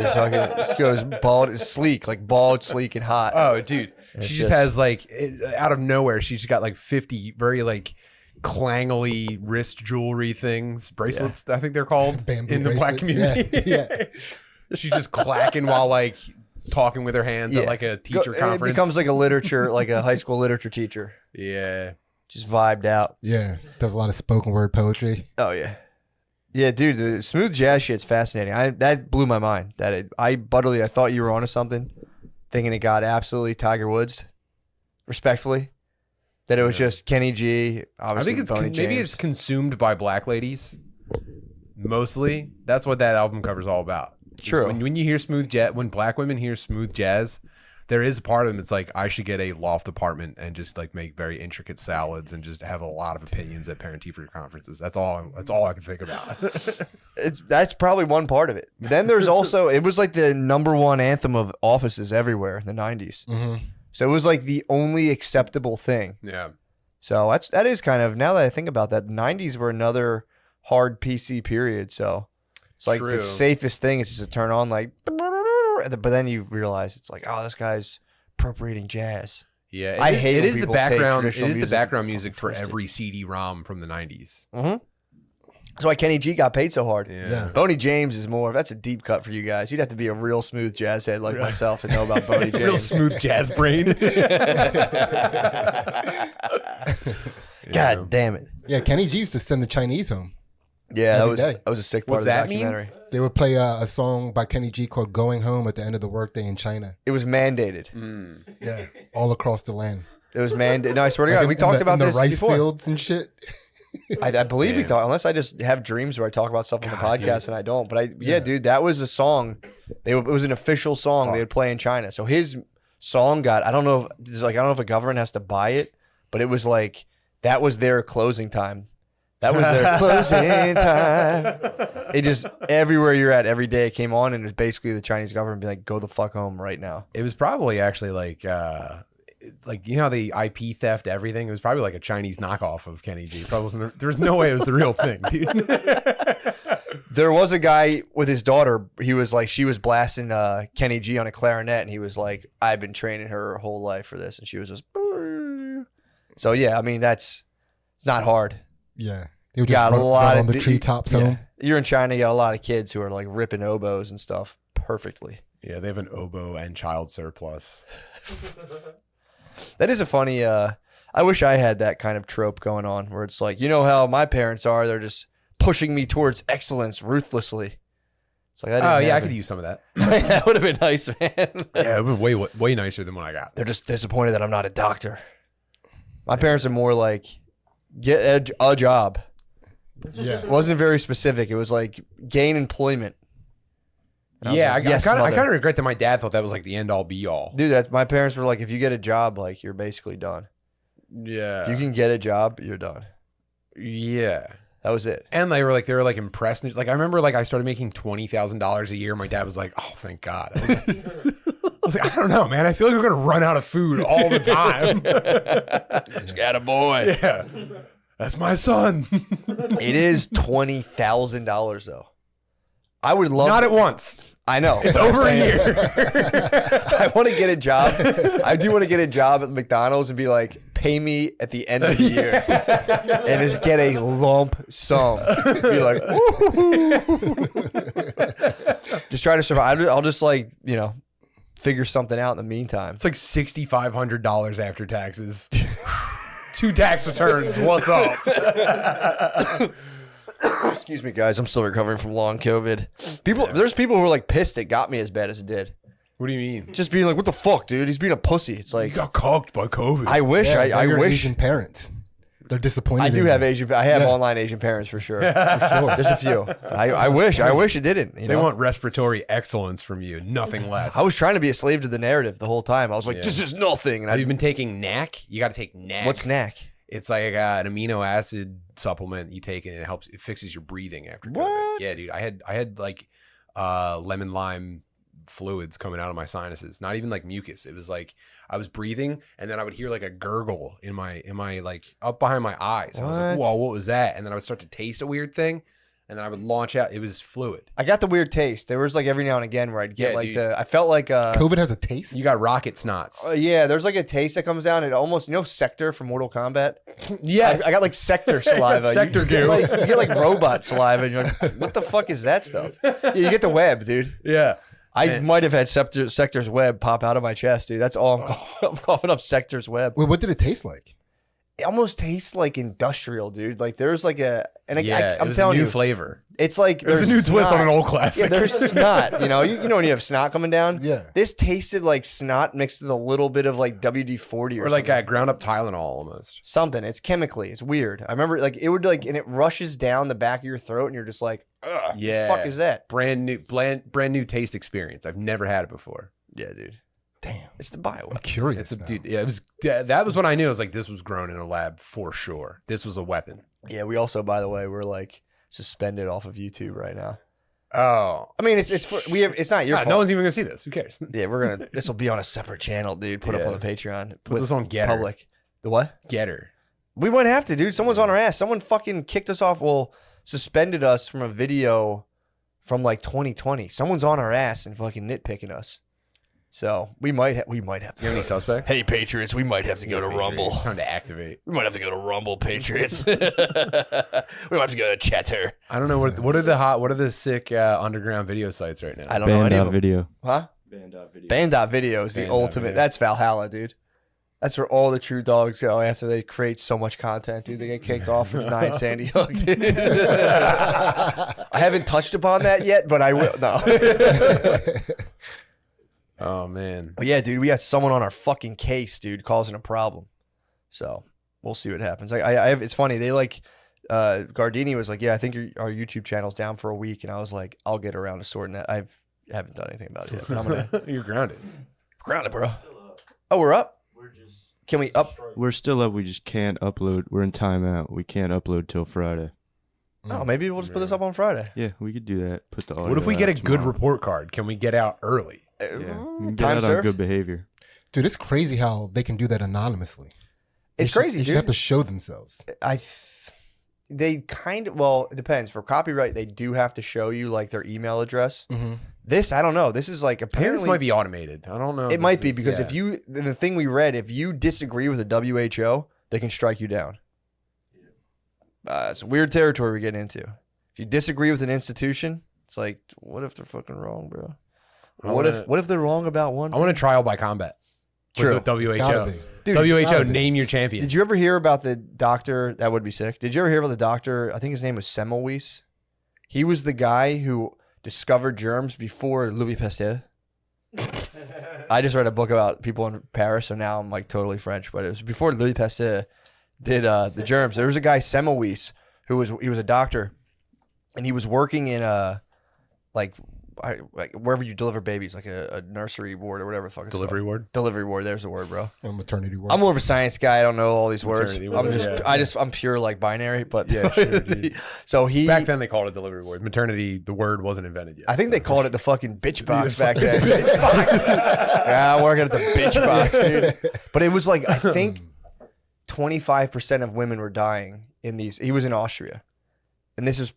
goes bald, sleek, like bald, sleek, and hot.
Oh, dude.
It's
She just has like, out of nowhere, she's got like 50 very like clangly wrist jewelry things, bracelets, I think they're called
Bamboo
in the black
bracelets.
community.
Yeah.
She's just clacking while like talking with her hands at like a teacher
It
conference.
becomes like a literature, like a high school literature teacher.
yeah.
Just vibed out.
Yeah, does a lot of spoken word poetry.
Oh yeah, yeah, dude. The smooth jazz shit's fascinating. That blew my mind. I thought you were onto something, thinking it got absolutely Tiger Woods. Respectfully, that it was just Kenny G.
I
Obviously,
think it's
Boney
maybe
James.
it's consumed by black ladies. Mostly, that's what that album cover is all about.
True.
When you hear smooth jazz, when black women hear smooth jazz, there is a part of them that's like, I should get a loft apartment and just like make very intricate salads and just have a lot of opinions at parent teacher conferences. That's all I can think about.
That's probably one part of it. Then there's also it was like the #1 anthem of offices everywhere in the '90s.
Mm-hmm.
So it was like the only acceptable thing.
Yeah.
So that is kind of, now that I think about that, the '90s were another hard PC period. So it's like
True.
the safest thing is just to turn on like, but then you realize it's like, oh, this guy's appropriating jazz.
Yeah.
I hate
it
when
is the
people take
background. It
traditional
is the
music
background
and
music
fucking
for
twist it.
every CD-ROM from the 90s.
Mm-hmm. That's why Kenny G got paid so hard.
Yeah.
Boney James is more. That's a deep cut for you guys. You'd have to be a real smooth jazz head like myself to know about Boney James.
Real smooth jazz brain.
God damn it.
Yeah, Kenny G used to send the Chinese home.
Yeah,
Every
that
day.
was a sick part
What's
of the
that mean?
documentary.
They would play a song by Kenny G called "Going Home" at the end of the workday in China.
It was mandated.
Yeah, all across the land.
It was mandated. No, I swear to God,
Like
we
in
talked
the-
about
in the
this
rice
before.
fields and shit.
I believe we
Damn.
talk, unless I just have dreams where I talk about stuff on the
God,
podcast and I don't. But dude, that was a song. It was an official song they would play in China. So his song got, I don't know if a government has to buy it, but it was like that was their closing time. That was their closing time. It just everywhere you're at, every day it came on, and it was basically the Chinese government being like, "Go the fuck home right now."
It was probably actually like you know how the IP theft everything. It was probably like a Chinese knockoff of Kenny G. Probably wasn't. There's no way it was the real thing, dude.
There was a guy with his daughter. He was like, she was blasting Kenny G on a clarinet, and he was like, "I've been training her whole life for this," and she was just. So yeah, I mean it's not hard.
Yeah, they would
You got
just
a lot
on
of
the treetops home.
You're in China, you got a lot of kids who are like ripping oboes and stuff perfectly.
Yeah, they have an oboe and child surplus.
That is a funny. I wish I had that kind of trope going on where it's like, you know how my parents are. They're just pushing me towards excellence ruthlessly. It's like,
Oh yeah, I could use some of that.
That would have been nice, man.
Yeah, it would be way nicer than what I got.
They're just disappointed that I'm not a doctor. My parents are more like, get a job.
Yeah,
It wasn't very specific. It was like gain employment. And I was
Yeah,
like,
I
yes,
kind
mother.
of regret that my dad thought that was like the end all be all.
Dude, my parents were like, if you get a job, like you're basically done.
Yeah,
If you can get a job, you're done.
yeah.
That was it.
And they were like impressed. Like I remember, like I started making $20,000 a year. My dad was like, "Oh, thank God." I was like, I don't know, man. I feel like we're gonna run out of food all the time.
Just got a boy.
Yeah, that's my son.
It is $20,000 though. I would love
Not at once.
I know.
It's
but I'm
over a
saying-
year.
I want to get a job. I do want to get a job at McDonald's and be like, pay me at the end of the year and just get a lump sum. Be like, woo. Just try to survive. I'll just like, figure something out in the meantime.
It's like $6,500 after taxes. 2 tax returns. What's up?
Excuse me, guys. I'm still recovering from long COVID. There's people who are like pissed it got me as bad as it did.
What do you mean?
Just being like, what the fuck, dude? He's being a pussy. It's like,
You got cocked by COVID.
I wish.
Yeah,
I
they're
wish.
Asian parents. They're disappointed.
I do
in
have
you.
Asian. I have online Asian parents for sure. There's a few. I wish it didn't.
They want respiratory excellence from you, nothing less.
I was trying to be a slave to the narrative the whole time. I was like, this is nothing. And
Have you been taking NAC? You got to take NAC.
what's NAC?
It's like an amino acid supplement you take and it fixes your breathing after COVID.
What?
Yeah, dude. I had like lemon lime fluids coming out of my sinuses. Not even like mucus. It was like I was breathing and then I would hear like a gurgle in my like up behind my eyes. I was like,
What?
whoa, what was that? And then I would start to taste a weird thing and then I would launch out. It was fluid.
I got the weird taste. There was like every now and again where I'd get
Yeah,
like
dude.
I felt like
COVID has a taste.
You got rocket snots.
yeah, there's like a taste that comes down. It almost Sector from Mortal Kombat.
Yes.
I got like Sector saliva.
Sector
you get
goo.
you get like robot saliva, and you're like, what the fuck is that stuff? Yeah, you get the web, dude.
Yeah.
I might have had Sector's web pop out of my chest, dude. That's all I'm coughing. I'm coughing up Sector's web.
Wait, what did it taste like?
It almost tastes like industrial, dude. Like there's like I'm
it was
telling
a new
you,
flavor.
it's like
There's a new
there's
twist on
snot.
an old classic.
Yeah, there's snot. You know when you have snot coming down.
Yeah.
This tasted like snot mixed with a little bit of like WD-40 or
Or like
something.
ground up Tylenol almost.
Something. It's chemically. It's weird. I remember like it would like and it rushes down the back of your throat and you're just like, ugh.
Yeah.
The fuck is that?
Brand new taste experience. I've never had it before.
Yeah, dude.
Damn.
It's the bio.
I'm curious.
It's
now.
dude. Yeah, it was. That was when I knew. I was like, this was grown in a lab for sure. This was a weapon.
Yeah, we also, by the way, we're like suspended off of YouTube right now.
Oh,
I mean, it's not your fault.
no one's even gonna see this. Who cares?
Yeah, this will be on a separate channel, dude. Put up
Yeah.
on the Patreon.
Put this on Getter.
public. The what?
Getter.
We might have to, dude. Someone's on our ass. Someone fucking kicked us off. Well, suspended us from a video from like 2020. Someone's on our ass and fucking nitpicking us. So we might have
Do you have
to.
any suspects?
Hey, Patriots, we might have to go to Rumble.
It's time to activate.
We might have to go to Rumble, Patriots. we might have to go to Chatter.
I don't know what are the sick underground video sites right now.
I don't know any of them.
Video.
Huh?
Band.video.
Band.video is the
Band.video.
ultimate. That's Valhalla, dude. That's where all the true dogs go after they create so much content, dude. They get kicked off for denying Sandy Hook, dude. I haven't touched upon that yet, but I will. No.
Oh man.
But yeah, dude, we got someone on our fucking case, dude, causing a problem. So we'll see what happens. I have. It's funny. They like Gardini was like, yeah, I think our YouTube channel's down for a week, and I was like, I'll get around to sorting that. Haven't done anything about it yet. But I'm gonna
You're grounded.
ground it, bro. Oh, we're up. Can we up?
We're still up. We just can't upload. We're in timeout. We can't upload till Friday.
Oh, maybe we'll just put this up on Friday.
Yeah, we could do that. Put the audio
What if we get a
out
good
tomorrow.
report card? Can we get out early?
Yeah, we can get
Time
out
served?
on good behavior.
Dude, it's crazy how they can do that anonymously.
It's
They
crazy,
should
dude.
have to show themselves.
They kind of, well, it depends. For copyright, they do have to show you like their email address.
Mm-hmm.
This, I don't know. This is like
I think
apparently
this might be automated. I don't know. if
it might
this
be
is-
because
yeah.
if you, the thing we read, if you disagree with the WHO, they can strike you down. It's weird territory we're getting into. If you disagree with an institution, it's like, what if they're fucking wrong, bro? What if they're wrong about one?
I want a trial by combat.
True.
With
It's gotta
WHO.
be.
Dude,
it's
WHO,
gotta be.
name your champion.
Did you ever hear about the doctor? That would be sick. Did you ever hear about the doctor? I think his name was Semmelweis. He was the guy who discovered germs before Louis Pasteur. I just read a book about people in Paris, so now I'm like totally French. But it was before Louis Pasteur did the germs. There was a guy Semmelweis who was a doctor, and he was working in a like wherever you deliver babies, like a nursery ward or whatever the fuck it's
Delivery
called.
ward?
Delivery ward. There's the word, bro.
Or maternity work.
I'm more of a science guy. I don't know all these words.
Maternity ward, yeah.
I'm pure like binary, but
Yeah, sure, dude.
so he,
Back then they called it delivery ward. Maternity, the word wasn't invented yet.
I think they called it the fucking bitch box back then. Yeah, I'm working at the bitch box, dude. But it was like, I think 25% of women were dying in these. He was in Austria. and this is,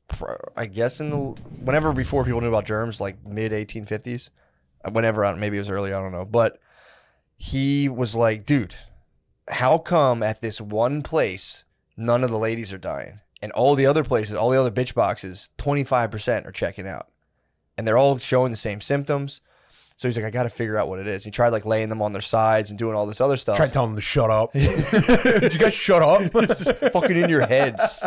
I guess, whenever before people knew about germs, like mid 1850s, whenever, maybe it was early, I don't know. But he was like, dude, how come at this one place, none of the ladies are dying? And all the other places, all the other bitch boxes, 25% are checking out. And they're all showing the same symptoms. So he's like, I got to figure out what it is. He tried like laying them on their sides and doing all this other stuff.
Tried telling them to shut up. Did you guys shut up?
This is fucking in your heads.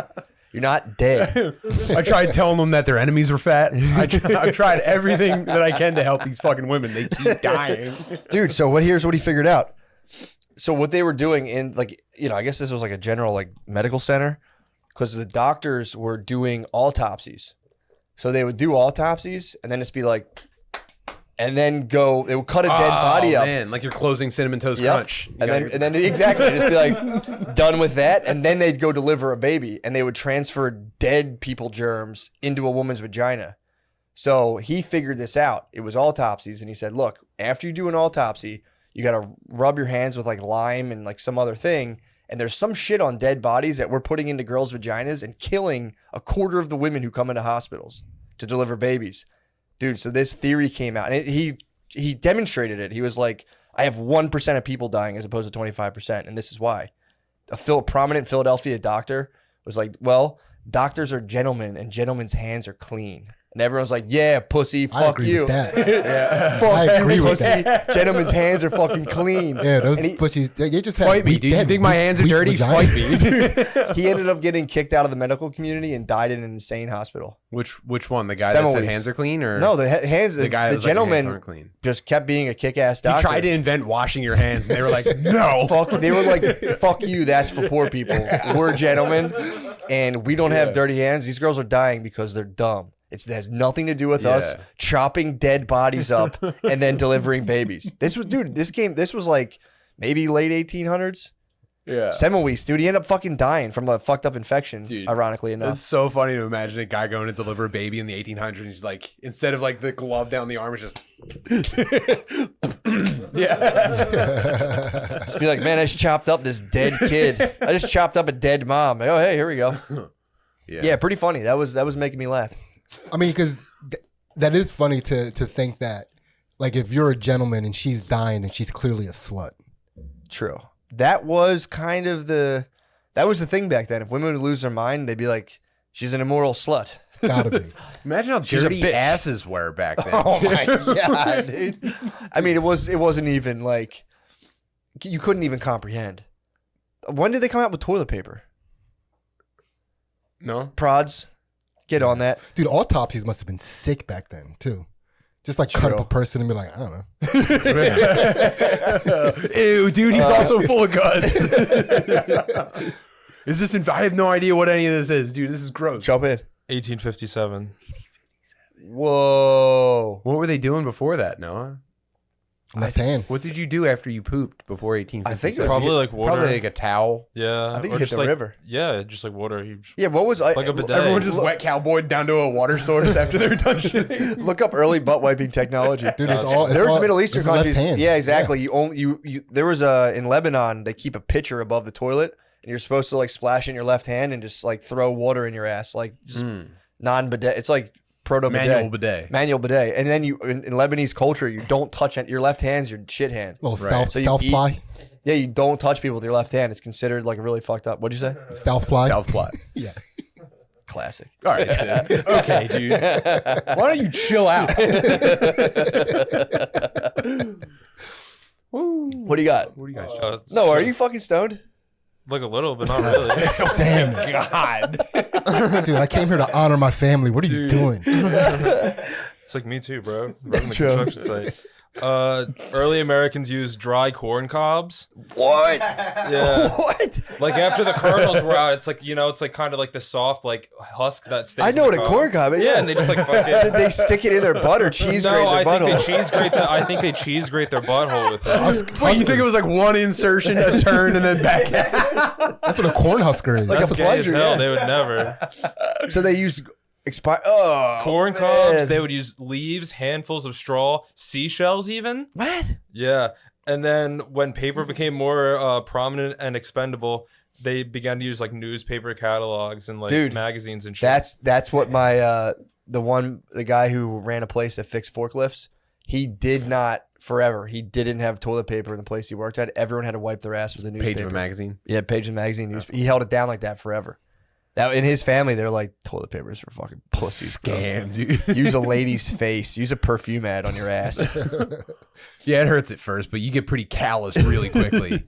You're not dead.
I tried telling them that their enemies were fat. I've tried everything that I can to help these fucking women. They keep dying.
Dude, so here's what he figured out. So what they were doing in like, I guess this was like a general like medical center because the doctors were doing autopsies. So they would do autopsies and then just be like, and then they would cut a dead body up.
Man, like you're closing Cinnamon Toast Crunch.
And then exactly, just be like done with that. And then they'd go deliver a baby and they would transfer dead people germs into a woman's vagina. So he figured this out. It was autopsies. And he said, look, after you do an autopsy, you got to rub your hands with like lime and like some other thing. And there's some shit on dead bodies that we're putting into girls' vaginas and killing a quarter of the women who come into hospitals to deliver babies. Dude, so this theory came out, and he demonstrated it. He was like, I have 1% of people dying as opposed to 25%, and this is why. A prominent Philadelphia doctor was like, well, doctors are gentlemen, and gentlemen's hands are clean. And everyone's like, yeah, pussy, fuck you.
With that.
Yeah. Fuck
I agree
you,
with
pussy.
that.
Gentlemen's hands are fucking clean.
Yeah, those pussies, they just have
Fight me, dude. You think my hands are dirty? Fight me.
He ended up getting kicked out of the medical community and died in an insane hospital.
Which one? The guy that said hands are clean, or
no? The hands.
The guy,
the gentleman,
like, clean.
just kept being a kick-ass doctor.
He tried to invent washing your hands, and they were like, no.
They were like, fuck you. That's for poor people. We're gentlemen, and we don't have dirty hands. These girls are dying because they're dumb. It has nothing to do with us chopping dead bodies up and then delivering babies. This was like maybe late 1800s.
Yeah.
Semmelweis, dude, he ended up fucking dying from a fucked up infection, ironically enough.
It's so funny to imagine a guy going to deliver a baby in the 1800s. He's like, instead of like the glove down the arm, it's just,
yeah. Just be like, man, I just chopped up this dead kid. I just chopped up a dead mom. Oh, hey, here we go. Yeah, pretty funny. That was making me laugh.
I mean, because that is funny to think that, like, if you're a gentleman and she's dying and she's clearly a slut.
True. That was kind of that was the thing back then. If women would lose their mind, they'd be like, she's an immoral slut.
Gotta be.
Imagine how dirty asses were back then.
Oh my God, dude. I mean, it wasn't even like, you couldn't even comprehend. When did they come out with toilet paper?
No?
Prods. Get on that.
Dude, autopsies must have been sick back then, too. Just like cut up a person and be like, I don't
know. Ew, dude, he's also full of guts. Is this I have no idea what any of this is, dude. This is gross.
Jump in.
1857.
Whoa.
What were they doing before that, Noah?
Left hand.
What did you do after you pooped before 1857?
I think
probably like water.
Probably like a towel.
Yeah.
I think you hit the river.
Yeah, just like water.
What was
like a bidet.
Everyone just wet cowboyed down to a water source after they're done shitting.
Look up early butt wiping technology.
Dude, it's all
Middle Eastern countries.
Left hand.
Yeah, exactly. You there was in Lebanon, they keep a pitcher above the toilet and you're supposed to like splash in your left hand and just like throw water in your ass, like just non-bidet. It's like
manual bidet.
And then in Lebanese culture, you don't touch your left hand's your shit hand.
Little self-ply.
Yeah, you don't touch people with your left hand. It's considered like really fucked up. What'd you say?
Self-ply.
Self-ply.
Yeah.
Classic.
All right. Okay, dude. Why don't you chill out?
What do you got?
What do you guys?
No, are you fucking stoned?
Like a little, but not really.
Damn.
God.
Dude, I came here to honor my family. What are you doing?
It's like me too, bro. Running the construction site. Early Americans used dry corn cobs.
What?
Yeah.
What?
Like after the kernels were out, it's like, it's like kind of like the soft like husk that stays.
I know what a corn cob is.
Yeah, and they just like fucking.
They stick it in their butt or cheese grate their butthole.
I think they cheese grate their butthole with it.
Wait, you think it was like one insertion, a turn, and then back out?
That's what a corn husker is.
Like
That's
a
gay
plunger.
as hell.
Yeah.
They would never.
So they use
corn cobs. They would use leaves, handfuls of straw, seashells, even.
What?
Yeah, And then when paper became more prominent and expendable, they began to use like newspaper catalogs and like magazines and shit.
That's what my the guy who ran a place that fixed forklifts, he did not forever. He didn't have toilet paper in the place he worked at. Everyone had to wipe their ass with a newspaper.
Page of a magazine.
Yeah, Page of a magazine. He held it down like that forever. That in his family, they're like, toilet papers for fucking pussies.
Scam, dude.
Use a lady's face. Use a perfume ad on your ass.
Yeah, it hurts at first, but you get pretty callous really quickly.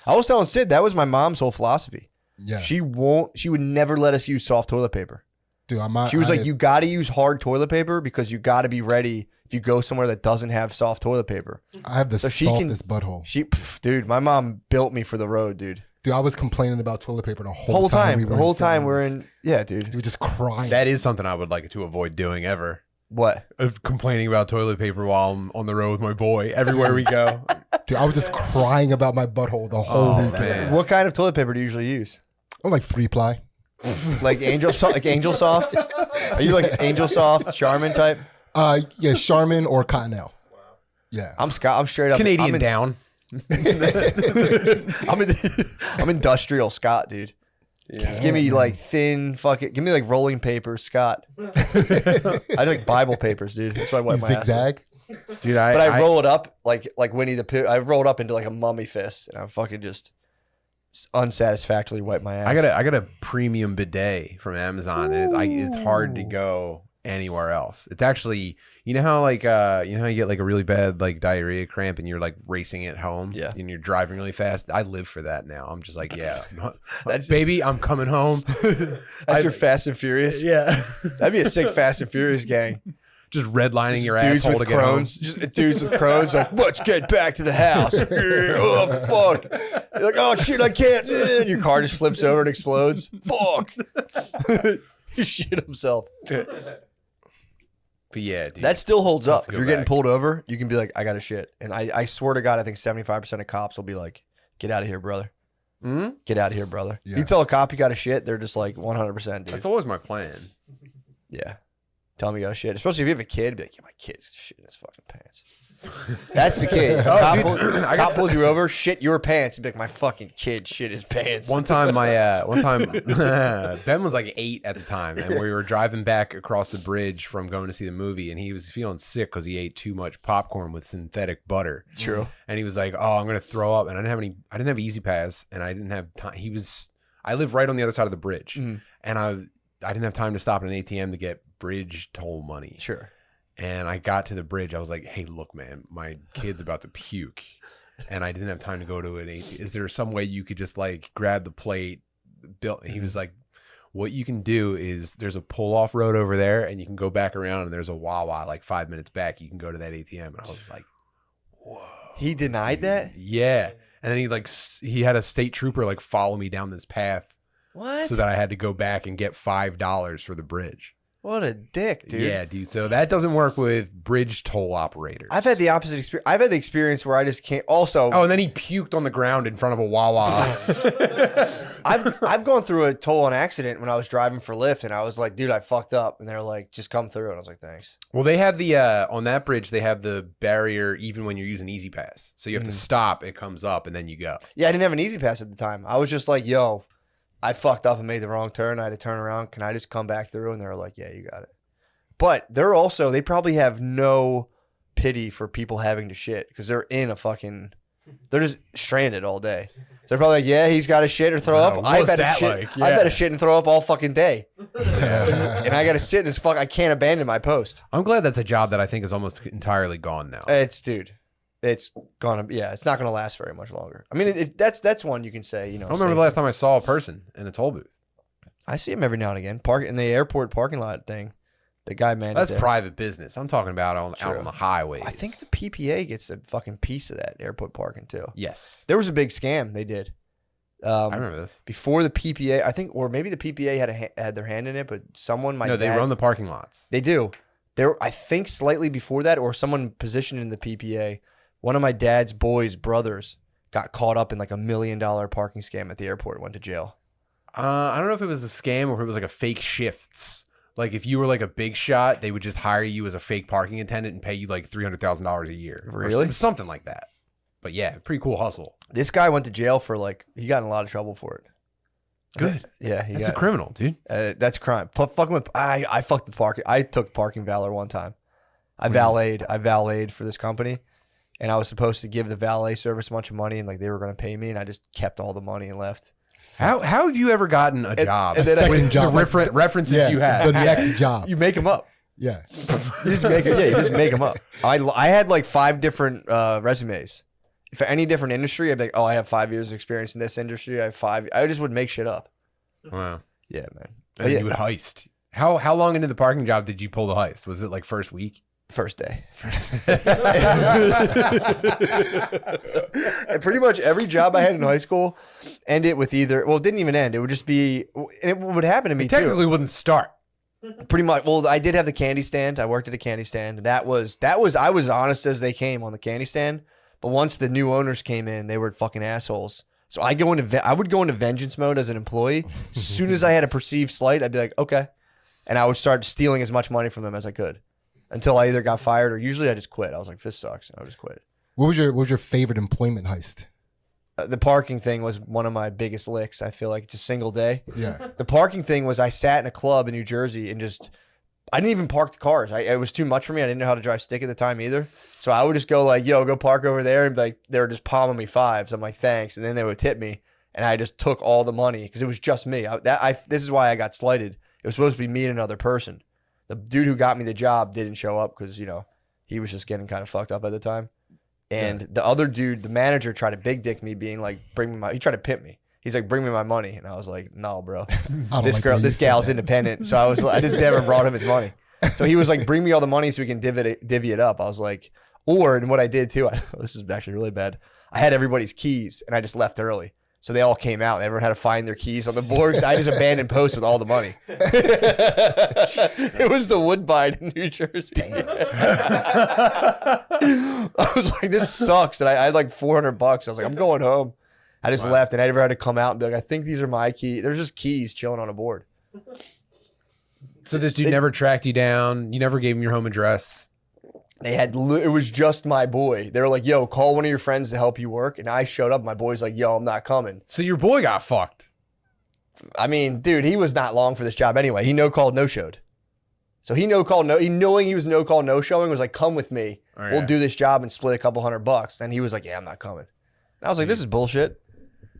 I was telling Sid that was my mom's whole philosophy.
Yeah.
She would never let us use soft toilet paper.
Dude,
she was like, you got to use hard toilet paper because you got to be ready if you go somewhere that doesn't have soft toilet paper.
I have the softest butthole.
Dude, my mom built me for the road, dude.
Dude, I was complaining about toilet paper the whole time.
The whole time we're in, yeah, dude.
We were just crying.
That is something I would like to avoid doing ever.
What?
Of complaining about toilet paper while I'm on the road with my boy everywhere we go.
Dude, I was just crying about my butthole the whole weekend.
Man.
What kind of toilet paper do you usually use?
I'm like 3-ply.
Like Angel Soft? Are you like Angel Soft, Charmin type?
Yeah, Charmin or Cottonelle. Wow. Yeah.
I'm straight up
Canadian down.
I'm industrial Scott, dude. Yeah. Just give me like thin give me like rolling paper, Scott. I like Bible papers, dude. That's why I wipe my
zigzag.
Ass. Dude, I roll it up like Winnie the Pooh. I roll it up into like a mummy fist, and I'm fucking just unsatisfactorily wipe my ass.
I got a premium bidet from Amazon. It's hard to go anywhere else. It's actually, you know how you get like a really bad like diarrhea cramp and you're like racing it home, and you're driving really fast. I live for that now. I'm just like, yeah, baby, I'm coming home.
That's your Fast and Furious.
Yeah,
that'd be a sick Fast and Furious gang.
Just redlining your asshole to get home.
Just dudes with Crohn's, like, let's get back to the house. Oh, fuck. You're like, oh, shit, I can't. And your car just flips over and explodes. Fuck. He shit himself.
But yeah, dude,
that still holds up. If you're getting pulled over, you can be like, I got to shit. And I swear to God, I think 75% of cops will be like, get out of here, brother.
Mm-hmm.
Get out of here, brother. Yeah. You tell a cop you got to shit, they're just like 100%, dude.
That's always my plan.
Yeah. Tell me you got to shit. Especially if you have a kid, be like, yeah, my kid's shit in his fucking pants. That's the kid. Cop pulls you over, shit your pants. Be like, my fucking kid shit his pants.
One time, Ben was like 8 at the time, and we were driving back across the bridge from going to see the movie, and he was feeling sick because he ate too much popcorn with synthetic butter.
True.
And he was like, "Oh, I'm gonna throw up," and I didn't have Easy Pass, and I didn't have time. I live right on the other side of the bridge, and I didn't have time to stop at an ATM to get bridge toll money.
Sure.
And I got to the bridge. I was like, hey, look, man, my kid's about to puke. And I didn't have time to go to an ATM. Is there some way you could just like grab the plate? He was like, what you can do is there's a pull off road over there and you can go back around and there's a Wawa like 5 minutes back. You can go to that ATM. And I was like, whoa.
He denied that?
Yeah. And then he had a state trooper like follow me down this path.
What?
So that I had to go back and get $5 for the bridge.
What a dick, dude.
Yeah, dude. So that doesn't work with bridge toll operators.
I've had the opposite experience. I've had the experience where I just can't. Also,
oh, and then he puked on the ground in front of a Wawa.
I've gone through a toll on accident when I was driving for Lyft, and I was like, dude, I fucked up. And they're like, just come through. And I was like, thanks.
Well, they have the on that bridge, they have the barrier even when you're using Easy Pass. So you have to stop, it comes up, and then you go.
Yeah, I didn't have an Easy Pass at the time. I was just like, yo, I fucked up and made the wrong turn. I had to turn around. Can I just come back through? And they were like, yeah, you got it. But they probably have no pity for people having to shit because they're they're just stranded all day. So they're probably like, yeah, he's got to shit or throw up. I've had to shit and throw up all fucking day. And I got to sit in this I can't abandon my post.
I'm glad that's a job that I think is almost entirely gone now.
It's not gonna last very much longer. I mean, that's one you can say. You know,
I don't remember the last time I saw a person in a toll booth.
I see him every now and again. Park in the airport parking lot thing. The guy man.
That's private business. I'm talking about out on the highways.
I think the PPA gets a fucking piece of that airport parking too.
Yes.
There was a big scam they did.
I remember this.
Before the PPA, I think, or maybe the PPA had their hand in it, but
they run the parking lots.
They do. I think slightly before that, or someone positioned in the PPA. One of my dad's boys' brothers got caught up in like $1 million parking scam at the airport, went to jail.
I don't know if it was a scam or if it was like a fake shifts. Like if you were like a big shot, they would just hire you as a fake parking attendant and pay you like $300,000 a year.
Really?
Or something like that. But yeah, pretty cool hustle.
This guy went to jail for he got in a lot of trouble for it.
Good.
Yeah,
That's a criminal, dude.
That's crime. Fucking with I fucked the parking. I took parking valet one time. I valeted for this company, and I was supposed to give the valet service a bunch of money, and they were going to pay me, and I just kept all the money and left.
How have you ever gotten a job?
A second job.
The references you had.
The next job.
You make them up.
Yeah.
You just make it. Yeah, you just make them up. I had 5 different resumes. For any different industry, I'd be like, oh, I have 5 years of experience in this industry. I have 5. I just would make shit up.
Wow.
Yeah, man.
And you would heist. How long into the parking job did you pull the heist? Was it first week?
First day. And pretty much every job I had in high school ended with it didn't even end. It would just be, and it would happen to me
Technically wouldn't start.
Pretty much. Well, I did have the candy stand. I worked at a candy stand. That was I was honest as they came on the candy stand. But once the new owners came in, they were fucking assholes. So I would go into vengeance mode as an employee. As soon as I had a perceived slight, I'd be like, okay. And I would start stealing as much money from them as I could until I either got fired or usually I just quit. I was like, this sucks. And I would just quit.
What was your favorite employment heist?
The parking thing was one of my biggest licks. I feel like just single day.
Yeah.
The parking thing was I sat in a club in New Jersey and I didn't even park the cars. It was too much for me. I didn't know how to drive stick at the time either. So I would just go yo, go park over there, and they were just palming me 5s. I'm like, thanks. And then they would tip me, and I just took all the money because it was just me. This is why I got slighted. It was supposed to be me and another person. The dude who got me the job didn't show up because, he was just getting kind of fucked up at the time. And the other dude, the manager, tried to big dick me, being like, he tried to pimp me. He's like, bring me my money. And I was like, no, bro. This gal's independent. So I just never brought him his money. So he was like, bring me all the money so we can divvy it up. I was like, and what I did too, this is actually really bad. I had everybody's keys and I just left early. So they all came out and everyone had to find their keys on the board. So I just abandoned post with all the money. It was the Woodbine in New Jersey. Damn. I was like, this sucks. And I had $400. I was like, I'm going home. I just left, and I never had to come out and be like, I think these are my keys. There's just keys chilling on a board.
So this dude never tracked you down? You never gave him your home address?
It was just my boy. They were like, yo, call one of your friends to help you work. And I showed up. My boy's like, yo, I'm not coming.
So your boy got fucked.
I mean, dude, he was not long for this job anyway. He no-called, no-showed. So he knowing he was no-call, no-showing, was like, come with me.
Oh, yeah.
We'll do this job and split a couple $100. Then he was like, yeah, I'm not coming. And I was like, this is bullshit.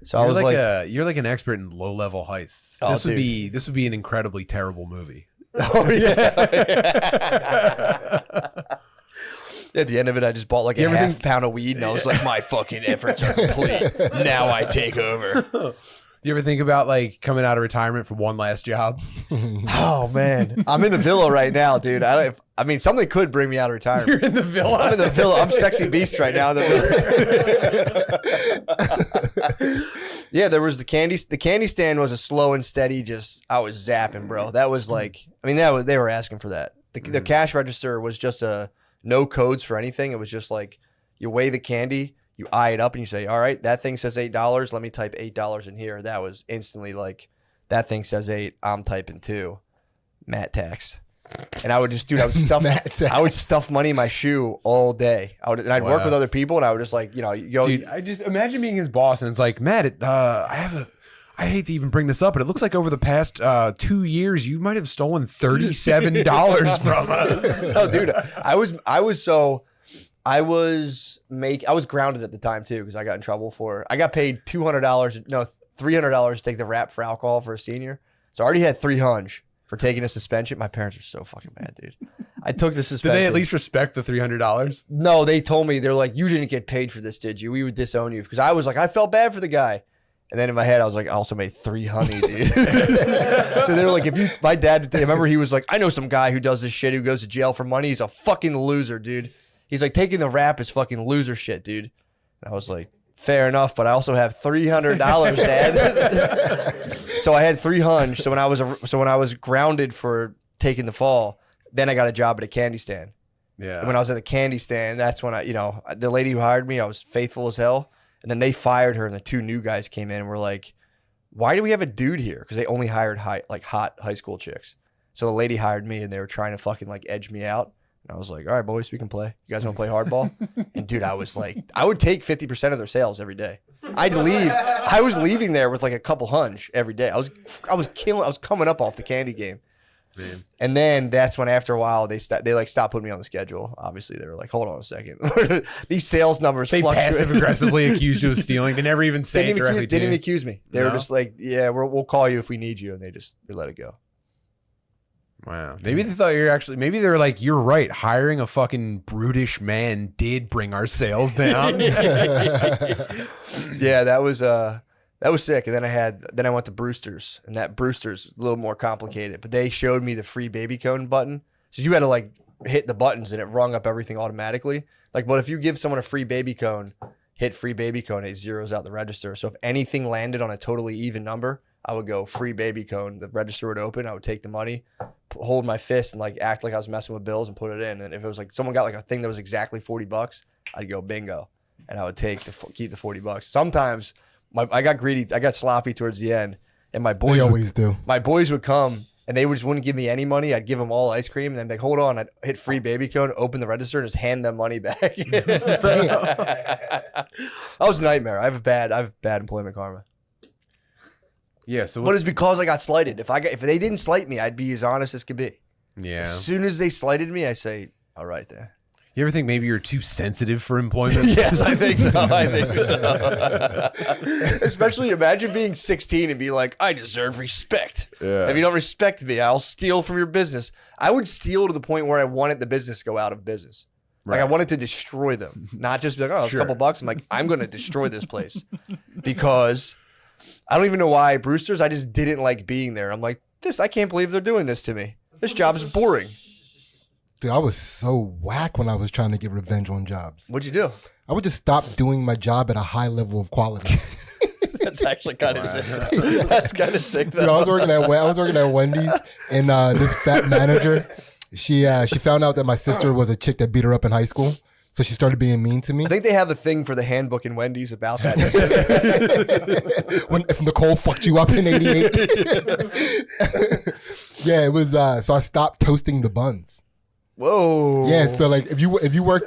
So I was
you're like an expert in low level heists.
Oh,
this would be an incredibly terrible movie.
Oh yeah. At the end of it, I just bought a half pound of weed, and I was like, my fucking efforts are complete. Now I take over.
Do you ever think about coming out of retirement for one last job?
Oh man, I'm in the villa right now, dude. I mean, something could bring me out of retirement.
You're in the villa.
I'm in the villa. I'm sexy beast right now. Yeah, there was the candy. The candy stand was a slow and steady. I was zapping, bro. That was they were asking for that. The cash register was just no codes for anything. It was just you weigh the candy, you eye it up, and you say, all right, that thing says $8. Let me type $8 in here. That was instantly that thing says 8. I'm typing 2. Matt tax. And I would just, I would stuff money in my shoe all day. I'd work with other people, and I would just
Dude, I just imagine being his boss, and it's like, Matt, I hate to even bring this up, but it looks like over the past 2 years, you might have stolen $37 from us.
No, dude, I was grounded at the time too, because I got in trouble I got paid $300 to take the rap for alcohol for a senior. So I already had $300 for taking a suspension. My parents are so fucking mad, dude. I took the suspension.
Did they at least respect the $300?
No, they told me, they're like, you didn't get paid for this, did you? We would disown you. Because I was like, I felt bad for the guy. And then in my head, I was like, I also made $300, dude. So they were like, my dad, I remember he was like, I know some guy who does this shit, who goes to jail for money. He's a fucking loser, dude. He's like, taking the rap is fucking loser shit, dude. And I was like, fair enough, but I also have $300, Dad. So I had $300. So when I was grounded for taking the fall, then I got a job at a candy stand.
Yeah.
And when I was at the candy stand, that's when the lady who hired me, I was faithful as hell. And then they fired her, and the 2 new guys came in and were like, why do we have a dude here? Because they only hired hot high school chicks. So the lady hired me, and they were trying to fucking edge me out. And I was like, all right, boys, we can play. You guys want to play hardball? And dude, I was like, I would take 50% of their sales every day. I'd leave. I was leaving there with like a couple hunch every day. I was coming up off the candy game. Man. And then that's when after a while they like stopped putting me on the schedule. Obviously they were like, hold on a second, these sales numbers.
They passive aggressively accused you of stealing. They never even say it directly.
Didn't even accuse me. They were just like, yeah, we'll call you if we need you, and they let it go.
Wow. Maybe they thought maybe they were like, you're right. Hiring a fucking brutish man did bring our sales down.
Yeah, that was sick. And then I went to Brewster's, and that Brewster's a little more complicated, but they showed me the free baby cone button. So you had to like hit the buttons and it rung up everything automatically. Like, but if you give someone a free baby cone, hit free baby cone, it zeroes out the register. So if anything landed on a totally even number, I would go free baby cone. The register would open. I would take the money, hold my fist, and like act like I was messing with bills and put it in. And if it was like someone got like a thing that was exactly $40, I'd go bingo, and I would keep the $40. Sometimes I got greedy. I got sloppy towards the end, and my boys
always do.
My boys would come, and they just wouldn't give me any money. I'd give them all ice cream, and then like, hold on. I'd hit free baby cone, open the register, and just hand them money back. That was a nightmare. I have bad employment karma.
Yeah, so
but it's because I got slighted. If they didn't slight me, I'd be as honest as could be. Yeah. As soon as they slighted me, I say, all right there.
You ever think maybe you're too sensitive for employment?
Yes, I think so. Especially imagine being 16 and be like, I deserve respect. Yeah. If you don't respect me, I'll steal from your business. I would steal to the point where I wanted the business to go out of business. Right. Like I wanted to destroy them, not just be like, oh, it's a couple bucks. I'm like, I'm going to destroy this place because I don't even know why Brewster's. I just didn't like being there. I'm like, I can't believe they're doing this to me. This job is boring.
Dude, I was so whack when I was trying to get revenge on jobs.
What'd you do?
I would just stop doing my job at a high level of quality.
That's actually kind of sick. That's kind of sick. Though.
Dude, I was working at Wendy's, and this fat manager, she found out that my sister was a chick that beat her up in high school. So she started being mean to me.
I think they have a thing for the handbook in Wendy's about that.
If Nicole fucked you up in '88. Yeah, it was. So I stopped toasting the buns.
Whoa.
Yeah, so like if you
you're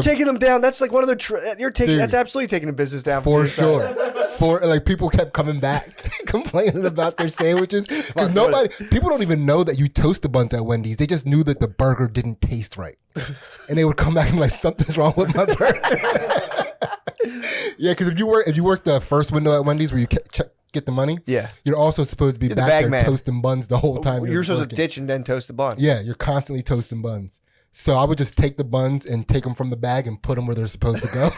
taking them down. That's like one of the dude, that's absolutely taking the business down
for sure. Like people kept coming back complaining about their sandwiches because people don't even know that you toast the buns at Wendy's. They just knew that the burger didn't taste right, and they would come back and be like, something's wrong with my burger. Yeah, because if you work the first window at Wendy's where you get the money, yeah, you're also supposed to be back there toasting buns the whole time.
You're supposed to ditch and then toast the buns.
Yeah, you're constantly toasting buns. So I would just take the buns and take them from the bag and put them where they're supposed to go.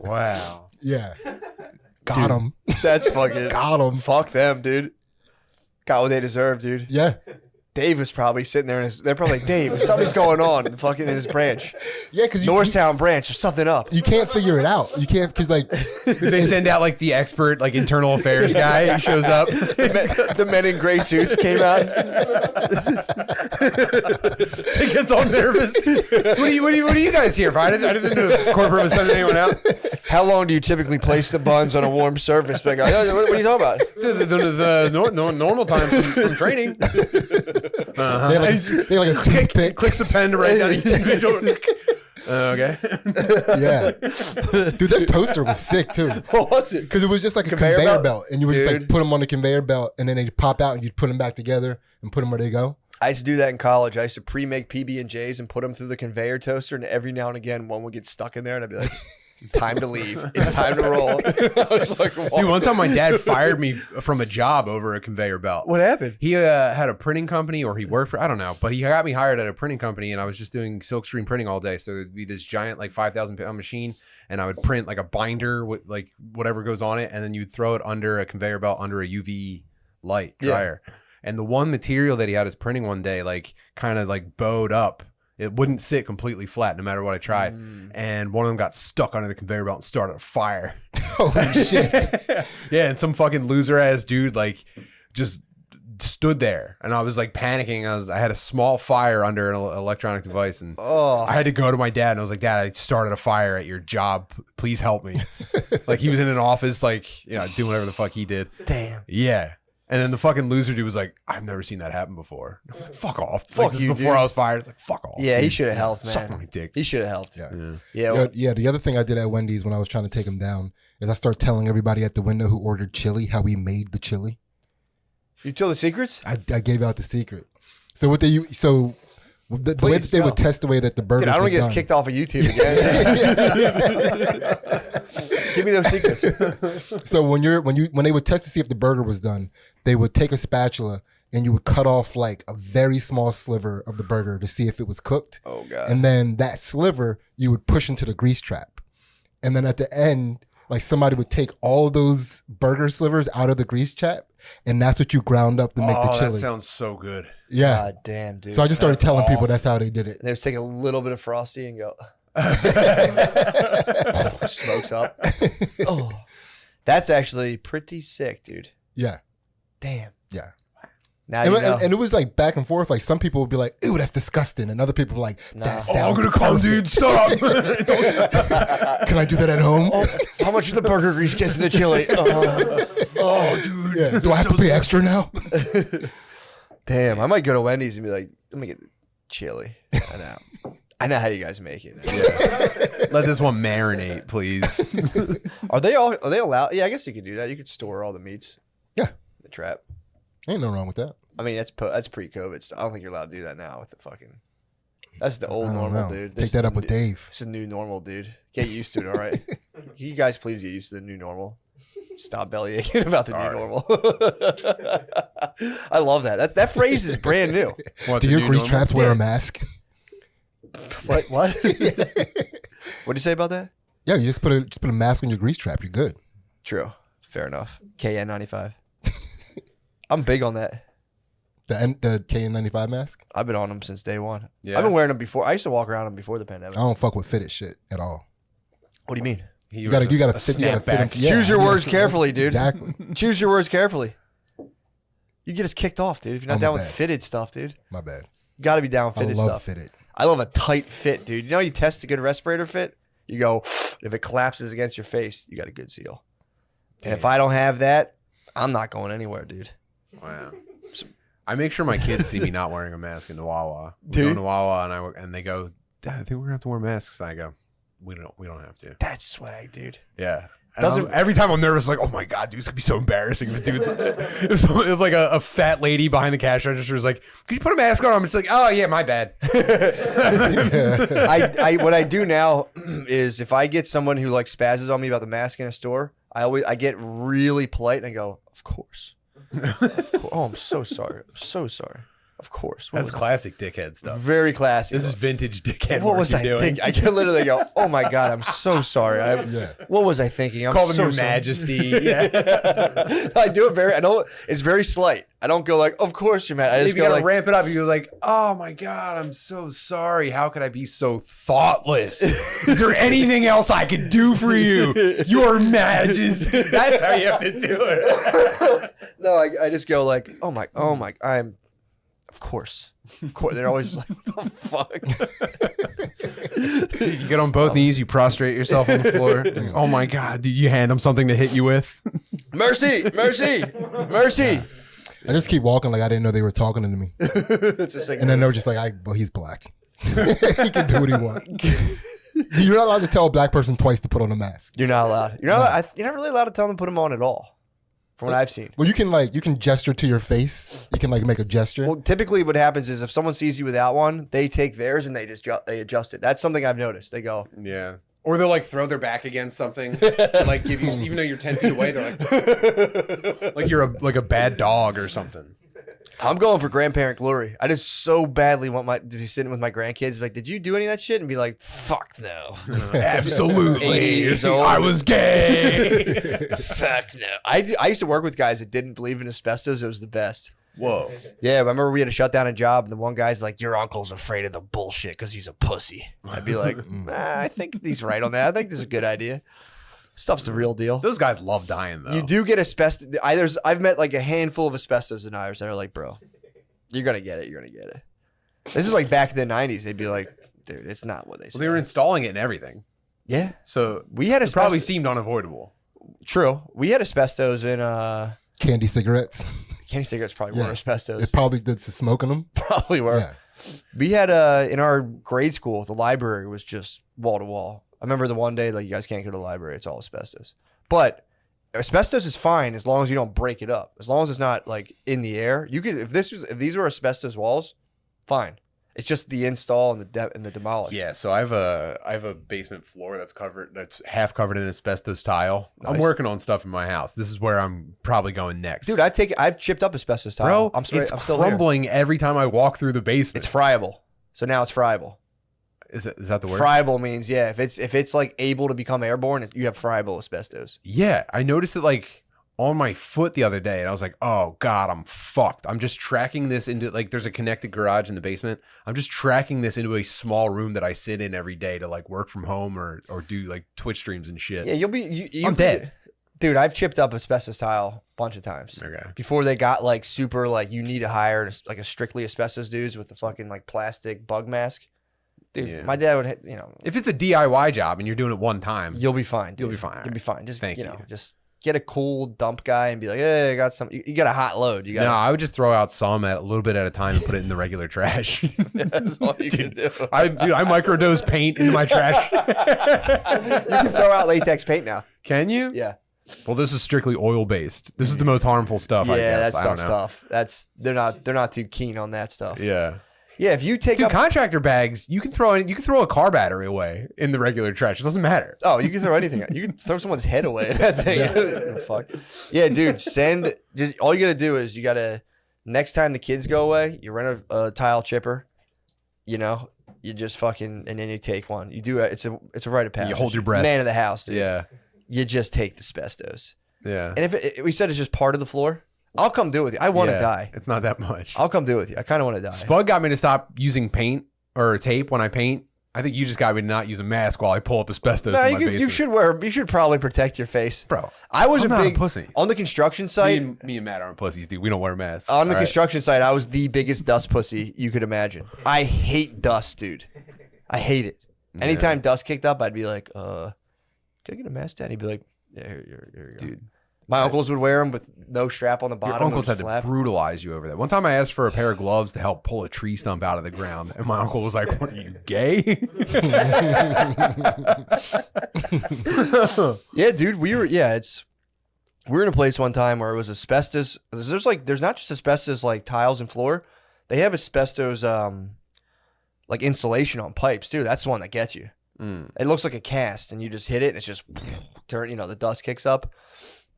Wow.
Yeah. Got them.
That's fucking.
Got them.
Fuck them, dude. Got what they deserve, dude.
Yeah.
Dave was probably sitting there, and they're probably like, Dave, something's going on fucking in his branch.
Yeah, because
Norristown branch, there's something up.
You can't figure it out. You can't, because like...
They send out like the expert, like internal affairs guy. He shows up.
The men in gray suits came out.
So he gets all nervous. What are you guys here for? I didn't know the corporate was sending anyone out.
How long do you typically place the buns on a warm surface? Like, what are you talking about?
The normal time from training.
Uh-huh. They have like a toothpick.
Clicks the pen to write down each individual. Okay.
Yeah. Dude, that toaster was sick too.
What was it?
Because it was just like a conveyor belt. And you would just like put them on the conveyor belt and then they'd pop out and you'd put them back together and put them where they go.
I used to do that in college. I used to pre-make PB&Js and put them through the conveyor toaster, and every now and again one would get stuck in there and I'd be like, time to leave. It's time to roll. I was like,
dude, one time my dad fired me from a job over a conveyor belt.
What happened?
He had a printing company, or he worked for, I don't know, but he got me hired at a printing company, and I was just doing silkscreen printing all day. So it'd be this giant like 5,000 pound machine, and I would print like a binder with like whatever goes on it, and then you'd throw it under a conveyor belt under a UV light dryer. Yeah. And the one material that he had us printing one day, like kind of like bowed up. It wouldn't sit completely flat no matter what I tried. And one of them got stuck under the conveyor belt and started a fire.
Holy shit.
Yeah, and some fucking loser ass dude like just stood there. And I was like panicking. I had a small fire under an electronic device, and I had to go to my dad, and I was like, Dad, I started a fire at your job. Please help me. Like he was in an office, like, you know, doing whatever the fuck he did.
Damn.
Yeah. And then the fucking loser dude was like, I've never seen that happen before. I was like, fuck off.
Fuck
like, this
you,
is before
dude.
I was fired. Like, fuck off.
Yeah, he should have helped,
Suck
man.
my dick.
He should have helped.
Yeah. Yeah, the other thing I did at Wendy's when I was trying to take him down is I started telling everybody at the window who ordered chili how we made the chili.
You told the secrets?
I gave out the secret. So what the way that they would test the way that the burgers
Dude, I don't
were
want to get us
done.
kicked off of YouTube again. Give me those secrets.
So when they would test to see if the burger was done, they would take a spatula and you would cut off like a very small sliver of the burger to see if it was cooked.
Oh god.
And then that sliver you would push into the grease trap. And then at the end, like somebody would take all those burger slivers out of the grease trap, and that's what you ground up to make the chili.
That sounds so good.
Yeah.
God damn, dude.
So I just started telling people that's how they did it.
They just take a little bit of Frosty and go. Smokes up. Oh, that's actually pretty sick, dude.
Yeah.
Damn.
Yeah.
Now you know.
And it was like back and forth. Like some people would be like, "Ew, that's disgusting," and other people were like, "That sounds
I'm gonna come,
perfect."
dude. Stop.
Can I do that at home?
Oh, how much of the burger grease gets in the chili? Oh, dude.
Yeah. Do I have to pay extra now?
Damn, I might go to Wendy's and be like, let me get the chili. I know how you guys make it.
Yeah. Let this one marinate, please.
Are they allowed? Yeah, I guess you could do that. You could store all the meats.
Yeah.
In the trap.
Ain't no wrong with that.
I mean, that's pre-COVID stuff. I don't think you're allowed to do that now with the fucking. That's the old
I don't
normal,
know.
dude.
Take that up with Dave.
It's a new normal, dude. Get used to it, all right? You guys, please get used to the new normal. Stop belly aching about the new normal. I love that. That phrase is brand new.
Do your grease traps wear a mask?
What? What'd you say about that?
Yeah, you just put a mask on your grease trap. You're good.
True. Fair enough. KN95. I'm big on that.
The KN95 mask?
I've been on them since day one.
Yeah.
I've been wearing them before. I used to walk around them before the pandemic.
I don't fuck with fitted shit at all.
What do you mean?
You gotta fit them. Yeah,
Choose your words carefully, dude.
Exactly.
Choose your words carefully. You get us kicked off, dude. If you're not down with fitted stuff, dude.
My bad.
You got to be down with fitted
I love
stuff.
fitted.
I love a tight fit, dude. You know, you test a good respirator fit. You go, if it collapses against your face, you got a good seal. And if I don't have that, I'm not going anywhere, dude.
Wow. I make sure my kids see me not wearing a mask in the Wawa. We
Dude.
go to Wawa and they go, Dad, I think we're gonna have to wear masks. And I go, we don't have to.
That's swag, dude.
Yeah. Every time I'm nervous, like, oh my god, dude, it's gonna be so embarrassing. If it's like a fat lady behind the cash register is like, could you put a mask on? It's like, oh yeah, my bad.
What I do now is if I get someone who like spazzes on me about the mask in a store, I get really polite and I go, of course. Oh, I'm so sorry. I'm so sorry. Of course.
That's classic dickhead stuff.
Very classic.
This is vintage dickhead.
What was I
doing?
thinking? I can literally go, oh my God, I'm so sorry. What was I thinking? I'm
Call them
so
your
sorry.
majesty. Yeah.
I do it it's very slight. I don't go like, of course, your majesty. I just
You
go
gotta
like,
ramp it up. You're like, oh my god, I'm so sorry. How could I be so thoughtless? Is there anything else I could do for you, your majesty? That's how you have to do it.
No, I just go like, oh my, of course. They're always like, what the fuck?
You get on both knees, you prostrate yourself on the floor. Oh my god, do you hand them something to hit you with?
Mercy.
I just keep walking like I didn't know they were talking to me.
It's just like,
And then they were just like, well, he's black. He can do what he wants. You're not allowed to tell a black person twice to put on a mask.
you're not allowed. You're not really allowed to tell them to put them on at all. From what I've seen.
Well, you can gesture to your face. You can like make a gesture.
Well, typically what happens is if someone sees you without one, they take theirs and they adjust it. That's something I've noticed. They go,
Yeah. Or they'll like throw their back against something, and, like give you, even though you're 10 feet away, they're like you're a bad dog or something.
I'm going for grandparent glory. I just so badly want to be sitting with my grandkids. Like, did you do any of that shit? And be like, fuck no.
Absolutely.
80 years old.
I was gay.
Fuck no. I used to work with guys that didn't believe in asbestos. It was the best.
Whoa.
Yeah, remember we had to shut down a job, and the one guy's like, your uncle's afraid of the bullshit because he's a pussy. I'd be like, I think he's right on that. I think this is a good idea. Stuff's the real deal.
Those guys love dying though.
You do get asbestos. I've met like a handful of asbestos deniers that are like, bro, you're going to get it. You're going to get it. This is like back in the 90s. They'd be like, dude, it's not what they say.
Well, they were installing it and everything.
Yeah.
So
We had
it probably
asbestos.
seemed unavoidable.
True. We had asbestos in
Candy cigarettes.
candy cigarettes probably were asbestos.
It probably did to smoking them.
Probably were.
Yeah.
We had in our grade school, the library was just wall to wall. I remember the one day like you guys can't go to the library; it's all asbestos. But asbestos is fine as long as you don't break it up. As long as it's not like in the air. You could if these were asbestos walls, fine. It's just the install and the demolish.
Yeah, so I have a basement floor that's half covered in asbestos tile.
Nice.
I'm working on stuff in my house. This is where I'm probably going next.
Dude, I've chipped up asbestos tile.
Bro,
I'm still
crumbling every time I walk through the basement.
It's friable. So now it's friable.
Is that the word?
Friable means if it's like able to become airborne, you have friable asbestos.
Yeah, I noticed it like on my foot the other day, and I was like, "Oh God, I'm fucked." I'm just tracking this into like there's a connected garage in the basement. I'm just tracking this into a small room that I sit in every day to like work from home or do like Twitch streams and shit.
Yeah,
I'm dead.
Dude, I've chipped up asbestos tile a bunch of times.
Okay.
Before they got like super like you need to hire like a strictly asbestos dudes with the fucking like plastic bug mask. Dude, my dad would
if it's a DIY job and you're doing it one time,
you'll be fine. Dude.
You'll be fine.
You'll be fine. Just
Thank
you know, just get a cool dump guy and be like, hey, I got some. You got a hot load. You got.
No, I would just throw out some a little bit at a time and put it in the regular trash.
That's all you can do.
I microdose paint into my trash.
You can throw out latex paint now.
Can you?
Yeah.
Well, this is strictly oil based. This is the most harmful stuff.
Yeah,
I guess.
that's tough stuff. They're not too keen on that stuff.
Yeah.
Yeah, if you take up
contractor bags, you can throw a car battery away in the regular trash. It doesn't matter.
Oh, you can throw anything. You can throw someone's head away in that thing. Fuck. Yeah, dude. All you gotta do is next time the kids go away, you rent a tile chipper. You know, you just fucking and then you take one. You do it's a rite of passage.
You hold your breath.
Man of the house, dude.
Yeah.
You just take the asbestos.
Yeah.
And if we said it's just part of the floor, I'll come do it with you. I want to die.
It's not that much.
I'll come do it with you. I kind of want to die.
Spud got me to stop using paint or tape when I paint. I think you just got me to not use a mask while I pull up asbestos in my basement.
You should probably protect your face.
Bro,
I'm
not a
big
pussy.
On the construction site.
Me and Matt aren't pussies, dude. We don't wear masks.
On the construction site, I was the biggest dust pussy you could imagine. I hate dust, dude. I hate it. Anytime dust kicked up, I'd be like, can I get a mask, Dad? He'd be like, yeah, here you go. Dude. My uncles would wear them with no strap on the bottom.
Your uncles had to brutalize you over that. One time I asked for a pair of gloves to help pull a tree stump out of the ground. And my uncle was like, what are you, gay?
Yeah, dude. We were in a place one time where it was asbestos. There's not just asbestos like tiles and floor. They have asbestos like insulation on pipes, too. That's the one that gets you. It looks like a cast and you just hit it and it's just the dust kicks up.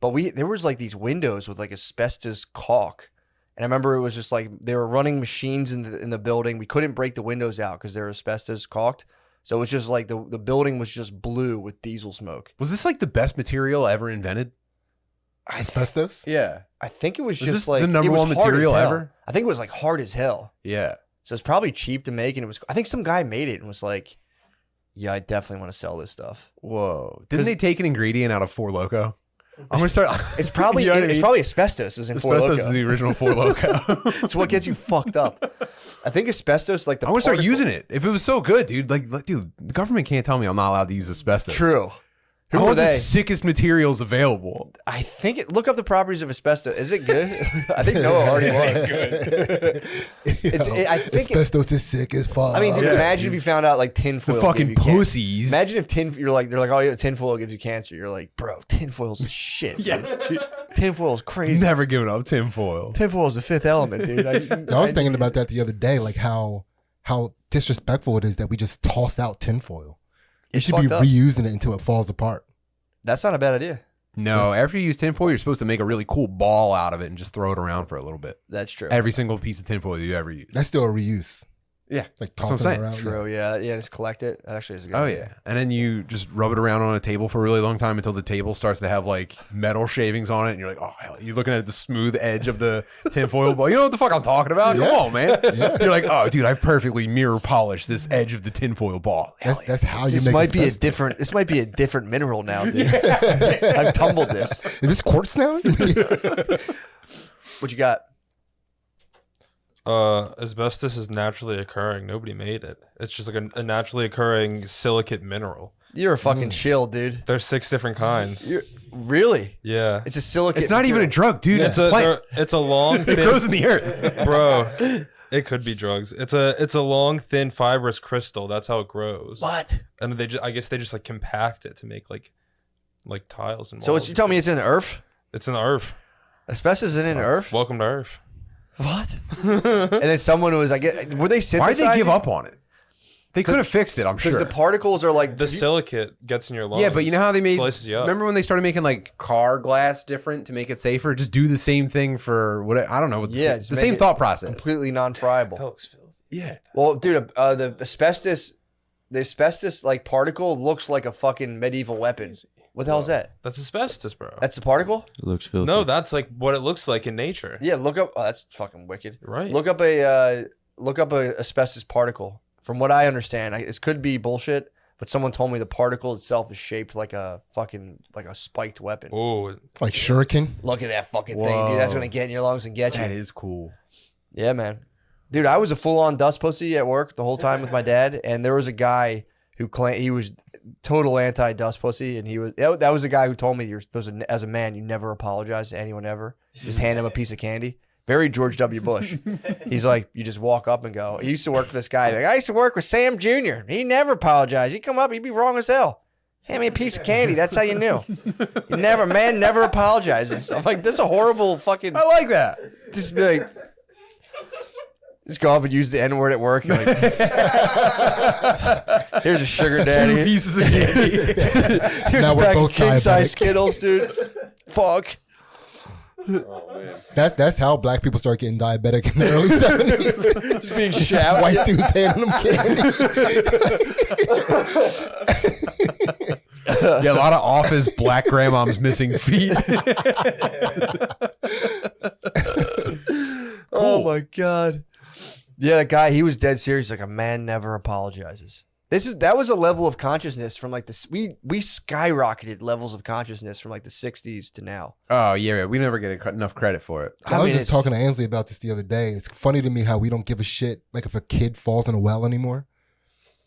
But there was like these windows with like asbestos caulk. And I remember it was just like they were running machines in the building. We couldn't break the windows out because they're asbestos caulked. So it was just like the building was just blue with diesel smoke.
Was this like the best material ever invented?
Asbestos?
Yeah.
I think it was
Was
just
this
like
the number
it was
one
hard
material
as hell.
ever?
I think it was like hard as hell.
Yeah.
So it's probably cheap to make. And I think some guy made it and was like, yeah, I definitely want to sell this stuff.
Whoa. Didn't they take an ingredient out of Four Loko? I'm gonna start.
It's probably it's probably asbestos. Is in Four
asbestos
Loko.
is the original Four Loko.
It's what gets you fucked up. I think asbestos, like the.
I want to start using it. If it was so good, dude. Dude, the government can't tell me I'm not allowed to use asbestos.
True.
Who
are
are the
they?
sickest materials available?
I think look up the properties of asbestos. Is it good? I think Noah already was. I think
asbestos is sick as fuck.
I mean, dude, imagine if you found out like tinfoil.
The fucking
gave you
pussies.
Imagine if they're like, oh yeah, tinfoil gives you cancer. You're like, bro, tinfoil's shit.
Yes, dude.
Tinfoil's crazy.
Never giving up tinfoil.
Tinfoil's the fifth element, dude.
I was thinking about that the other day, like how disrespectful it is that we just toss out tinfoil. You should be reusing it until it falls apart.
That's not a bad idea.
No, after you use tinfoil, you're supposed to make a really cool ball out of it and just throw it around for a little bit.
That's true.
Every single piece of tinfoil you ever use.
That's still a reuse.
Yeah,
like
that's what I'm
tossing it
saying.
around.
True. Yeah. Just collect it. That actually is a good.
Oh
idea.
yeah, and then you just rub it around on a table for a really long time until the table starts to have like metal shavings on it, and you're like, oh hell, you're looking at the smooth edge of the tinfoil ball. You know what the fuck I'm talking about?
Yeah.
Come on, man.
Yeah.
You're like, oh dude, I've perfectly mirror polished this edge of the tinfoil ball.
That's how you
This
make
might be
asbestos.
this might be a different mineral now, dude. I've tumbled this.
Is this quartz now?
What you got?
Asbestos is naturally occurring. Nobody made it. It's just like a naturally occurring silicate mineral.
You're a fucking shill, dude.
There's 6 different kinds.
Really?
Yeah.
It's a silicate.
It's not even a drug, dude.
It's
It's a plant.
a long
It
thin
grows in the earth.
bro. It could be drugs. It's a long, thin, fibrous crystal. That's how it grows.
What?
And I guess they just like compact it to make like tiles and.
So
walls
you tell me it's in the earth?
It's in the earth.
Asbestos is in the earth?
Welcome to Earth.
What? And then someone was like, were they synthesizing?
Why'd they give up on it? They could have fixed it, I'm sure.
Because the particles are like
The silicate gets in your lungs.
Yeah, but you know how they made.
slices you up.
Remember when they started making like car glass different to make it safer? Just do the same thing for what I don't know.
Yeah,
the
just make
same
it
thought process.
completely non-friable.
That looks filthy. Yeah.
Well, dude, the asbestos like particle looks like a fucking medieval weapon. What the hell is that?
That's asbestos, bro.
That's the particle?
It looks filthy.
No, that's like what it looks like in nature.
Yeah, look up. Oh, that's fucking wicked.
Right.
Look up a asbestos particle. From what I understand, this could be bullshit, but someone told me the particle itself is shaped like a spiked weapon.
Oh,
Like shuriken.
Look at that fucking thing, dude. That's
Whoa.
gonna get in your lungs and get you.
That is cool.
Yeah, man. Dude, I was a full-on dust pussy at work the whole time with my dad, and there was a guy who claimed he was total anti-dust pussy, and that was the guy who told me you're supposed to, as a man, you never apologize to anyone ever. Just hand him a piece of candy. Very George W. Bush. He's like, you just walk up and go. He used to work for this guy. Like, I used to work with Sam Jr. He never apologized. He'd come up, he'd be wrong as hell. Hand me a piece of candy. That's how you knew. Man never apologizes. I'm like, that's a horrible fucking.
I like that.
Just be like, just go up and use the N word at work. You're like, here's a sugar daddy.
2 pieces of candy.
Here's
Now
a
we're
bag of
both
king size
diabetic.
Skittles, dude. Fuck.
That's how black people start getting diabetic in the early 70s.
Just being shouted.
White dudes handing them candy.
Yeah, a lot of office black grandmoms missing feet.
Oh my god. Yeah, that guy, he was dead serious. Like, a man never apologizes. That was a level of consciousness from like this. We skyrocketed levels of consciousness from like the 60s to now.
Oh yeah, we never get enough credit for it.
I was just talking to Ansley about this the other day. It's funny to me how we don't give a shit like if a kid falls in a well anymore.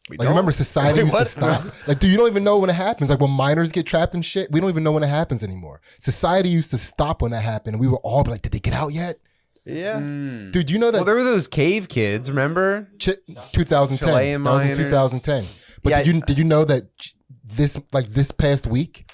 Like, remember society used to stop. Like, dude, you don't even know when it happens. Like when minors get trapped and shit, we don't even know when it happens anymore. Society used to stop when that happened. And we were all like, did they get out yet?
Yeah.
Dude, you know that
Well, there were those cave kids, remember?
2010.
Chilean
That was in
miners.
2010. But
Yeah,
did you know that this past week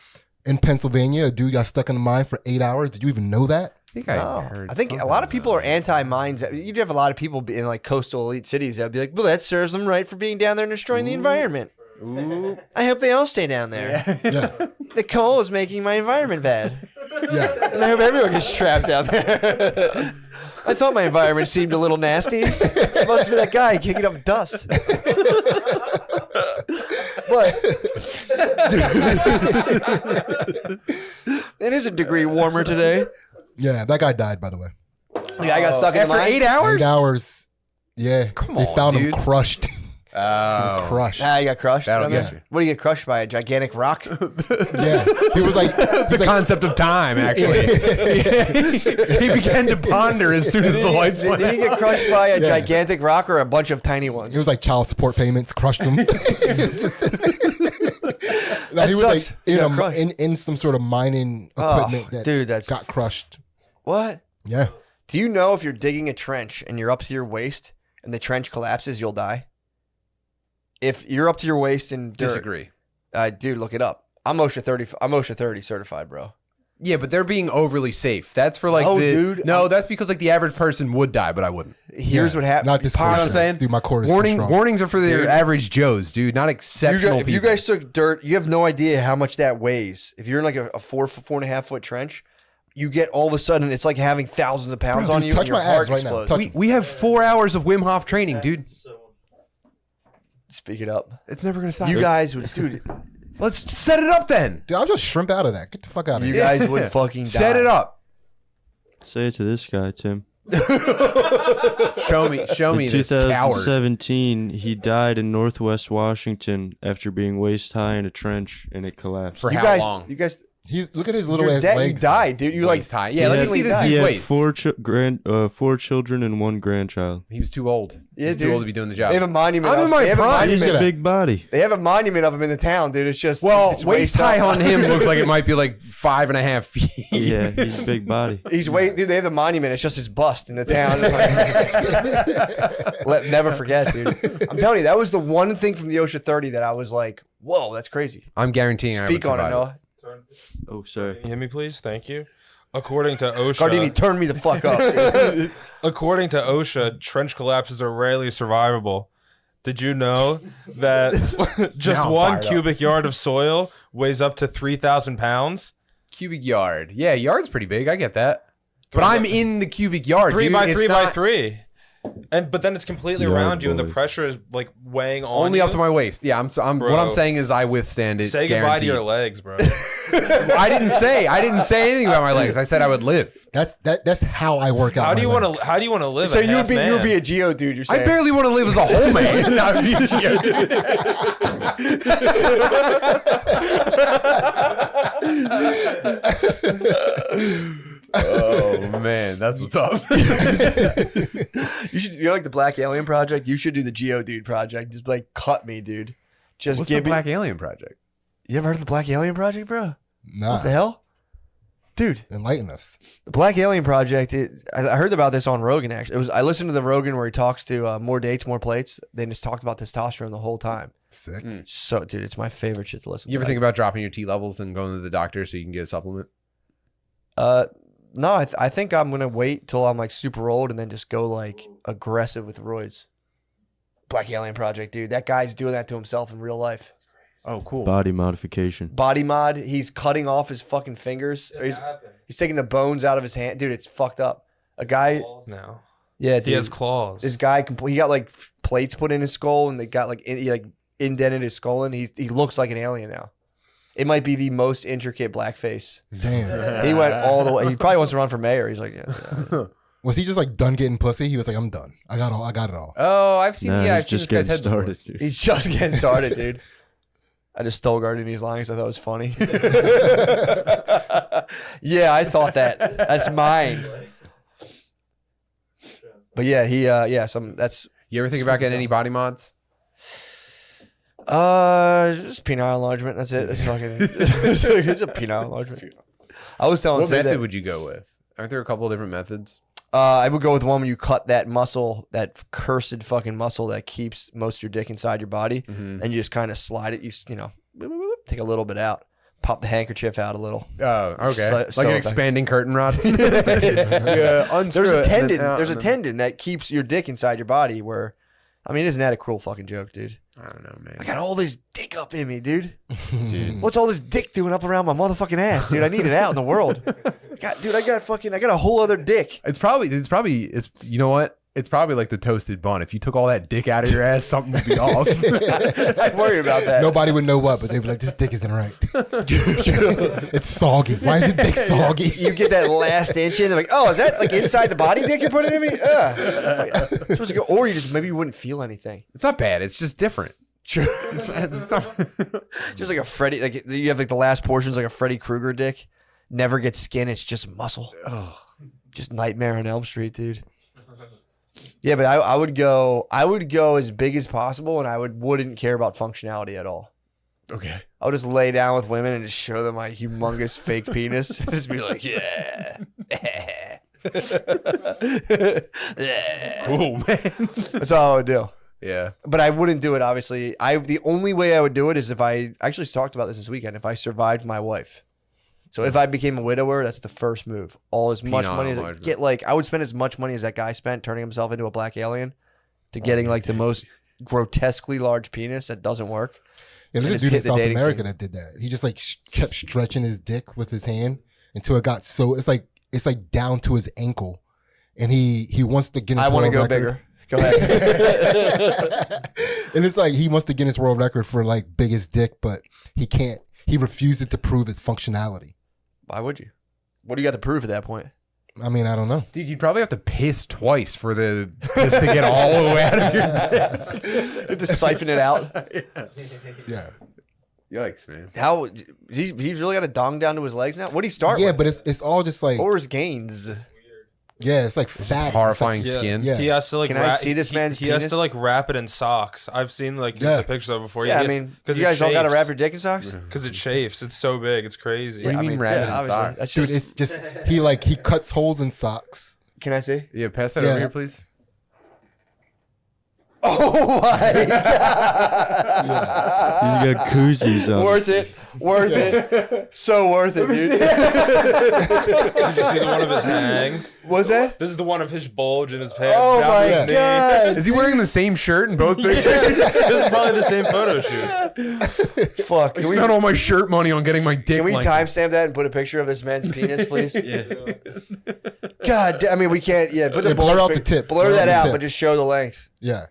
in Pennsylvania, a dude got stuck in the mine for 8 hours? Did you even know that?
I think I heard.
I think a
something
lot of people
about
are anti-mines. You'd have a lot of people in like coastal elite cities that'd be like, well, that serves them right for being down there and destroying the environment.
Ooh.
I hope they all stay down there.
Yeah.
The coal is making my environment bad.
Yeah.
And I hope everyone gets trapped out there. I thought my environment seemed a little nasty. It must be that guy kicking up dust. But it is a degree warmer today.
Yeah, that guy died, by the way.
The guy got stuck in the
After
mine.
8 hours?
8 hours. Yeah.
Come
They
on,
found him
dude.
crushed. He was
Oh.
crushed.
Ah, he got crushed.
That'll
down
get
there?
you.
What do you get crushed by? A gigantic rock?
Yeah. He was like,
The concept of time, actually. He began to ponder as soon as the lights went
Did he get crushed by a gigantic rock or a bunch of tiny ones?
it was like child support payments crushed him. Like, he was
sucks.
like
He got crushed.
in some sort of mining equipment that
dude, that's
got crushed.
what?
Yeah.
Do you know if you're digging a trench and you're up to your waist and the trench collapses, you'll die? If you're up to your waist in dirt,
Disagree.
Dude, look it up. I'm OSHA 30. I'm OSHA 30 certified, bro.
Yeah, but they're being overly safe. That's for like
No,
the
dude,
No,
I'm-
that's because like the average person would die, but I wouldn't.
Here's
Yeah,
what happened.
Not this
You know what I'm
person.
saying?
Dude, my core is too strong.
Warnings are for the
Dude.
average Joes, dude, not exceptional
If you
people.
guys took dirt, you have no idea how much that weighs. If you're in like a 4.5 foot trench, you get all of a sudden it's like having thousands of pounds
Bro,
on
dude,
you.
touch
and your
my
heart
abs right now.
explodes.
Touch
we have 4 hours of Wim Hof training, dude.
Speak it up.
It's never gonna stop.
You guys would, dude.
Let's set it up then.
Dude, I'll just shrimp out of that. Get the fuck out of
You
here.
guys would fucking die.
Set it up.
Say it to this guy, Tim.
Show me
In
this coward.
2017, he died in Northwest Washington after being waist high in a trench, and it collapsed.
For
You
how
guys,
long?
you guys,
Look at his little
You're
ass
dead. You
legs.
died, dude. You like
Waist high. Yeah, let me see this
instantly
dude's
He
waist.
had 4 children and 1 grandchild.
He was too old.
Yeah,
He's
dude.
too old to be doing the job.
They have a monument.
I'm in my
they have a
prime.
He's a
monument.
big body.
They have a monument of him in the town, dude. It's just
Well,
it's
waist high
up.
on him looks like it might be like 5.5 feet.
Yeah, he's a big body.
He's dude. They have the monument. It's just his bust in the town. Never forget, dude. I'm telling you, that was the one thing from the OSHA 30 that I was like, "Whoa, that's crazy."
I'm guaranteeing I would
Speak on it,
survive
Noah.
Oh, sorry.
Can you hear me, please? Thank you. According to OSHA,
Gardini, turn me the fuck up. Dude.
according to OSHA, trench collapses are rarely survivable. Did you know that just
Now I'm
1
fired up.
cubic yard of soil weighs up to 3,000 pounds?
Cubic yard. Yeah, yard's pretty big. I get that. But I'm in the cubic yard.
3
dude.
by
It's
3 by
not-
3. But then it's completely
Yard
around you, and the
boy.
pressure is like weighing on
Only
you.
up to my waist. Yeah, I'm what
Bro.
I'm saying is I withstand it.
Say goodbye to
guaranteed.
your legs, bro.
I didn't say anything about my legs. I said I would live.
That's how I work out.
How do
my
you want
legs.
to? How do you want to live?
So
a
you would
half
be
man?
a geo dude. You're saying
I barely want to live as a whole man. Not be a geo dude. Oh man, that's what's up.
You're like the Black Alien Project. You should do the Geo Dude Project. Just like cut me, dude. Just
What's
give
the
me.
Black Alien Project?
You ever heard of the Black Alien Project, bro?
Nah,
What the hell, dude?
enlighten us.
The Black Alien Project. I heard about this on Rogan. Actually, I listened to the Rogan where he talks to more dates, more plates. They just talked about testosterone the whole time.
Sick.
So, dude, it's my favorite shit to listen
You
to.
ever think about dropping your T levels and going to the doctor so you can get a supplement?
No, I think I'm gonna wait till I'm like super old and then just go like aggressive with roids. Black Alien Project, dude. That guy's doing that to himself in real life.
Oh, cool.
Body modification.
Body mod. He's cutting off his fucking fingers. Or he's taking the bones out of his hand, dude. It's fucked up. A guy.
now.
Yeah, dude.
He has claws.
This guy, he got like plates put in his skull, and they got like he like indented his skull, and he looks like an alien now. It might be the most intricate blackface.
Damn.
He went all the way. He probably wants to run for mayor. He's like, yeah.
Was he just like done getting pussy? He was like, I'm done. I got it all.
Oh, I've seen.
Nah,
Yeah,
he's
I've seen
just
this guy's
getting
head before.
started. Dude.
He's just getting started, dude. I just stole Gardini's line because I thought it was funny. Yeah, I thought that. That's mine. But yeah, that's
You ever think about getting any body mods?
just penile enlargement. That's it. It's fucking. It's a penile enlargement. I was telling
What
Sid
method
that
would you go with? Aren't there a couple of different methods?
I would go with one where you cut that muscle, that cursed fucking muscle that keeps most of your dick inside your body, and you just kind of slide it. You know, take a little bit out, pop the handkerchief out a little.
Oh, okay.
So-
Like
so
an
back-
expanding curtain rod.
Yeah,
unscrew
there's a
it and
tendon.
then out
There's a
and then-
tendon that keeps your dick inside your body. Where, I mean, isn't that a cruel fucking joke, dude?
I don't know, man.
I got all this dick up in me, dude.
Dude.
What's all this dick doing up around my motherfucking ass, dude? I need it out in the world. I got a whole other dick.
It's probably you know what? It's probably like the toasted bun. If you took all that dick out of your ass, something would be off.
I'd worry about that.
Nobody would know what, but they'd be like, this dick isn't right. It's soggy. Why is it dick soggy?
You get that last inch in, they're like, oh, is that like inside the body dick you're putting in me? Supposed to go, or maybe you wouldn't feel anything.
It's not bad. It's just different.
True.
It's not-
Just like a Freddy, like you have like the last portion's like a Freddy Krueger dick. Never gets skin, it's just muscle. Just Nightmare on Elm Street, dude. Yeah, but I would go as big as possible, and I wouldn't care about functionality at all.
okay.
I would just lay down with women and just show them my humongous fake penis. Just be like, yeah.
Cool, man.
That's all I would do.
Yeah.
But I wouldn't do it, obviously. The only way I would do it is if I actually talked about this weekend, if I survived my wife. So if I became a widower, that's the first move. As much
Penile
money as I
enlargement.
get, I would spend as much money as that guy spent turning himself into a black alien to getting like the most grotesquely large penis that doesn't work.
Yeah, there's a
just
dude in
hit the
South
dating
America
scene.
that did that. He just like kept stretching his dick with his hand until it got so it's like down to his ankle, and he wants to get.
I want to go bigger. Go ahead.
And it's like he wants to Guinness World Record for like biggest dick, but he can't. He refuses to prove its functionality.
Why would you? What do you got to prove at that point?
I mean, I don't know.
Dude, you'd probably have to piss twice for the piss to get all the way out of your dick.
You have to siphon it out.
Yeah.
Yikes, man.
How he's really got a dong down to his legs now? What did he start
Yeah,
with?
but it's all just like,
What were his gains?
yeah, it's like fat.
Horrifying
Yeah.
skin.
Yeah.
He has to like.
Can I see this man's
He has
penis?
to like wrap it in socks. I've seen like
Yeah.
the pictures of it before.
Yeah, I mean, you guys don't got to wrap your dick in socks?
because it chafes. It's so big. It's crazy.
What do you mean wrap it in
obviously.
socks?
That's
Dude,
just,
it's just he cuts holes in socks.
can I see?
Yeah, pass that
Yeah.
over here, please.
Oh my
You
god!
got koozies on.
Worth it, so worth it, dude.
Did you see the one of his hang?
Was that?
This is the one of his bulge in his pants.
Oh
down to
my
his knee.
god!
Is he wearing the same shirt in both pictures?
This is probably the same photo shoot.
Fuck!
I
Can we
spent all my shirt money on getting my dick. lengthened.
timestamp that and put a picture of this man's penis, please? God, I mean, we can't. Yeah, put the
Yeah, blur out
pic-
the tip.
Blur
Blur
that
out the
out,
tip.
but just show the length.
Yeah.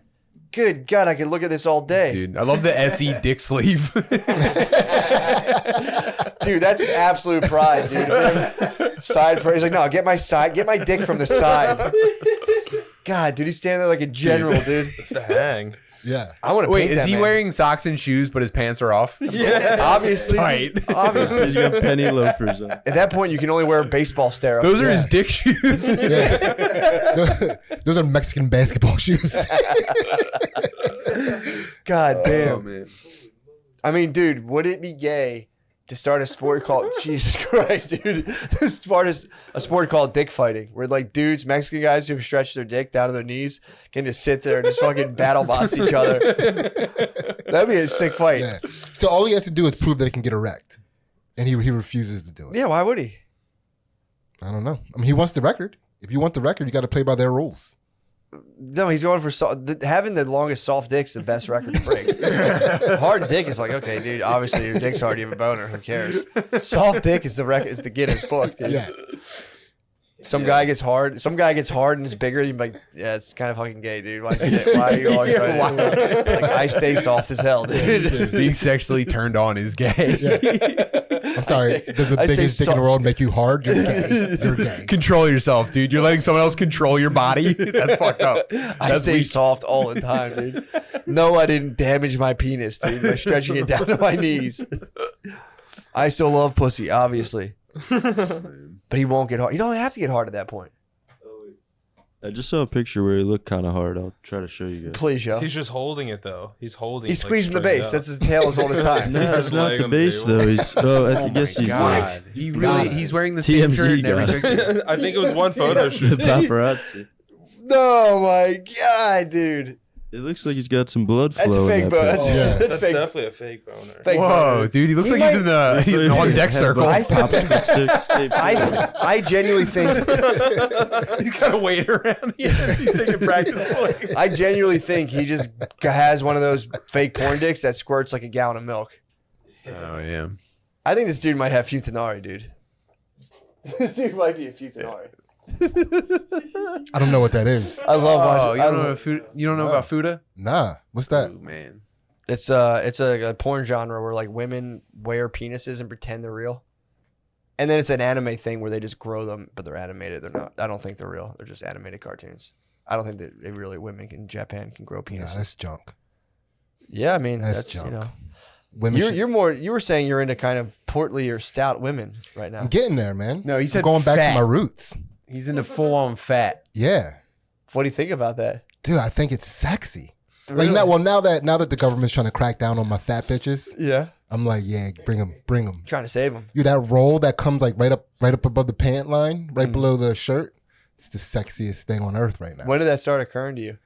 Good God, I could look at this all day.
Dude, I love the Etsy dick sleeve.
Dude, that's absolute pride, dude. Side praise. He's like, no, get my dick from the side. God, dude, he's standing there like a general, dude.
It's the hang.
Yeah.
I want to
Wait,
paint
is
that
he
man.
wearing socks and shoes, but his pants are off?
Yeah.
Obviously,
Tight.
obviously.
You got penny loafers on.
At that point, you can only wear baseball stirrups.
Those are his dick shoes.
Yeah. Those are Mexican basketball shoes.
God damn.
Oh, man.
I mean, dude, would it be gay to start a sport called Jesus Christ, dude? To start a sport called dick fighting, where like dudes, Mexican guys who've stretched their dick down to their knees can just sit there and just fucking battle boss each other. That'd be a sick fight.
Yeah. So all he has to do is prove that he can get erect, and he refuses to do it.
Yeah, why would he?
I don't know. I mean, he wants the record. If you want the record, you got to play by their rules.
No, he's going for having the longest soft dick's the best record to break. Hard dick is like, okay, dude. Obviously, your dick's hard. You have a boner. Who cares? Soft dick is the record. Is the Guinness book, dude.
Yeah.
Some guy gets hard. Some guy gets hard and it's bigger. You're like, yeah, it's kind of fucking gay, dude. Why are you always trying to, like, I stay soft as hell, dude.
Being sexually turned on is gay.
I'm sorry. Does the
I say
biggest dick in the world make you hard? You're gay. You're gay.
Control yourself, dude. You're letting someone else control your body. That's fucked up.
I
That's
stay
weak.
soft all the time, dude. No, I didn't damage my penis, dude, by stretching it down to my knees. I still love pussy, obviously. But he won't get hard. You don't have to get hard at that point.
I just saw a picture where he looked kind of hard. I'll try to show you guys.
Please, yo.
He's just holding it though. He's holding.
He's
like,
squeezing the
straight
base.
up.
That's his tail as old as time.
No, it's not
Leg
the
on the
base
table.
though. He's I guess he's
God. He really, he's wearing the same
TMZ
shirt in every
got it.
picture.
I think it was one photo
the
shoot.
paparazzi.
Oh my God, dude.
It looks like he's got some blood flow.
That's a
in
fake
that
bone.
picture.
Yeah.
That's
That's
fake.
definitely a fake boner.
Fake
Whoa,
boner.
dude. He looks
He
like he's in the one deck circle.
I genuinely think
He's got a weight around here. He's taking practice swings.
I genuinely think he just has one of those fake porn dicks that squirts like a gallon of milk.
Oh, yeah.
I think this dude might have futanari, dude. This dude might be a futanari.
I don't know what that is.
I love
Oh,
watching.
you don't know about Fuda? You don't know about Fuda?
Nah. What's that?
Oh, man.
It's a porn genre where like women wear penises and pretend they're real. And then it's an anime thing where they just grow them, but they're animated. They're not. I don't think they're real. They're just animated cartoons. I don't think that they really women in Japan can grow
Nah,
penises.
that's junk.
Yeah, I mean
That's
that's
junk.
you know.
Women should-
You're more. You were saying you're into kind of portly or stout women right now.
I'm getting there, man.
No, he
I'm
said
going back
fat.
to my roots.
He's into full-on fat.
Yeah.
What do you think about that?
Dude, I think it's sexy.
Really?
Like now that the government's trying to crack down on my fat bitches,
Yeah,
I'm like, yeah, bring them.
trying to save them.
You that roll that comes like right up above the pant line, right below the shirt. It's the sexiest thing on earth right now.
When did that start occurring to you?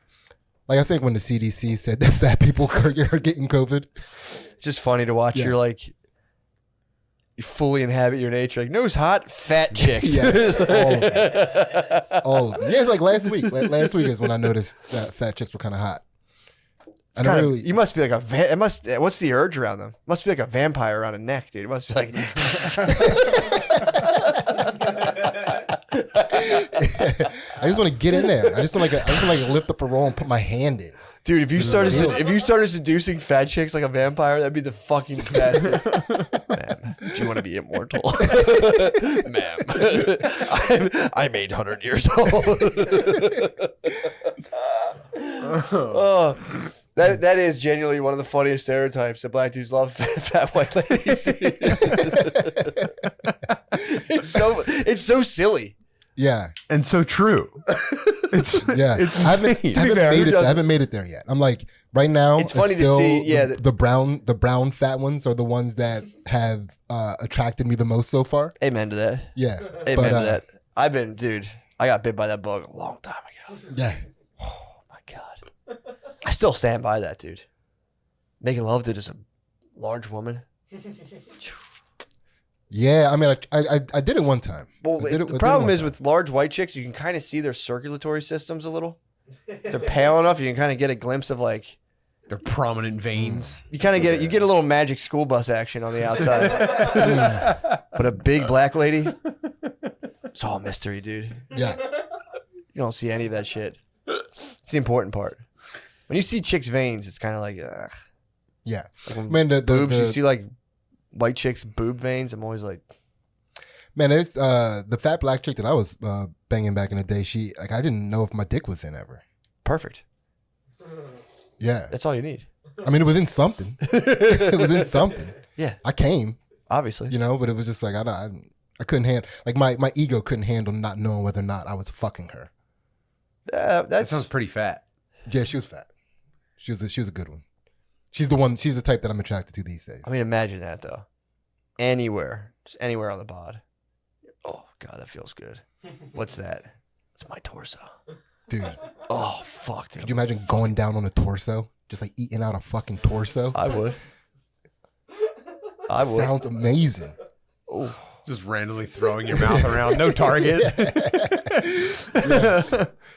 Like I think when the CDC said that fat people are getting COVID.
It's just funny to watch.
Yeah.
You're like, you fully inhabit your nature. Like, no, who's hot? Fat chicks.
Yeah, all of them. Yeah, it's like last week. Last week is when I noticed that fat chicks were kind of hot. And I really,
You must be like a. It must. What's the urge around them? Must be like a vampire around a neck, dude. It must be like.
I just want to get in there. I just want to lift up a roll and put my hand in.
Dude, if you started seducing fat chicks like a vampire, that'd be the fucking best. Ma'am, do you want to be immortal? Ma'am, I'm 800 years old. That is genuinely one of the funniest stereotypes that black dudes love fat white ladies. It's so silly.
Yeah,
and so true.
Yeah,
It's
I haven't made it there yet. I'm like, right now,
It's funny to
still
see, yeah,
the brown fat ones are the ones that have attracted me the most so far.
Amen to that.
Yeah,
Amen to that. I got bit by that bug a long time ago.
Yeah.
Oh my God. I still stand by that, dude. Making love to just a large woman.
Yeah, I mean, I did it one time.
Well, the problem is with large white chicks, you can kind of see their circulatory systems a little. If they're pale enough, you can kind of get a glimpse of like
their prominent veins.
You kind of get it. You get a little magic school bus action on the outside. But a big black lady, it's all mystery, dude.
Yeah.
You don't see any of that shit. It's the important part. When you see chicks' veins, it's kind of like, ugh.
Yeah.
Like when
Man,
boobs, you see like white chicks' boob veins. I'm always like,
man, it's the fat black chick that I was banging back in the day. She like I didn't know if my dick was in ever.
Perfect.
Yeah,
that's all you need.
I mean, it was in something. It was in something.
Yeah,
I came,
obviously,
you know, but it was just like I couldn't handle, like my ego couldn't handle not knowing whether or not I was fucking her.
That sounds pretty fat.
Yeah, she was fat. She was a good one. She's the type that I'm attracted to these days.
I mean, imagine that though. Anywhere, just anywhere on the bod. Oh God, that feels good. What's that? It's my torso.
Dude.
Oh fuck, dude.
Could you imagine going down on a torso? Just like eating out a fucking torso?
I would.
Sounds amazing.
Oh.
Just randomly throwing your mouth around, no target.
Yeah.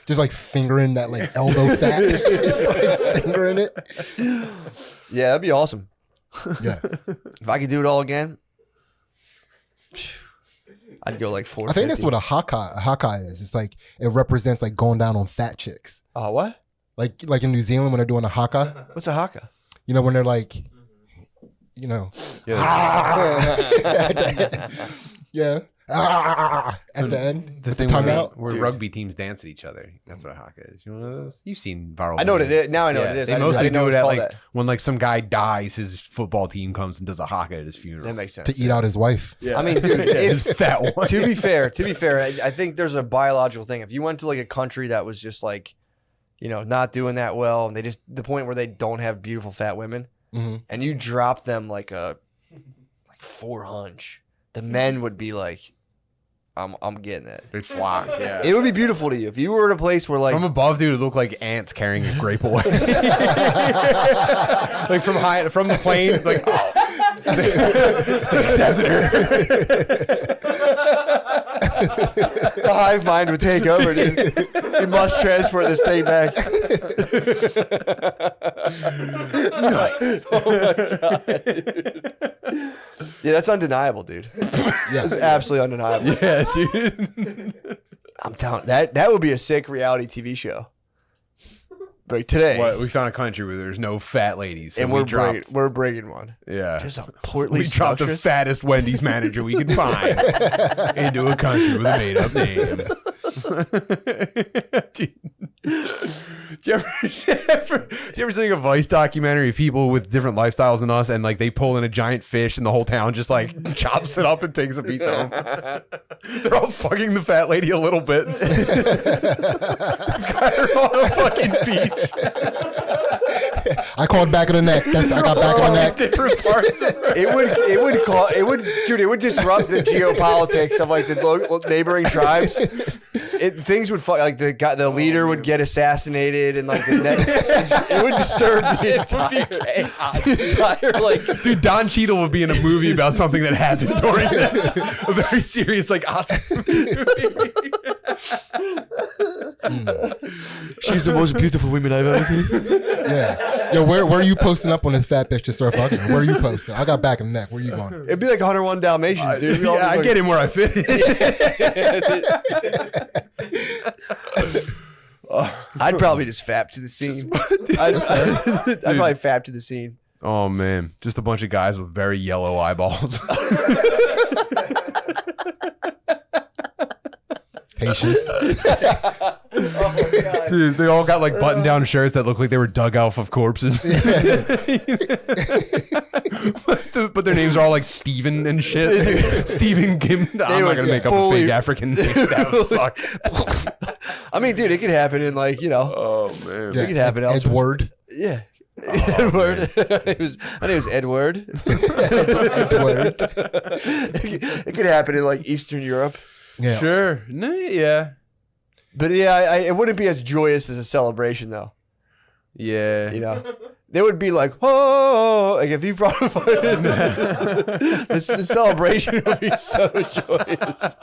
Just like fingering that like elbow fat. Just like fingering it.
Yeah, that'd be awesome.
Yeah.
If I could do it all again, I'd go like 450.
I think that's what a haka is. It's like it represents like going down on fat chicks.
What?
Like in New Zealand when they're doing a haka.
What's a haka?
You know when they're like, you know, yeah. At the end,
the thing where rugby teams dance at each other. That's what a haka is. You know those? You've seen viral.
I know what it is. Now I know what it is.
They mostly do it at like
that.
when like some guy dies, his football team comes and does a haka at his funeral.
That makes sense.
To eat out his wife.
Yeah. I mean, dude,
his fat one.
To be fair, I think there's a biological thing. If you went to like a country that was just like, you know, not doing that well, and they just the point where they don't have beautiful fat women, and you drop them like 4 hunch, the men would be like, I'm getting it.
They'd flock. Yeah,
it would be beautiful to you if you were at a place where like
from above, dude, it looked like ants carrying a grape away. Like from the plane, like they accepted her.
The hive mind would take over, dude. We must transport this thing back. Nice. Oh my god. Dude. Yeah, that's undeniable, dude. Yeah, it's absolutely undeniable.
Yeah, dude.
I'm telling that would be a sick reality TV show. Like today,
what, we found a country where there's no fat ladies, so
and we're bringing one.
Yeah,
just a portly.
We dropped the fattest Wendy's manager we could find into a country with a made-up name. Dude. Do you ever see like a Vice documentary of people with different lifestyles than us, and like they pull in a giant fish, and the whole town just like chops it up and takes a piece home? They're all fucking the fat lady a little bit. Got her on a fucking beach.
I called back of the neck. I got back of the neck.
Different parts of her.
It would disrupt the geopolitics of like the neighboring tribes. Things would fuck, like the leader would get assassinated, and like it would disturb the entire like.
Dude, Don Cheadle would be in a movie about something that happened during this. A very serious like Oscar movie.
She's the most beautiful woman I've ever seen.
Yeah. Yo, where are you posting up on this fat bitch to start fucking? Where are you posting? I got back in the neck. Where are you going?
It'd be like 101 Dalmatians, dude.
Yeah, I get him where I fit.
I'd probably just fap to the scene. I'd probably fap to the scene.
Oh man, just a bunch of guys with very yellow eyeballs.
Patience.
God.
Dude, they all got like button-down shirts that look like they were dug out of corpses. But their names are all like Steven and shit. Steven Kim. I'm not gonna make up a fake African name. That would suck.
I mean, dude, it could happen in like, you know.
Oh man.
It could happen elsewhere.
Edward.
Yeah. Edward. My name was Edward.
Edward.
It could happen in like Eastern Europe.
Yeah.
Sure. No, yeah.
But yeah, it wouldn't be as joyous as a celebration though.
Yeah.
You know, they would be like, oh, like if you brought the celebration would be so joyous.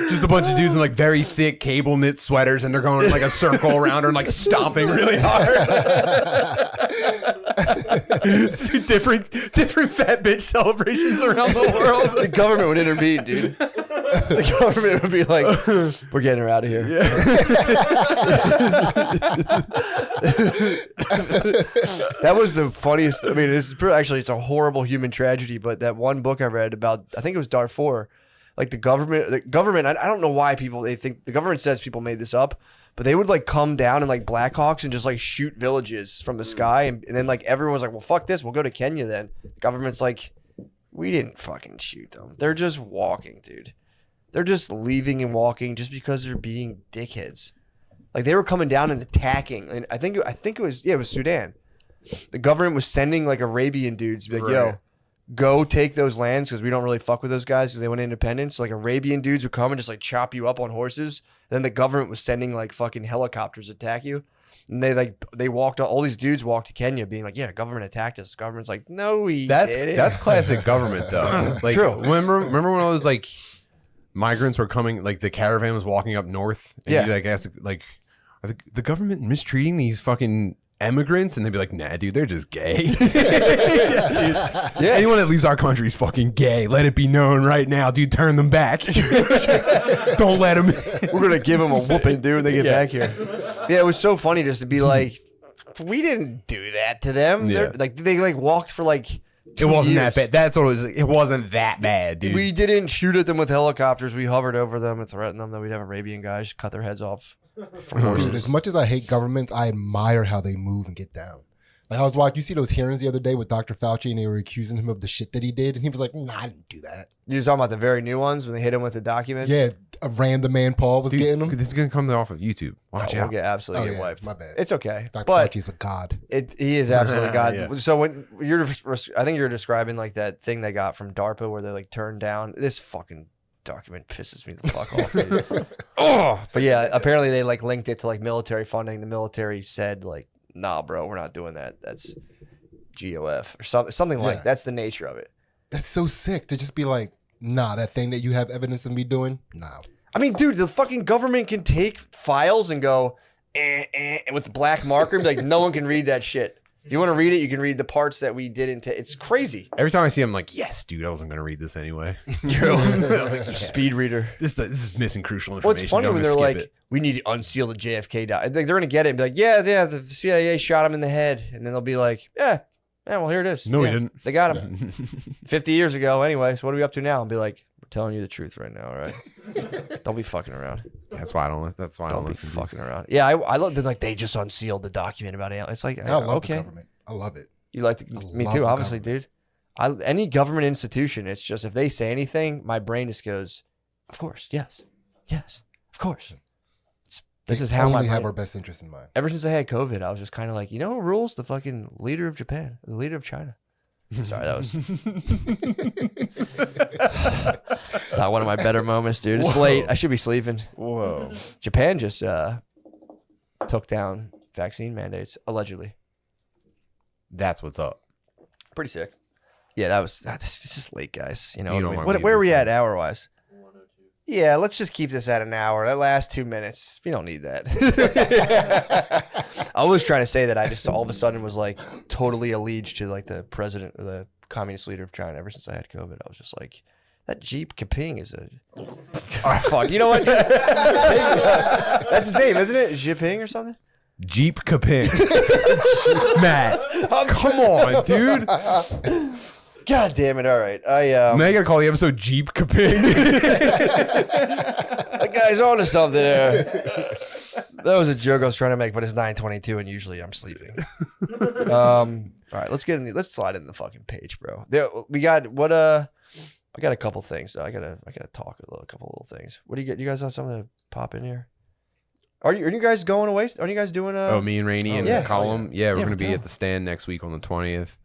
Just a bunch of dudes in like very thick cable knit sweaters, and they're going in like a circle around her and like stomping really hard. different fat bitch celebrations around the world.
The government would intervene, dude. The government would be like, we're getting her out of here. Yeah. That was the funniest. I mean, it's a horrible human tragedy, but that one book I read about, I think it was Darfur, like the government, I don't know why they think the government says people made this up, but they would like come down in like Black Hawks and just like shoot villages from the sky. And then like everyone was like, well, fuck this. We'll go to Kenya then. The government's like, we didn't fucking shoot them. They're just walking, dude. They're just leaving and walking just because they're being dickheads. Like they were coming down and attacking. And I think it was Sudan. The government was sending like Arabian dudes to be like, yo, go take those lands because we don't really fuck with those guys because they want independence. So like Arabian dudes would come and just like chop you up on horses. Then the government was sending like fucking helicopters to attack you. And they walked, all these dudes walked to Kenya being like, yeah, the government attacked us. The government's like, no, we didn't.
That's classic government though. Like,
true.
Remember when all those like migrants were coming, like the caravan was walking up north, and you like asked like, are the government mistreating these fucking immigrants? And they'd be like, nah, dude, they're just gay. Yeah. Anyone that leaves our country is fucking gay. Let it be known right now, dude. Turn them back. Don't let them.
We're gonna give them a whooping, dude, when they get back here. Yeah, it was so funny just to be like, we didn't do that to them. Yeah. They walked for like.
It wasn't that bad. That's what it was. It wasn't that bad, dude.
We didn't shoot at them with helicopters. We hovered over them and threatened them that we'd have Arabian guys cut their heads off.
Dude, as much as I hate governments, I admire how they move and get down. Like I was watching, you see those hearings the other day with Dr. Fauci, and they were accusing him of the shit that he did, and he was like, "Nah, I didn't do that."
You're talking about the very new ones when they hit him with the documents?
Yeah, a random man Paul was getting them.
This is gonna come off of YouTube. Watch out.
We'll get absolutely wiped.
My bad.
It's okay.
Dr.
But
Fauci's a god.
He is absolutely god.
Yeah.
So when I think you're describing like that thing they got from DARPA where they like turned down this fucking document pisses me the fuck off, dude. Oh, but yeah, apparently they like linked it to like military funding. The military said like, nah, bro, we're not doing that. That's GOF or something like that's the nature of it.
That's so sick to just be like, nah, that thing that you have evidence of me doing, nah.
I mean, dude, the fucking government can take files and go with the black marker and be like, no one can read that shit. If you want to read it, you can read the parts that we didn't. It's crazy.
Every time I see him, I'm like, yes, dude, I wasn't going to read this anyway.
True. Like, speed reader.
This is missing crucial information.
Well, it's funny when they're like, we need to unseal the JFK document. Like, they're going to get it and be like, yeah, the CIA shot him in the head. And then they'll be like, yeah, well, here it is.
No, we didn't.
They got him 50 years ago anyway. So what are we up to now? And be like, we're telling you the truth right now, all right? Don't be fucking around.
That's why I don't. That's why I don't
be
listen.
Fucking around. Yeah, I love that. Like they just unsealed the document about aliens. It's like,
I love
okay.
the government. I love it.
You like me too, obviously, dude. Any government institution, it's just if they say anything, my brain just goes, of course, yes, of course. This is how
we have our best interest in mind.
Ever since I had COVID, I was just kind of like, you know who rules? The fucking leader of Japan, the leader of China. Sorry, that was. It's not one of my better moments, dude. It's late. I should be sleeping.
Whoa.
Japan just took down vaccine mandates, allegedly.
That's what's up.
Pretty sick. Yeah, this is late, guys. You know,
You
what I
don't
mean?
want
Where are
me
we
to-
at hour-wise? Yeah, let's just keep this at an hour. That last 2 minutes, we don't need that. I was trying to say that I just all of a sudden was like totally alleged to like the president, or the communist leader of China. Ever since I had COVID, I was just like, that Jeep Kaping is a fuck. You know what? That's his name, isn't it? Jinping or something?
Jeep Kaping. Matt, come on, dude.
God damn it! All right,
Now you gotta call the episode Jeep Kaping.
That guy's on to something there. That was a joke I was trying to make, but it's 9:22 and usually I'm sleeping. All right, let's slide in the fucking page, bro. We got what I got a couple things. I gotta talk a couple little things. What do you get? You guys have something to pop in here? Are you guys going away? Are you guys doing
me and Rainey and
yeah.
Column? Yeah, we're
Yeah,
gonna be
yeah.
at the Stand next week on the 20th.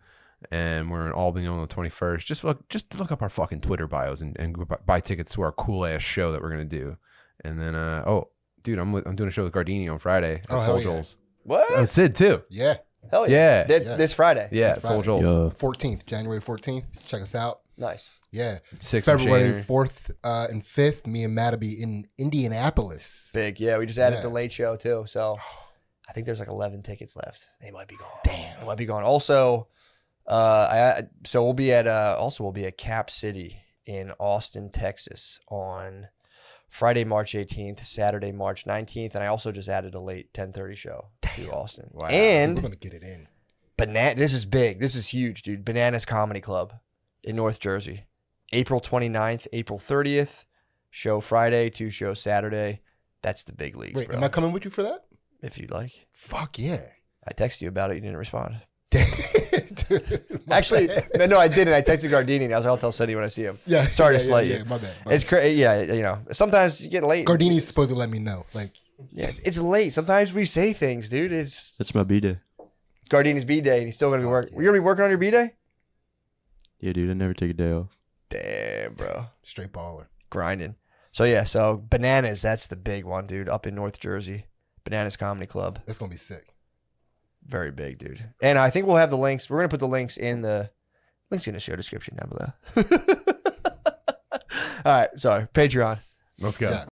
And we're in Albany on the 21st. Just look up our fucking Twitter bios and buy tickets to our cool ass show that we're gonna do. And then dude, I'm doing a show with Gardini on Friday at Soul Joel's.
What?
Oh, Sid too.
Yeah.
Hell yeah.
Yeah.
This Friday.
Yeah,
This
Soul
Friday.
Joel's.
14th, January 14th. Check us out.
Nice.
Yeah.
6th
February 4th and 5th, me and Matt will be in Indianapolis.
Big. Yeah, we just added
Yeah.
the late show too. So I think there's like 11 tickets left. They might be gone. Damn. They might be gone. Also, we'll be at Cap City in Austin, Texas on Friday, March 18th, Saturday, March 19th, and I also just added a late 10:30 show to Austin.
Wow.
We're
And
gonna get it in.
this is big. This is huge, dude. Bananas Comedy Club in North Jersey. April 29th, April 30th. Show Friday, 2 shows Saturday. That's the big leagues,
Wait,
bro.
am I coming with you for that?
If you'd like.
Fuck yeah.
I texted you about it. You didn't respond.
Dude, my
Actually,
bad.
no, I didn't. I texted Gardini and I was like, I'll tell Cindy when I see him.
Yeah,
Sorry to
yeah,
slight
yeah,
you.
yeah, my bad.
It's crazy. Yeah, you know, sometimes you get late.
Gardini's supposed to let me know. Like,
Yeah, it's late. Sometimes we say things, dude. It's
That's my B-day.
Gardini's B-day and he's still going to be working. You're going to be working on your B-day?
Yeah, dude, I never take a day off.
Damn, bro.
straight baller.
Grinding. So Bananas, that's the big one, dude, up in North Jersey. Bananas Comedy Club.
That's gonna be sick.
Very big, dude. And I think we'll have the links. We're going to put the links in the show description down below. All right, sorry. Patreon.
Let's go.
Yeah.